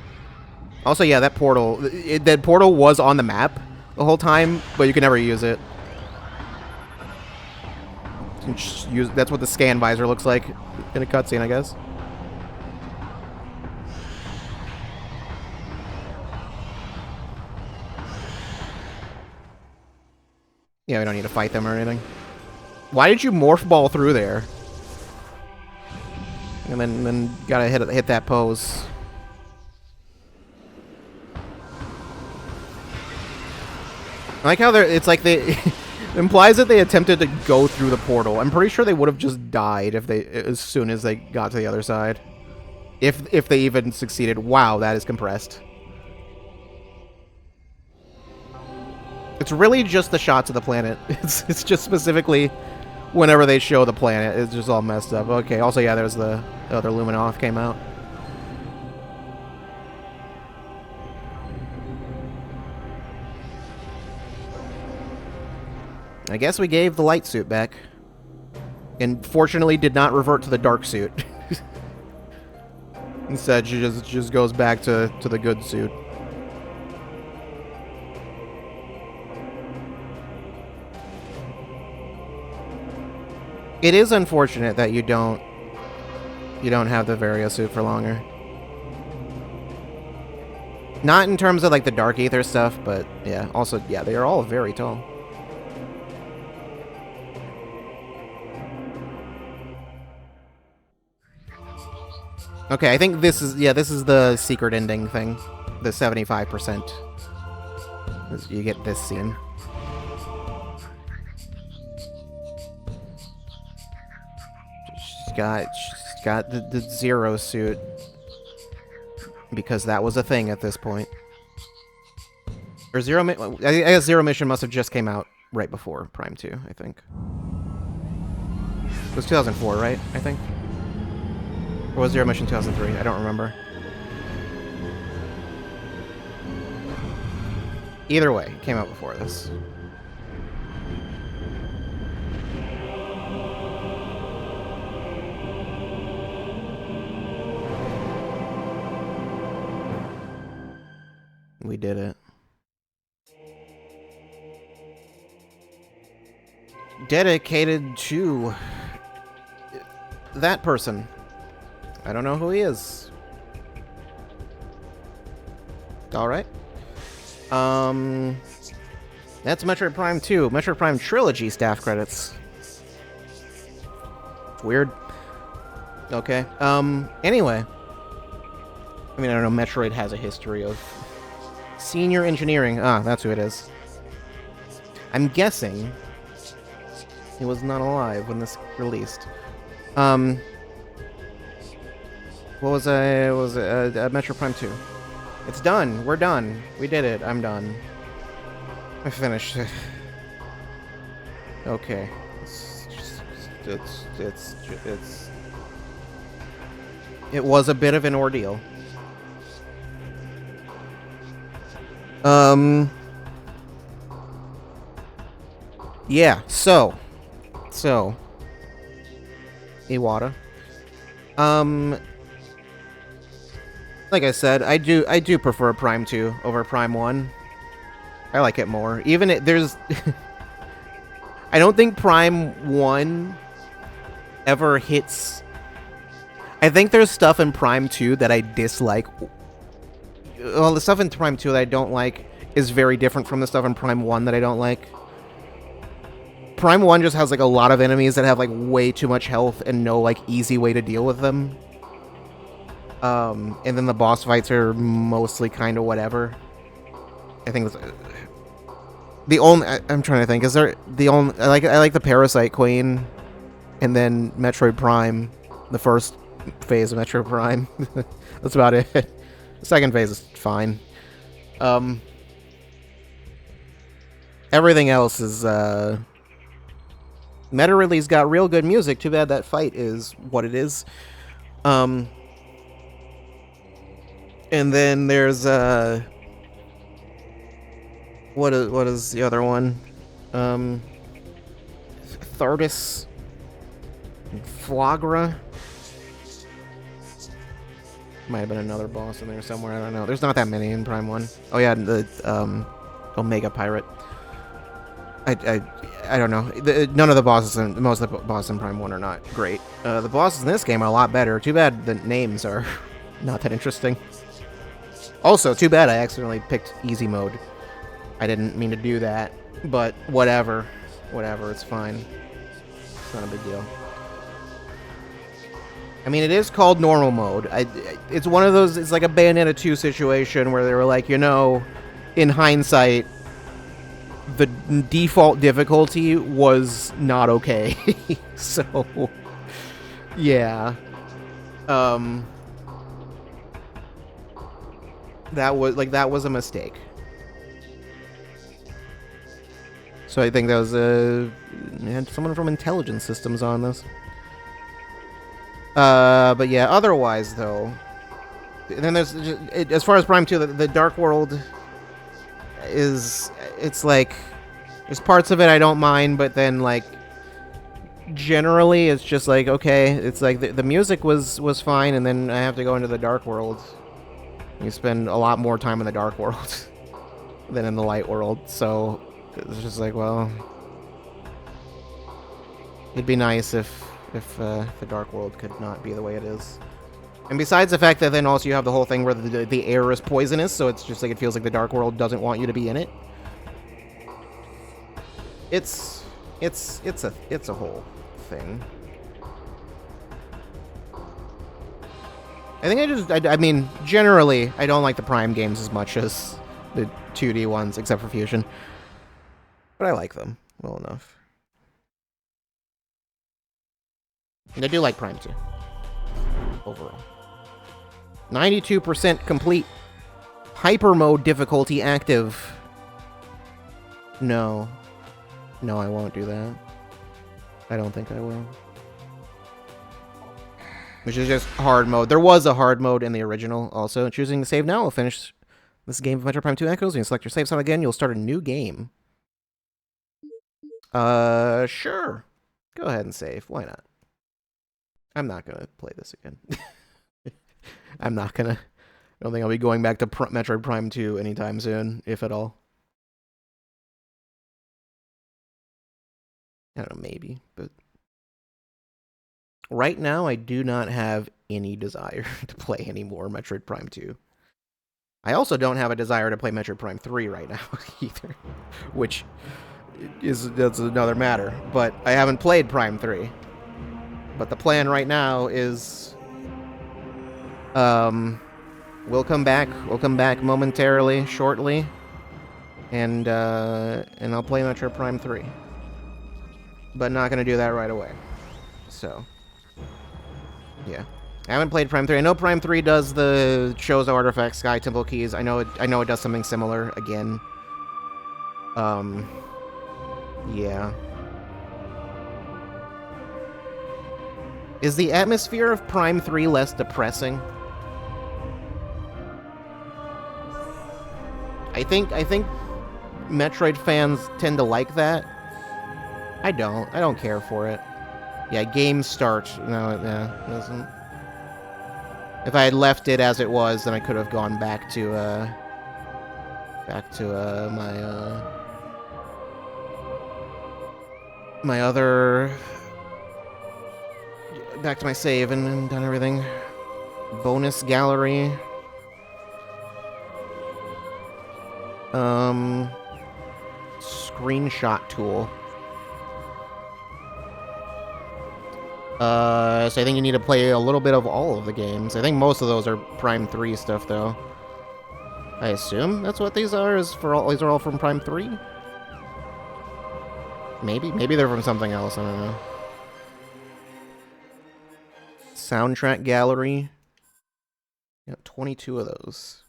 Also, yeah, that portal... that portal was on the map the whole time, but you can never use it. That's what the scan visor looks like in a cutscene, I guess. Yeah, we don't need to fight them or anything. Why did you morph ball through there? And then gotta hit that pose. I like how it's like they implies that they attempted to go through the portal. I'm pretty sure they would have just died if as soon as they got to the other side. If they even succeeded. Wow, that is compressed. It's really just the shots of the planet. It's just specifically whenever they show the planet, it's just all messed up. Okay, also, yeah, there's the other Luminoth came out. I guess we gave the light suit back. And fortunately did not revert to the dark suit. Instead, she just goes back to the good suit. It is unfortunate that you don't have the Varia suit for longer. Not in terms of like the Dark Aether stuff, but yeah, also yeah, they are all very tall. Okay, I think this is the secret ending thing. The 75%. You get this scene. She's got the Zero suit. Because that was a thing at this point. Or I guess Zero Mission must have just came out right before Prime 2, I think. It was 2004, right? I think. Or was Zero Mission 2003? I don't remember. Either way, it came out before this. We did it. Dedicated to that person. I don't know who he is. Alright. That's Metroid Prime 2. Metroid Prime Trilogy staff credits. It's weird. Okay. Anyway. I mean, I don't know, Metroid has a history of senior engineering. Ah, that's who it is. I'm guessing he was not alive when this released. What was Metro Prime 2? It's done. We're done. We did it. I'm done. I finished it. Okay. It was a bit of an ordeal. Yeah, so Iwata. Like I said, I do prefer Prime 2 over Prime 1. I like it more. Even there's I don't think Prime 1 ever hits. I think there's stuff in Prime 2 that I dislike. Well, the stuff in Prime 2 that I don't like is very different from the stuff in Prime 1 that I don't like. Prime 1 just has, like, a lot of enemies that have, like, way too much health and no, like, easy way to deal with them. And then the boss fights are mostly kind of whatever. I think that's... The only... I'm trying to think. Is there... The only... I like the Parasite Queen. And then Metroid Prime. The first phase of Metroid Prime. That's about it. The second phase is fine. Everything else is, Meta Release got real good music. Too bad that fight is what it is. And then there's, what is the other one? Cathartis, and Flagra. Might have been another boss in there somewhere, I don't know. There's not that many in Prime 1. Oh yeah, the Omega Pirate. I don't know. None of the bosses, most of the bosses in Prime 1 are not great. The bosses in this game are a lot better. Too bad the names are not that interesting. Also, too bad I accidentally picked easy mode. I didn't mean to do that, but whatever. Whatever, it's fine. It's not a big deal. I mean, it is called normal mode. It's one of those, it's like a Bayonetta 2 situation where they were like, you know, in hindsight, the default difficulty was not okay. So, yeah. That was a mistake. So I think that was had someone from Intelligence Systems on this. But yeah, otherwise though, then there's just, as far as Prime 2, the Dark World it's like there's parts of it I don't mind, but then like generally it's just like okay, it's like the music was fine, and then I have to go into the Dark World. You spend a lot more time in the Dark World than in the Light World, so it's just like, well, it'd be nice if the Dark World could not be the way it is. And besides the fact that then also you have the whole thing where the air is poisonous, so it's just like it feels like the Dark World doesn't want you to be in it. It's a whole thing. I think I mean, generally, I don't like the Prime games as much as the 2D ones, except for Fusion. But I like them well enough. And I do like Prime 2. Overall. 92% complete. Hyper mode difficulty active. No. No, I won't do that. I don't think I will. Which is just hard mode. There was a hard mode in the original also. Choosing to save now will finish this game of Metroid Prime 2 Echoes. When you select your save site again, you'll start a new game. Sure. Go ahead and save. Why not? I'm not gonna play this again. I'm not gonna. I don't think I'll be going back to Metroid Prime 2 anytime soon, if at all. I don't know, maybe, but right now I do not have any desire to play any more Metroid Prime 2. I also don't have a desire to play Metroid Prime 3 right now either, which that's another matter. But I haven't played Prime 3. But the plan right now is we'll come back momentarily, shortly, and I'll play Metroid Prime 3. But not gonna do that right away. So yeah. I haven't played Prime 3. I know Prime 3 does the Chozo artifacts, Sky Temple keys. I know it does something similar again. Yeah. Is the atmosphere of Prime 3 less depressing? I think Metroid fans tend to like that. I don't care for it. Yeah, game start. No, yeah, it doesn't. If I had left it as it was, then I could have gone back to my other, back to my save and done everything. Bonus gallery. Screenshot tool. So I think you need to play a little bit of all of the games. I think most of those are Prime 3 stuff, though. I assume that's what these are. These are all from Prime 3. Maybe they're from something else. I don't know. Soundtrack gallery. Yeah, 22 of those.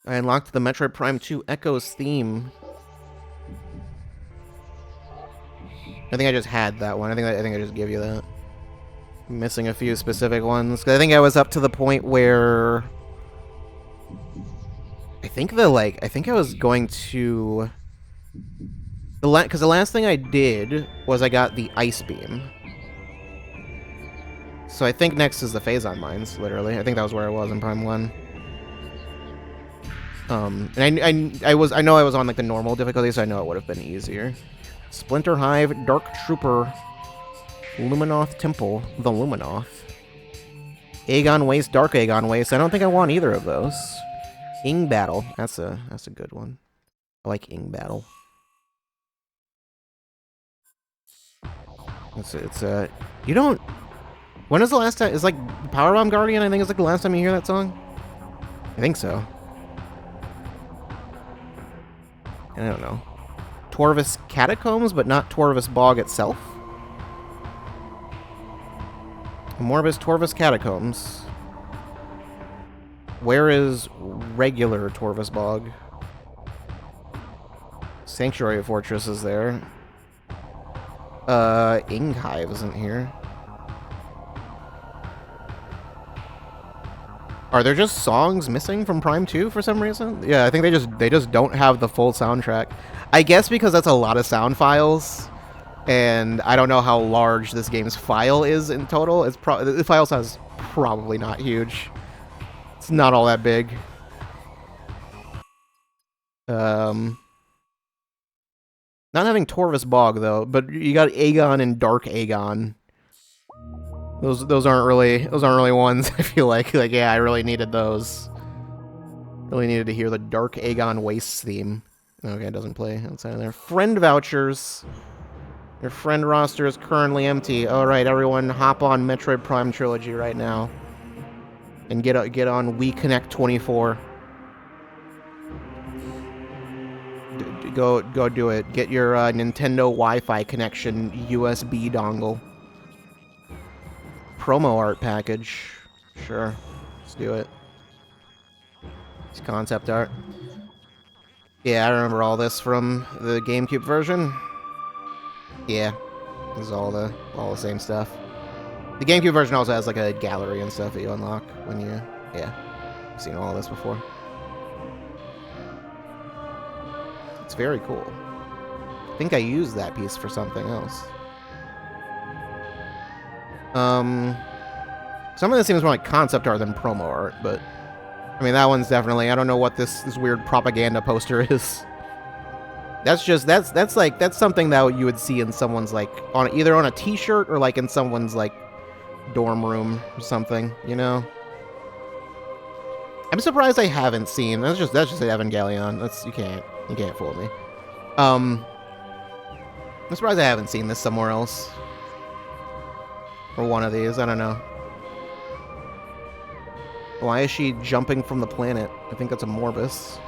I unlocked the Metroid Prime 2 Echoes theme. I think I just had that one. I think I just gave you that. I'm missing a few specific ones. I think I was up to the point where I think I was going to Because the last thing I did was I got the Ice Beam. So I think next is the Phazon Mines, literally. I think that was where I was in Prime 1. And I know I was on like the normal difficulty, so I know it would have been easier. Splinter Hive, Dark Trooper, Luminoth Temple, the Luminoth. Aegon Waste, Dark Aegon Waste. I don't think I want either of those. Ing Battle. That's a good one. I like Ing Battle. It's a you don't. When is the last time? It's like Powerbomb Guardian. I think it's like the last time you hear that song. I think so. I don't know. Torvus Catacombs, but not Torvus Bog itself. Morbus Torvus Catacombs. Where is regular Torvus Bog? Sanctuary Fortress is there. Inghive isn't here. Are there just songs missing from Prime 2 for some reason? Yeah, I think they just don't have the full soundtrack. I guess because that's a lot of sound files, and I don't know how large this game's file is in total. The file size is probably not huge. It's not all that big. Not having Torvus Bog though, but you got Aegon and Dark Aegon. Those aren't really ones. I feel like yeah, I really needed those. Really needed to hear the Dark Aegon Wastes theme. Okay, it doesn't play outside of there. Friend vouchers. Your friend roster is currently empty. All right, everyone, hop on Metroid Prime Trilogy right now, and get on WeConnect 24. Go do it. Get your Nintendo Wi-Fi connection USB dongle. Promo art package. Sure. Let's do it. It's concept art. Yeah, I remember all this from the GameCube version. Yeah. This is all the same stuff. The GameCube version also has like a gallery and stuff that you unlock when you... Yeah. I've seen all this before. It's very cool. I think I used that piece for something else. Some of this seems more like concept art than promo art, but I mean that one's definitely. I don't know what this weird propaganda poster is. That's something that you would see in someone's like either on a T-shirt or like in someone's like dorm room or something, you know. I'm surprised I haven't seen. That's just Evangelion. You can't fool me. I'm surprised I haven't seen this somewhere else. Or one of these, I don't know. Why is she jumping from the planet? I think that's a Morbus.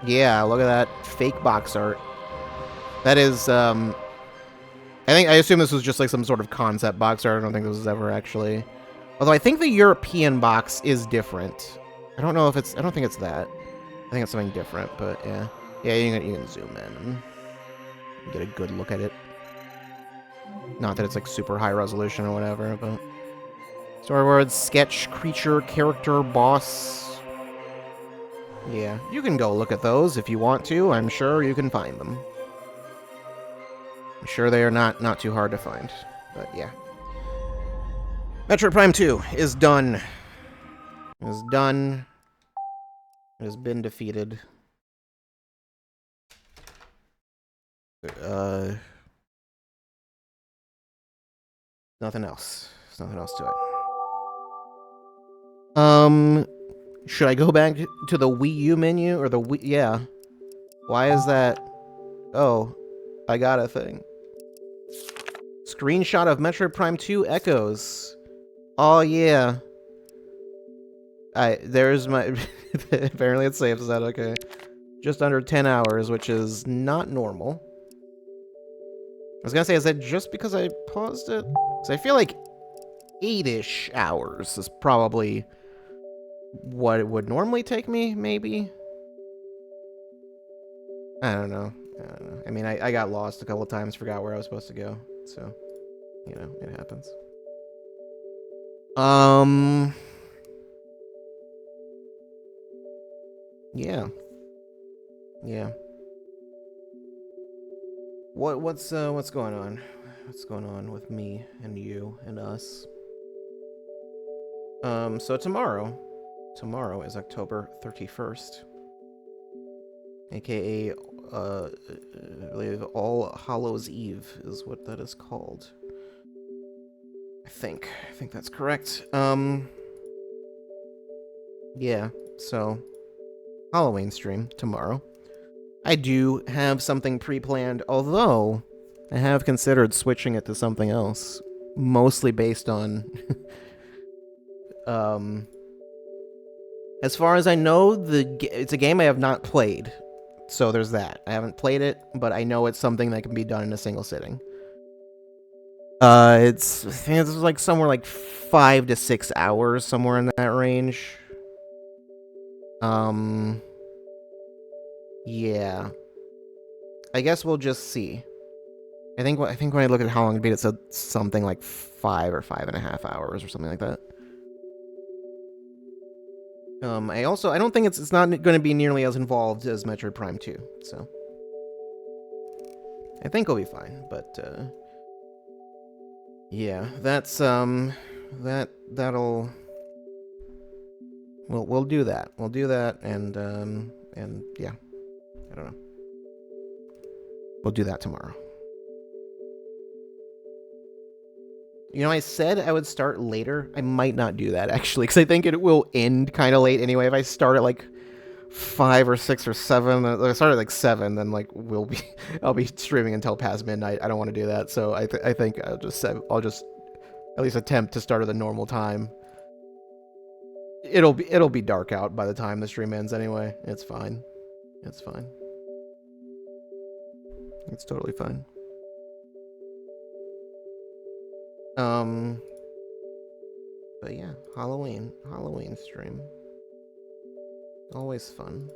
Yeah, look at that fake box art. That is, I assume this was just like some sort of concept box art. I don't think this was ever actually... Although I think the European box is different. I don't think it's that. I think it's something different, but yeah. Yeah, you can zoom in and get a good look at it. Not that it's like super high resolution or whatever, but... Story words, sketch, creature, character, boss. Yeah, you can go look at those if you want to. I'm sure you can find them. I'm sure they are not too hard to find, but yeah. Metroid Prime 2 is done. It is done. It has been defeated. Nothing else. There's nothing else to it. Should I go back to the Wii U menu or the Wii? Yeah. Why is that? Oh, I got a thing. Screenshot of Metroid Prime 2 Echoes. Oh yeah. There's my. Apparently it saves that. Okay. Just under 10 hours, which is not normal. I was gonna say, is that just because I paused it? Because I feel like 8-ish hours is probably what it would normally take me, maybe? I don't know. I mean, I got lost a couple of times, forgot where I was supposed to go. So, you know, it happens. Yeah. Yeah. What's going on? What's going on with me and you and us? So tomorrow is October 31st, aka I believe All Hallows Eve is what that is called. I think that's correct. Yeah. So Halloween stream tomorrow. I do have something pre-planned, although I have considered switching it to something else, mostly based on um as far as I know, it's a game I have not played. So there's that. I haven't played it, but I know it's something that can be done in a single sitting. I think it's like somewhere like 5 to 6 hours, somewhere in that range. Um yeah. I guess we'll just see. I think when I look at how long it beat, it said something like 5 or 5.5 hours or something like that. I don't think it's not going to be nearly as involved as Metroid Prime 2, so I think it'll be fine. But yeah, that'll we'll do that. We'll do that, and yeah, I don't know. We'll do that tomorrow. You know, I said I would start later. I might not do that actually, because I think it will end kind of late anyway. If I start at like 5 or 6 or 7, I start at like 7, then like I'll be streaming until past midnight. I don't want to do that, so I think I'll just at least attempt to start at the normal time. It'll be dark out by the time the stream ends anyway. It's fine. It's fine. It's totally fine. But yeah, Halloween stream. Always fun.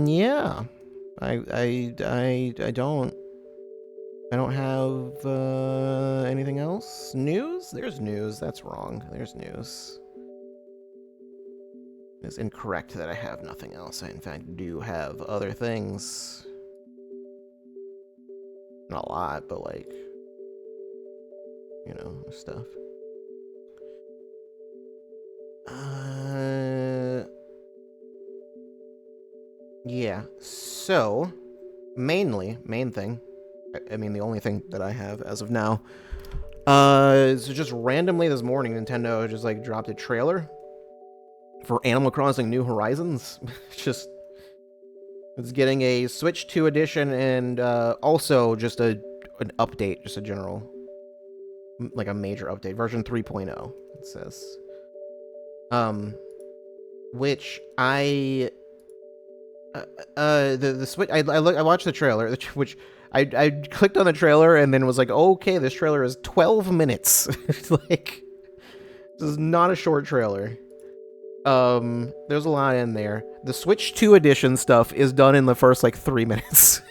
Yeah. I don't have anything else. News? There's news. That's wrong. There's news. It's incorrect that I have nothing else. I in fact do have other things. Not a lot, but like, you know, stuff. Yeah. So, main thing. I mean, the only thing that I have as of now. So just randomly this morning, Nintendo just like dropped a trailer for Animal Crossing New Horizons. It's getting a Switch 2 edition and also just an update, just a general, like a major update, version 3.0. It says, which the Switch. I watched the trailer, which I clicked on the trailer and then was like, okay, this trailer is 12 minutes. Like, this is not a short trailer. There's a lot in there. The Switch 2 edition stuff is done in the first like 3 minutes.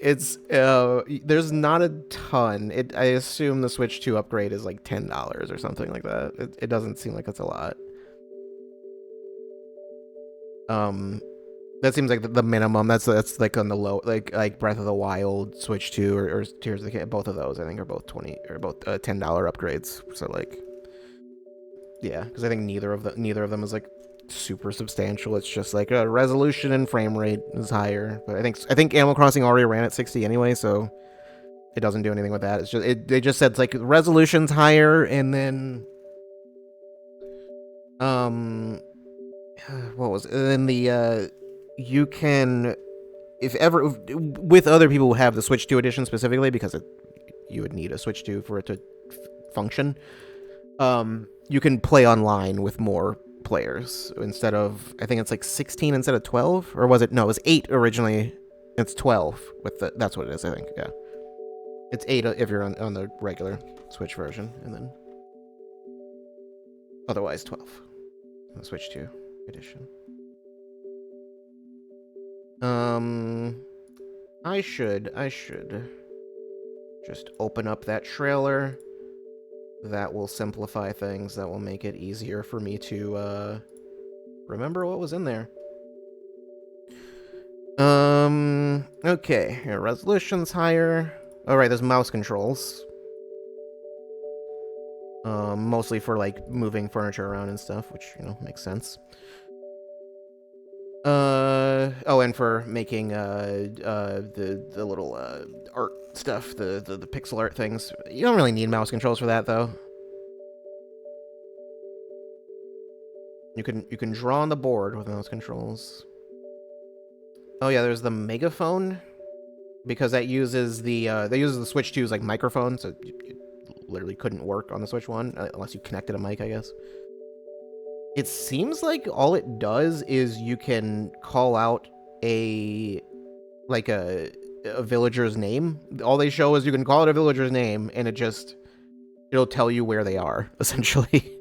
it's there's not a ton. I assume the Switch 2 upgrade is like $10 or something like that. It doesn't seem like it's a lot. That seems like the minimum. That's like on the low, like Breath of the Wild, Switch 2, or Tears of the Kingdom. Both of those, I think, are both $10 upgrades. So like, yeah, because I think neither of them is like super substantial. It's just like a resolution and frame rate is higher. But I think Animal Crossing already ran at 60 anyway, so it doesn't do anything with that. It's just they just said it's like resolution's higher, and then what was it? And then the you can, if ever, with other people who have the Switch 2 edition specifically, because you would need a Switch 2 for it to function, you can play online with more players instead of, I think it's like 16 instead of 12, or was it? No, it was 8 originally. It's 12 with that's what it is, I think. Yeah, it's 8 if you're on the regular Switch version, and then otherwise 12 on the Switch 2 edition. I should just open up that trailer That will simplify things. That will make it easier for me to remember what was in there. Okay. Here, resolution's higher. All right, there's mouse controls. Mostly for like moving furniture around and stuff, which, you know, makes sense. Oh, and for making the little art stuff, the pixel art things. You don't really need mouse controls for that though. You can draw on the board with mouse controls. Oh yeah, there's the megaphone, because that uses the Switch 2's like microphone, so it literally couldn't work on the Switch 1 unless you connected a mic, I guess. It seems like all it does is you can call out a like a villager's name. All they show is you can call it a villager's name, and it'll tell you where they are, essentially.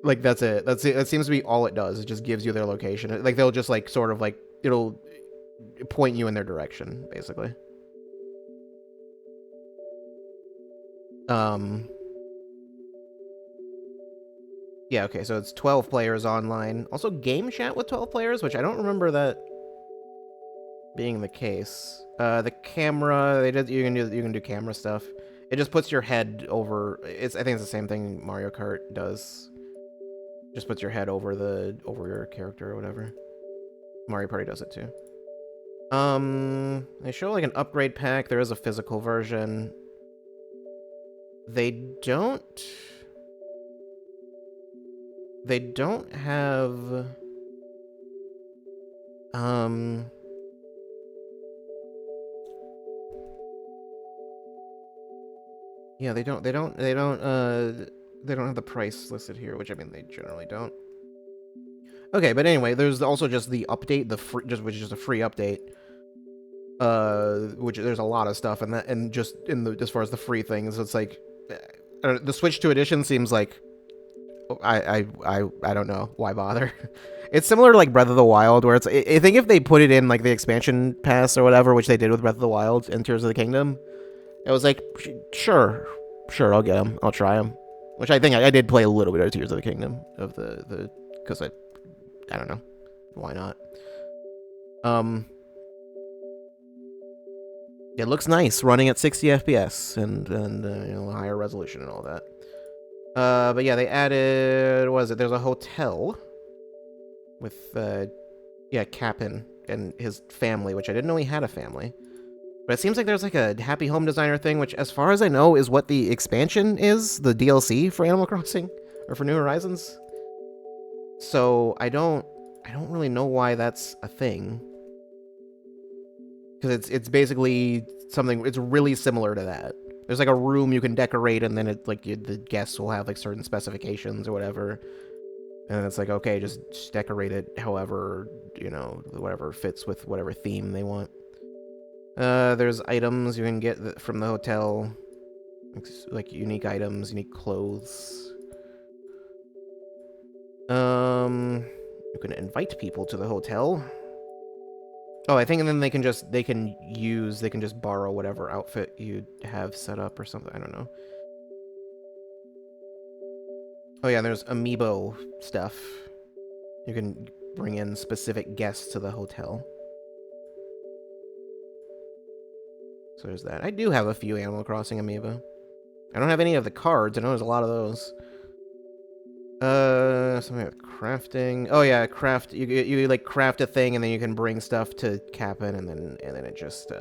Like that's it. That's it. That seems to be all it does. It just gives you their location. Like they'll just like sort of like it'll point you in their direction, basically. Yeah, okay, so it's 12 players online. Also game chat with 12 players, which I don't remember that being the case. The camera, you can do camera stuff. It just puts your head over. I think it's the same thing Mario Kart does. Just puts your head over your character or whatever. Mario Party does it too. They show like an upgrade pack. There is a physical version. They don't have yeah, they don't have the price listed here, which I mean they generally don't. Okay, but anyway, there's also just the update, which is just a free update. Which there's a lot of stuff in that, and just as far as the free things, it's like the Switch 2 edition seems like I don't know why bother. It's similar to like Breath of the Wild, where I think if they put it in like the expansion pass or whatever, which they did with Breath of the Wild and Tears of the Kingdom, it was like sure, I'll get them, I'll try them. Which I think I did play a little bit of Tears of the Kingdom of the because I don't know, why not. It looks nice running at 60 FPS and you know, higher resolution and all that. But yeah, they added, what is it? There's a hotel with Cap'n and his family, which I didn't know he had a family. But it seems like there's like a Happy Home Designer thing, which as far as I know is what the expansion is, the DLC for Animal Crossing or for New Horizons. So I don't really know why that's a thing. Because it's basically something, it's really similar to that. There's like a room you can decorate, and then the guests will have like certain specifications or whatever. And it's like, okay, just decorate it however, you know, whatever fits with whatever theme they want. There's items you can get from the hotel. Like unique items, unique clothes. You can invite people to the hotel. Oh, I think, and then they can just borrow whatever outfit you have set up or something. I don't know. Oh yeah, there's amiibo stuff. You can bring in specific guests to the hotel. So there's that. I do have a few Animal Crossing amiibo. I don't have any of the cards. I know there's a lot of those. Something with crafting. Oh yeah, craft. You like craft a thing, and then you can bring stuff to Cap'n, and then it just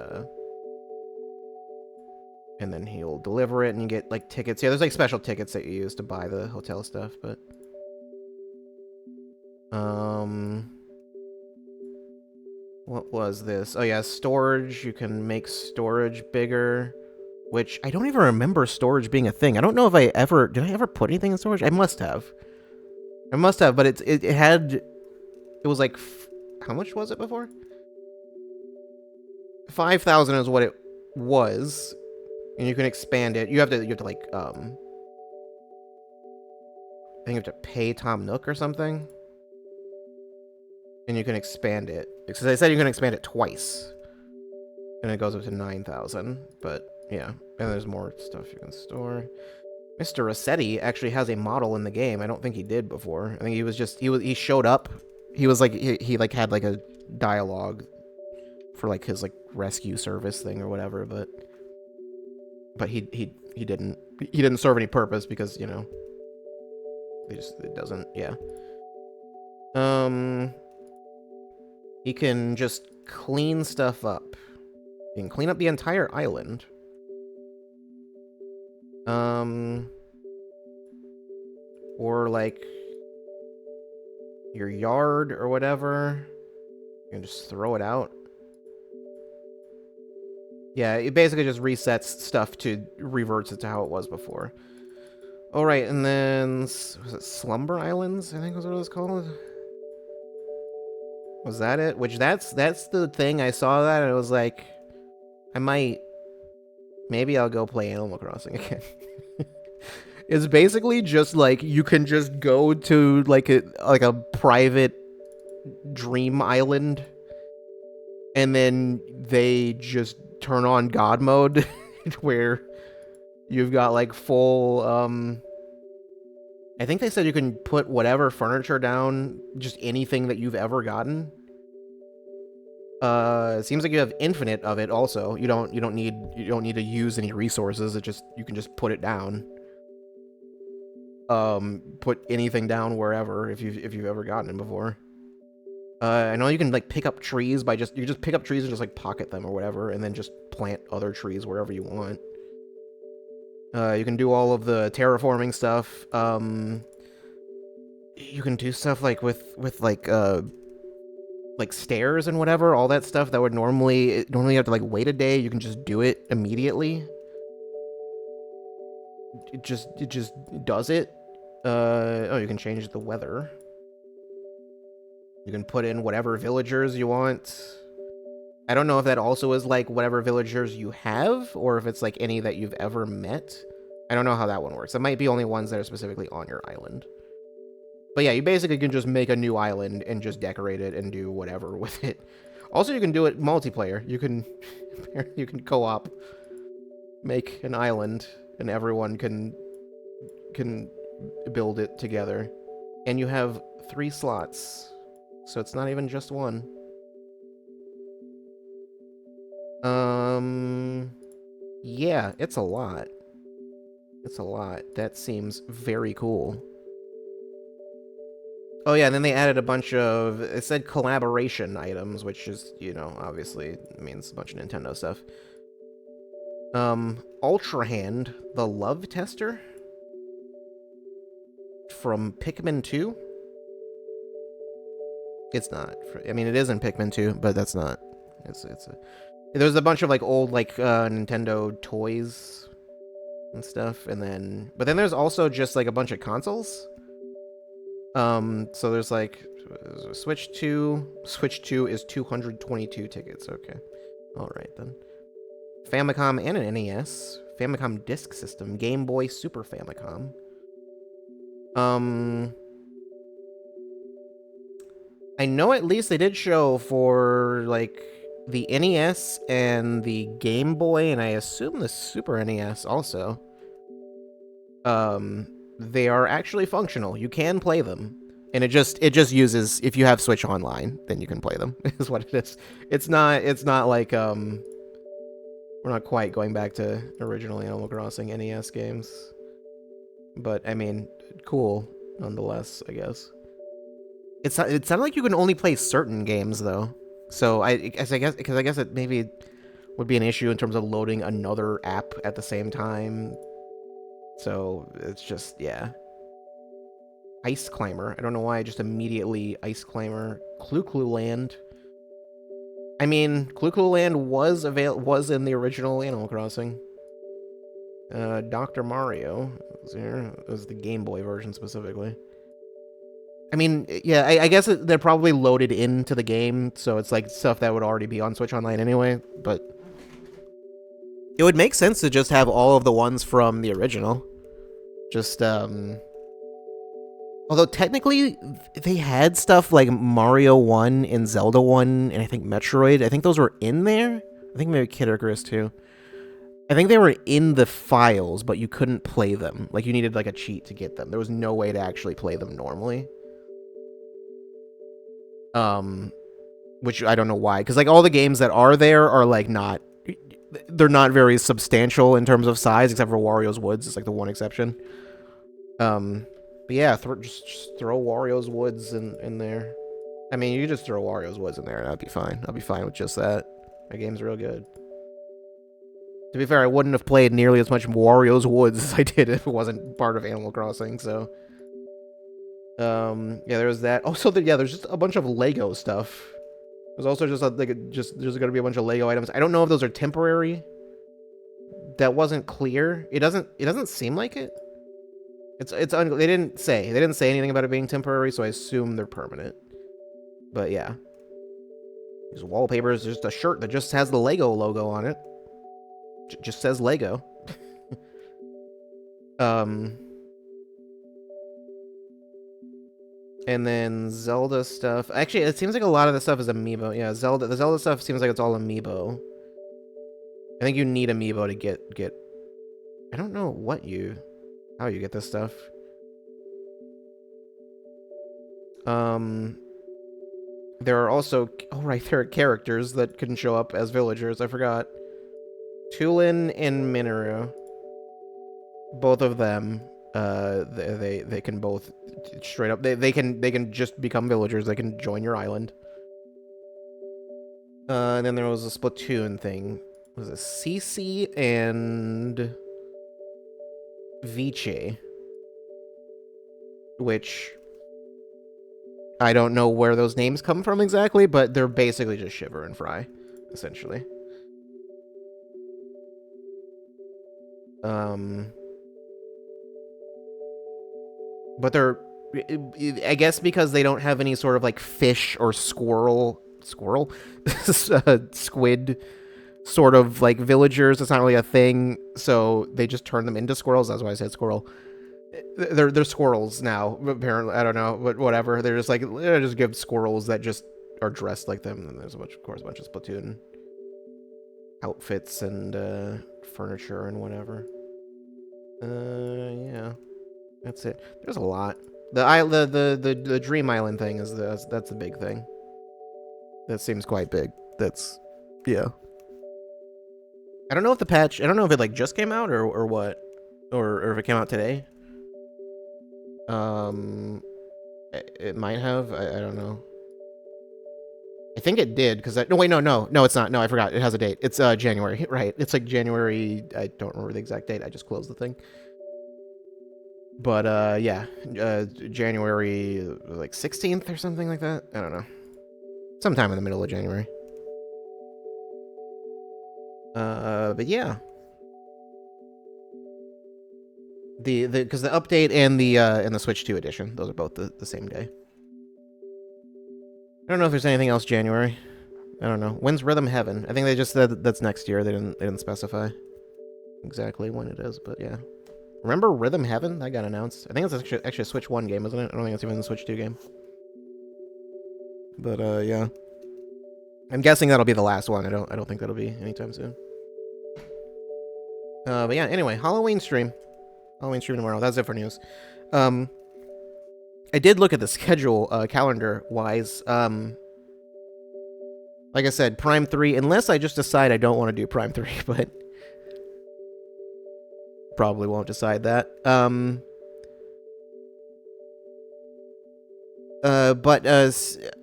and then he'll deliver it, and you get like tickets. Yeah, there's like special tickets that you use to buy the hotel stuff, but what was this? Oh yeah, storage. You can make storage bigger, which I don't even remember storage being a thing. I don't know if did I ever put anything in storage? I must have. But it was like, how much was it before? 5,000 is what it was, and you can expand it. You have to like, I think you have to pay Tom Nook or something, and you can expand it. Because they said you can expand it twice, and it goes up to 9,000. But yeah, and there's more stuff you can store. Mr. Rossetti actually has a model in the game. I don't think he did before. I think he was just he showed up. He was like he like had like a dialogue for like his like rescue service thing or whatever, but he didn't serve any purpose because, you know, it doesn't, yeah. He can just clean stuff up. You can clean up the entire island. Or like your yard or whatever. You can just throw it out. Yeah, it basically just resets stuff to reverts it to how it was before. All right, and then was it Slumber Islands? I think was what it was called. Was that it? Which that's the thing. I saw that and it was like, maybe I'll go play Animal Crossing again. It's basically just like you can just go to like a private dream island, and then they just turn on God mode, where you've got like full. I think they said you can put whatever furniture down, just anything that you've ever gotten. It seems like you have infinite of it. Also, you don't need to use any resources. You can just put it down. Put anything down wherever if you've ever gotten it before. I know you can like pick up trees by you just pick up trees and just like pocket them or whatever, and then just plant other trees wherever you want. You can do all of the terraforming stuff. You can do stuff like with like stairs and whatever, all that stuff that would normally you have to like wait a day. You can just do it immediately. It just does it. Oh, you can change the weather. You can put in whatever villagers you want. I don't know if that also is like whatever villagers you have, or if it's like any that you've ever met. I don't know how that one works. It might be only ones that are specifically on your island. But yeah, you basically can just make a new island and just decorate it and do whatever with it. Also, you can do it multiplayer. You can co-op, make an island, and everyone can build it together. And you have 3 slots, so it's not even just one. Yeah, it's a lot. It's a lot. That seems very cool. Oh yeah, and then they added a bunch of, it said collaboration items, which is, you know, obviously means a bunch of Nintendo stuff. Ultra Hand, the Love Tester from Pikmin 2. It's not. I mean, it is in Pikmin 2, but that's not. There's a bunch of like old like Nintendo toys and stuff, but then there's also just like a bunch of consoles. So there's like Switch 2. Switch 2 is 222 tickets. Okay. All right then. Famicom and an NES. Famicom Disk System. Game Boy Super Famicom. I know at least they did show for like the NES and the Game Boy, and I assume the Super NES also. They are actually functional. You can play them. And it just uses, if you have Switch Online, then you can play them, is what it is. It's not like, we're not quite going back to original Animal Crossing NES games. But, I mean, cool, nonetheless, I guess. It sounded like you can only play certain games, though. So, I guess it maybe would be an issue in terms of loading another app at the same time. So, it's just, yeah. Ice Climber. I don't know why I just immediately Ice Climber. Clu Land. I mean, Clu Land was in the original Animal Crossing. Dr. Mario was here. It was the Game Boy version specifically. I mean, yeah, I guess they're probably loaded into the game, so it's like stuff that would already be on Switch Online anyway, but it would make sense to just have all of the ones from the original. Just, although technically, they had stuff like Mario 1 and Zelda 1, and I think Metroid. I think those were in there. I think maybe Kid Icarus too. I think they were in the files, but you couldn't play them. Like, you needed, like, a cheat to get them. There was no way to actually play them normally. Which I don't know why. Because, like, all the games that are there are, like, not... They're not very substantial in terms of size, except for Wario's Woods. It's, like, the one exception. But yeah, just throw Wario's Woods in there. I mean, you could just throw Wario's Woods in there, and I'd be fine. I'll be fine with just that. That game's real good. To be fair, I wouldn't have played nearly as much Wario's Woods as I did if it wasn't part of Animal Crossing, so... yeah, there was that. Also, there's just a bunch of Lego stuff. There's also just, there's gonna be a bunch of Lego items. I don't know if those are temporary. That wasn't clear. It doesn't seem like it. They didn't say anything about it being temporary, so I assume they're permanent. But yeah. These wallpapers, just a shirt that just has the Lego logo on it. Just says Lego. And then Zelda stuff. Actually, it seems like a lot of the stuff is amiibo. Yeah, the Zelda stuff seems like it's all amiibo. I think you need amiibo to get... I don't know how you get this stuff. There are also... Oh, right, there are characters that can show up as villagers. I forgot. Tulin and Minoru. Both of them. They can both straight up... They can just become villagers. They can join your island. And then there was a Splatoon thing. Was it Cece and Vici? Which... I don't know where those names come from exactly, but they're basically just Shiver and Fry, essentially. But they're... I guess because they don't have any sort of, like, fish or squid sort of, like, villagers. It's not really a thing, so they just turn them into squirrels. That's why I said squirrel. They're squirrels now, apparently. I don't know, but whatever. They're just like, just give squirrels that just are dressed like them. And there's of course, a bunch of Splatoon outfits and furniture and whatever. Yeah, that's it. There's a lot. The Dream Island thing that's the big thing. That seems quite big. Yeah. I don't know if I don't know if it like just came out or what, or if it came out today. It might have. I don't know. I think it did because no, it's not. No, I forgot. It has a date. It's January, right? It's like January. I don't remember the exact date. I just closed the thing. But yeah, January like 16th or something like that. I don't know. Sometime in the middle of January. But yeah. Because the update and the Switch 2 edition, those are both the same day. I don't know if there's anything else January. I don't know. When's Rhythm Heaven? I think they just said that's next year. They didn't specify exactly when it is, but yeah. Remember Rhythm Heaven? That got announced. I think it's actually a Switch 1 game, isn't it? I don't think it's even a Switch 2 game. But yeah. I'm guessing that'll be the last one. I don't think that'll be anytime soon. But yeah, anyway, Halloween stream tomorrow. That's it for news. I did look at the schedule, calendar-wise. Like I said, Prime 3, unless I just decide I don't want to do Prime 3, but... Probably won't decide that. But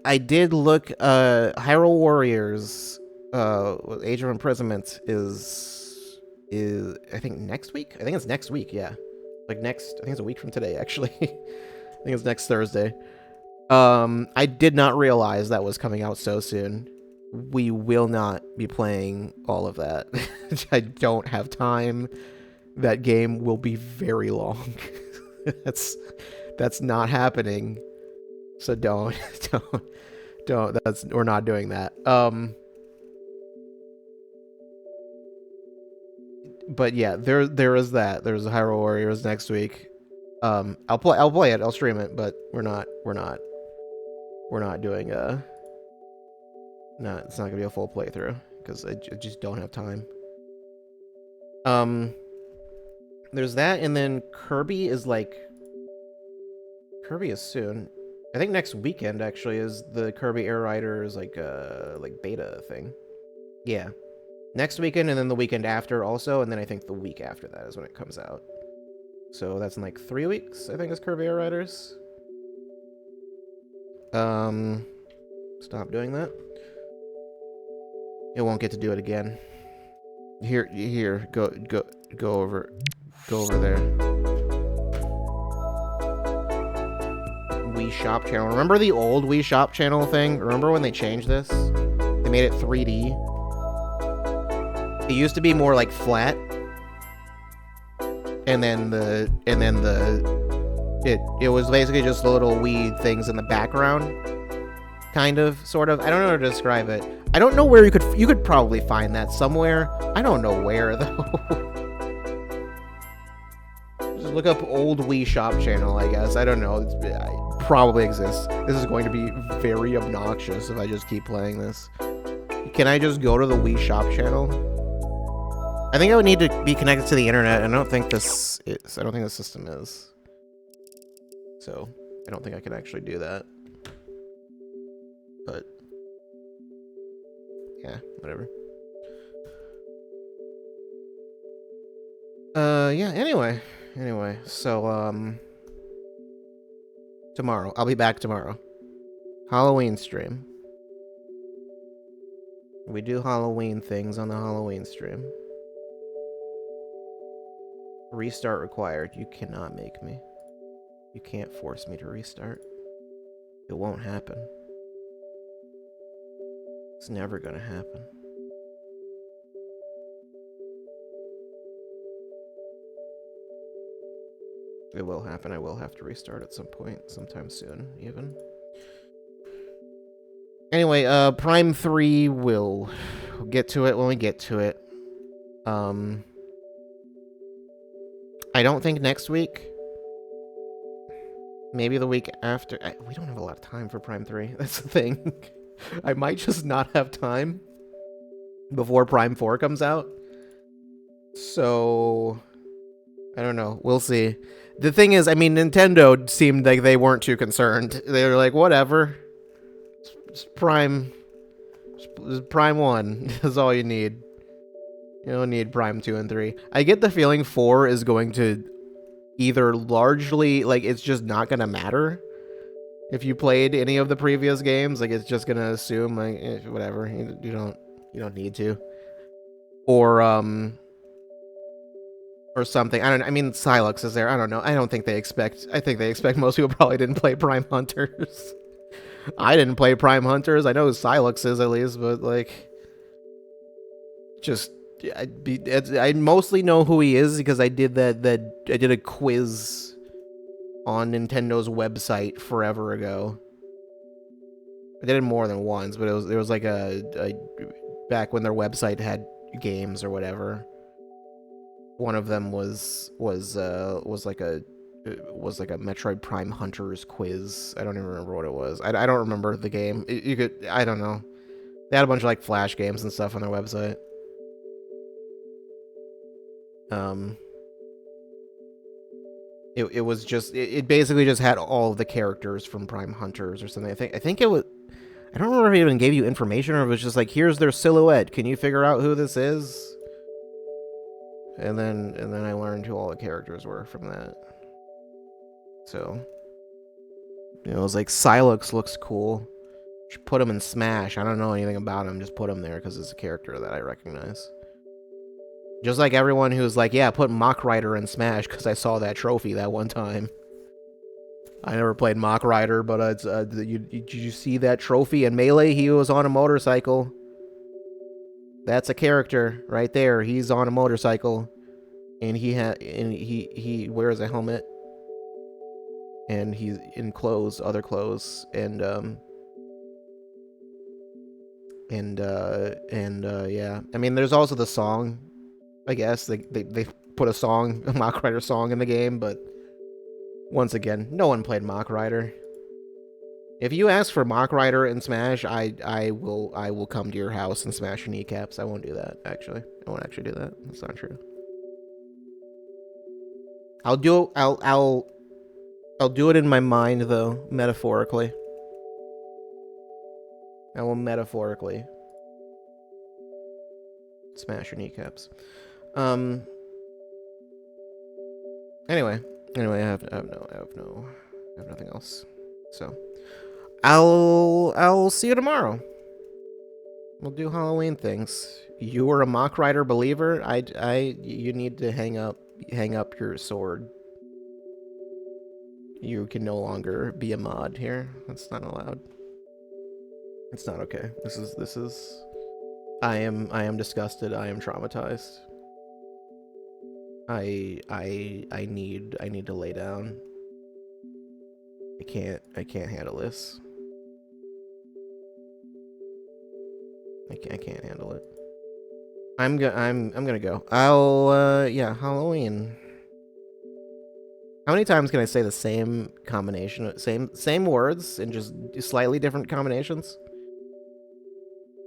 I did look, Hyrule Warriors, Age of Imprisonment is I think next week? I think it's next week, yeah. I think it's a week from today, actually. I think it's next Thursday. I did not realize that was coming out so soon. We will not be playing all of that. I don't have time. That game will be very long. That's not happening. So don't. We're not doing that. But yeah, there is that. There's Hyrule Warriors next week. I'll play it. I'll stream it, but we're not doing no, it's not gonna be a full playthrough because I just don't have time. There's that, and then Kirby is soon. I think next weekend actually is the Kirby Air Riders like beta thing. Yeah. Next weekend, and then the weekend after also, and then I think the week after that is when it comes out. So that's in like 3 weeks, I think, is Kirby Air Riders. Stop doing that. It won't get to do it again. Here, go over there. Wii Shop channel. Remember the old Wii Shop channel thing? Remember when they changed this? They made it 3D. It used to be more like flat, and then it was basically just the little Wii things in the background, kind of, sort of. I don't know how to describe it. I don't know where you could probably find that somewhere. I don't know where though. Just look up old Wii Shop channel, I guess. I don't know. It probably exists. This is going to be very obnoxious if I just keep playing this. Can I just go to the Wii Shop channel? I think I would need to be connected to the internet, and I don't think this is. I don't think the system is. So, I don't think I can actually do that. But, yeah, whatever. Yeah, anyway, so, tomorrow. I'll be back tomorrow. Halloween stream. We do Halloween things on the Halloween stream. Restart required. You cannot make me. You can't force me to restart. It won't happen. It's never gonna happen. It will happen. I will have to restart at some point, sometime soon, even. Anyway, Prime 3 we'll get to it when we get to it. I don't think next week. Maybe the week after. We don't have a lot of time for Prime 3. That's the thing. I might just not have time before Prime 4 comes out. So, I don't know. We'll see. The thing is, I mean, Nintendo seemed like they weren't too concerned. They were like, whatever. It's Prime 1 is all you need. You don't need Prime 2 and 3. I get the feeling 4 is going to either largely, like, it's just not going to matter. If you played any of the previous games, like, it's just going to assume, like, whatever. You don't need to. Or something. I mean, Silux is there. I don't know. I think they expect most people probably didn't play Prime Hunters. I didn't play Prime Hunters. I know who Silux is, at least, but, like, just... I mostly know who he is because I did I did a quiz on Nintendo's website forever ago. I did it more than once, but it was like a back when their website had games or whatever. One of them was like a Metroid Prime Hunters quiz. I don't even remember what it was. I don't remember the game. I don't know. They had a bunch of like Flash games and stuff on their website. It was just it basically just had all of the characters from Prime Hunters or something. I think it was. I don't remember if it even gave you information or if it was just like, here's their silhouette. Can you figure out who this is? And then I learned who all the characters were from that. So, it was like, Silux looks cool. Should put him in Smash. I don't know anything about him. Just put him there because it's a character that I recognize. Just like everyone who's like, yeah, put Mach Rider in Smash because I saw that trophy that one time. I never played Mach Rider, but did you see that trophy in Melee? He was on a motorcycle. That's a character right there. He's on a motorcycle, and he wears a helmet, and he's in clothes, other clothes, and yeah. I mean, there's also the song. I guess they put a Mach Rider song in the game, but once again, no one played Mach Rider. If you ask for Mach Rider in Smash, I will come to your house and smash your kneecaps. I won't do that, actually. I won't actually do that. That's not true. I'll do I'll do it in my mind though, metaphorically. I will metaphorically smash your kneecaps. Um. Anyway, I have nothing else. So I'll see you tomorrow. We'll do Halloween things. You were a Mock Rider believer. You need to hang up your sword. You can no longer be a mod here. That's not allowed. It's not okay. This is. I am disgusted. I am traumatized. I need to lay down. I can't handle this. I can't handle it. I'm gonna go. Yeah, Halloween. How many times can I say the same combination, same words in just slightly different combinations?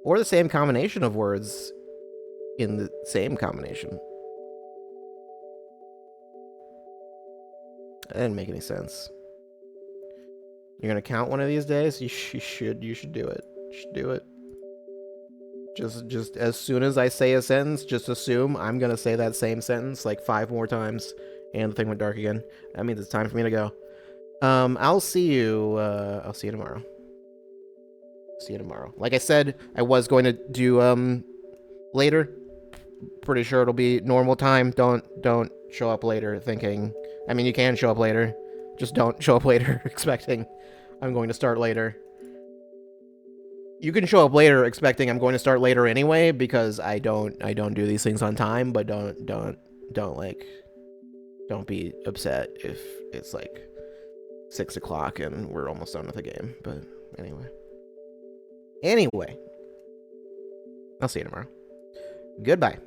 Or the same combination of words in the same combination? That didn't make any sense. You're gonna count one of these days? You should do it. You should do it. Just as soon as I say a sentence, just assume I'm gonna say that same sentence like 5 more times, and the thing went dark again. That means it's time for me to go. I'll see you tomorrow. See you tomorrow. Like I said, I was going to do later. Pretty sure it'll be normal time. Don't show up later thinking. I mean, you can show up later. Just don't show up later expecting I'm going to start later. You can show up later expecting I'm going to start later anyway, because I don't do these things on time, but don't be upset if it's like 6 o'clock and we're almost done with the game. But anyway, I'll see you tomorrow. Goodbye.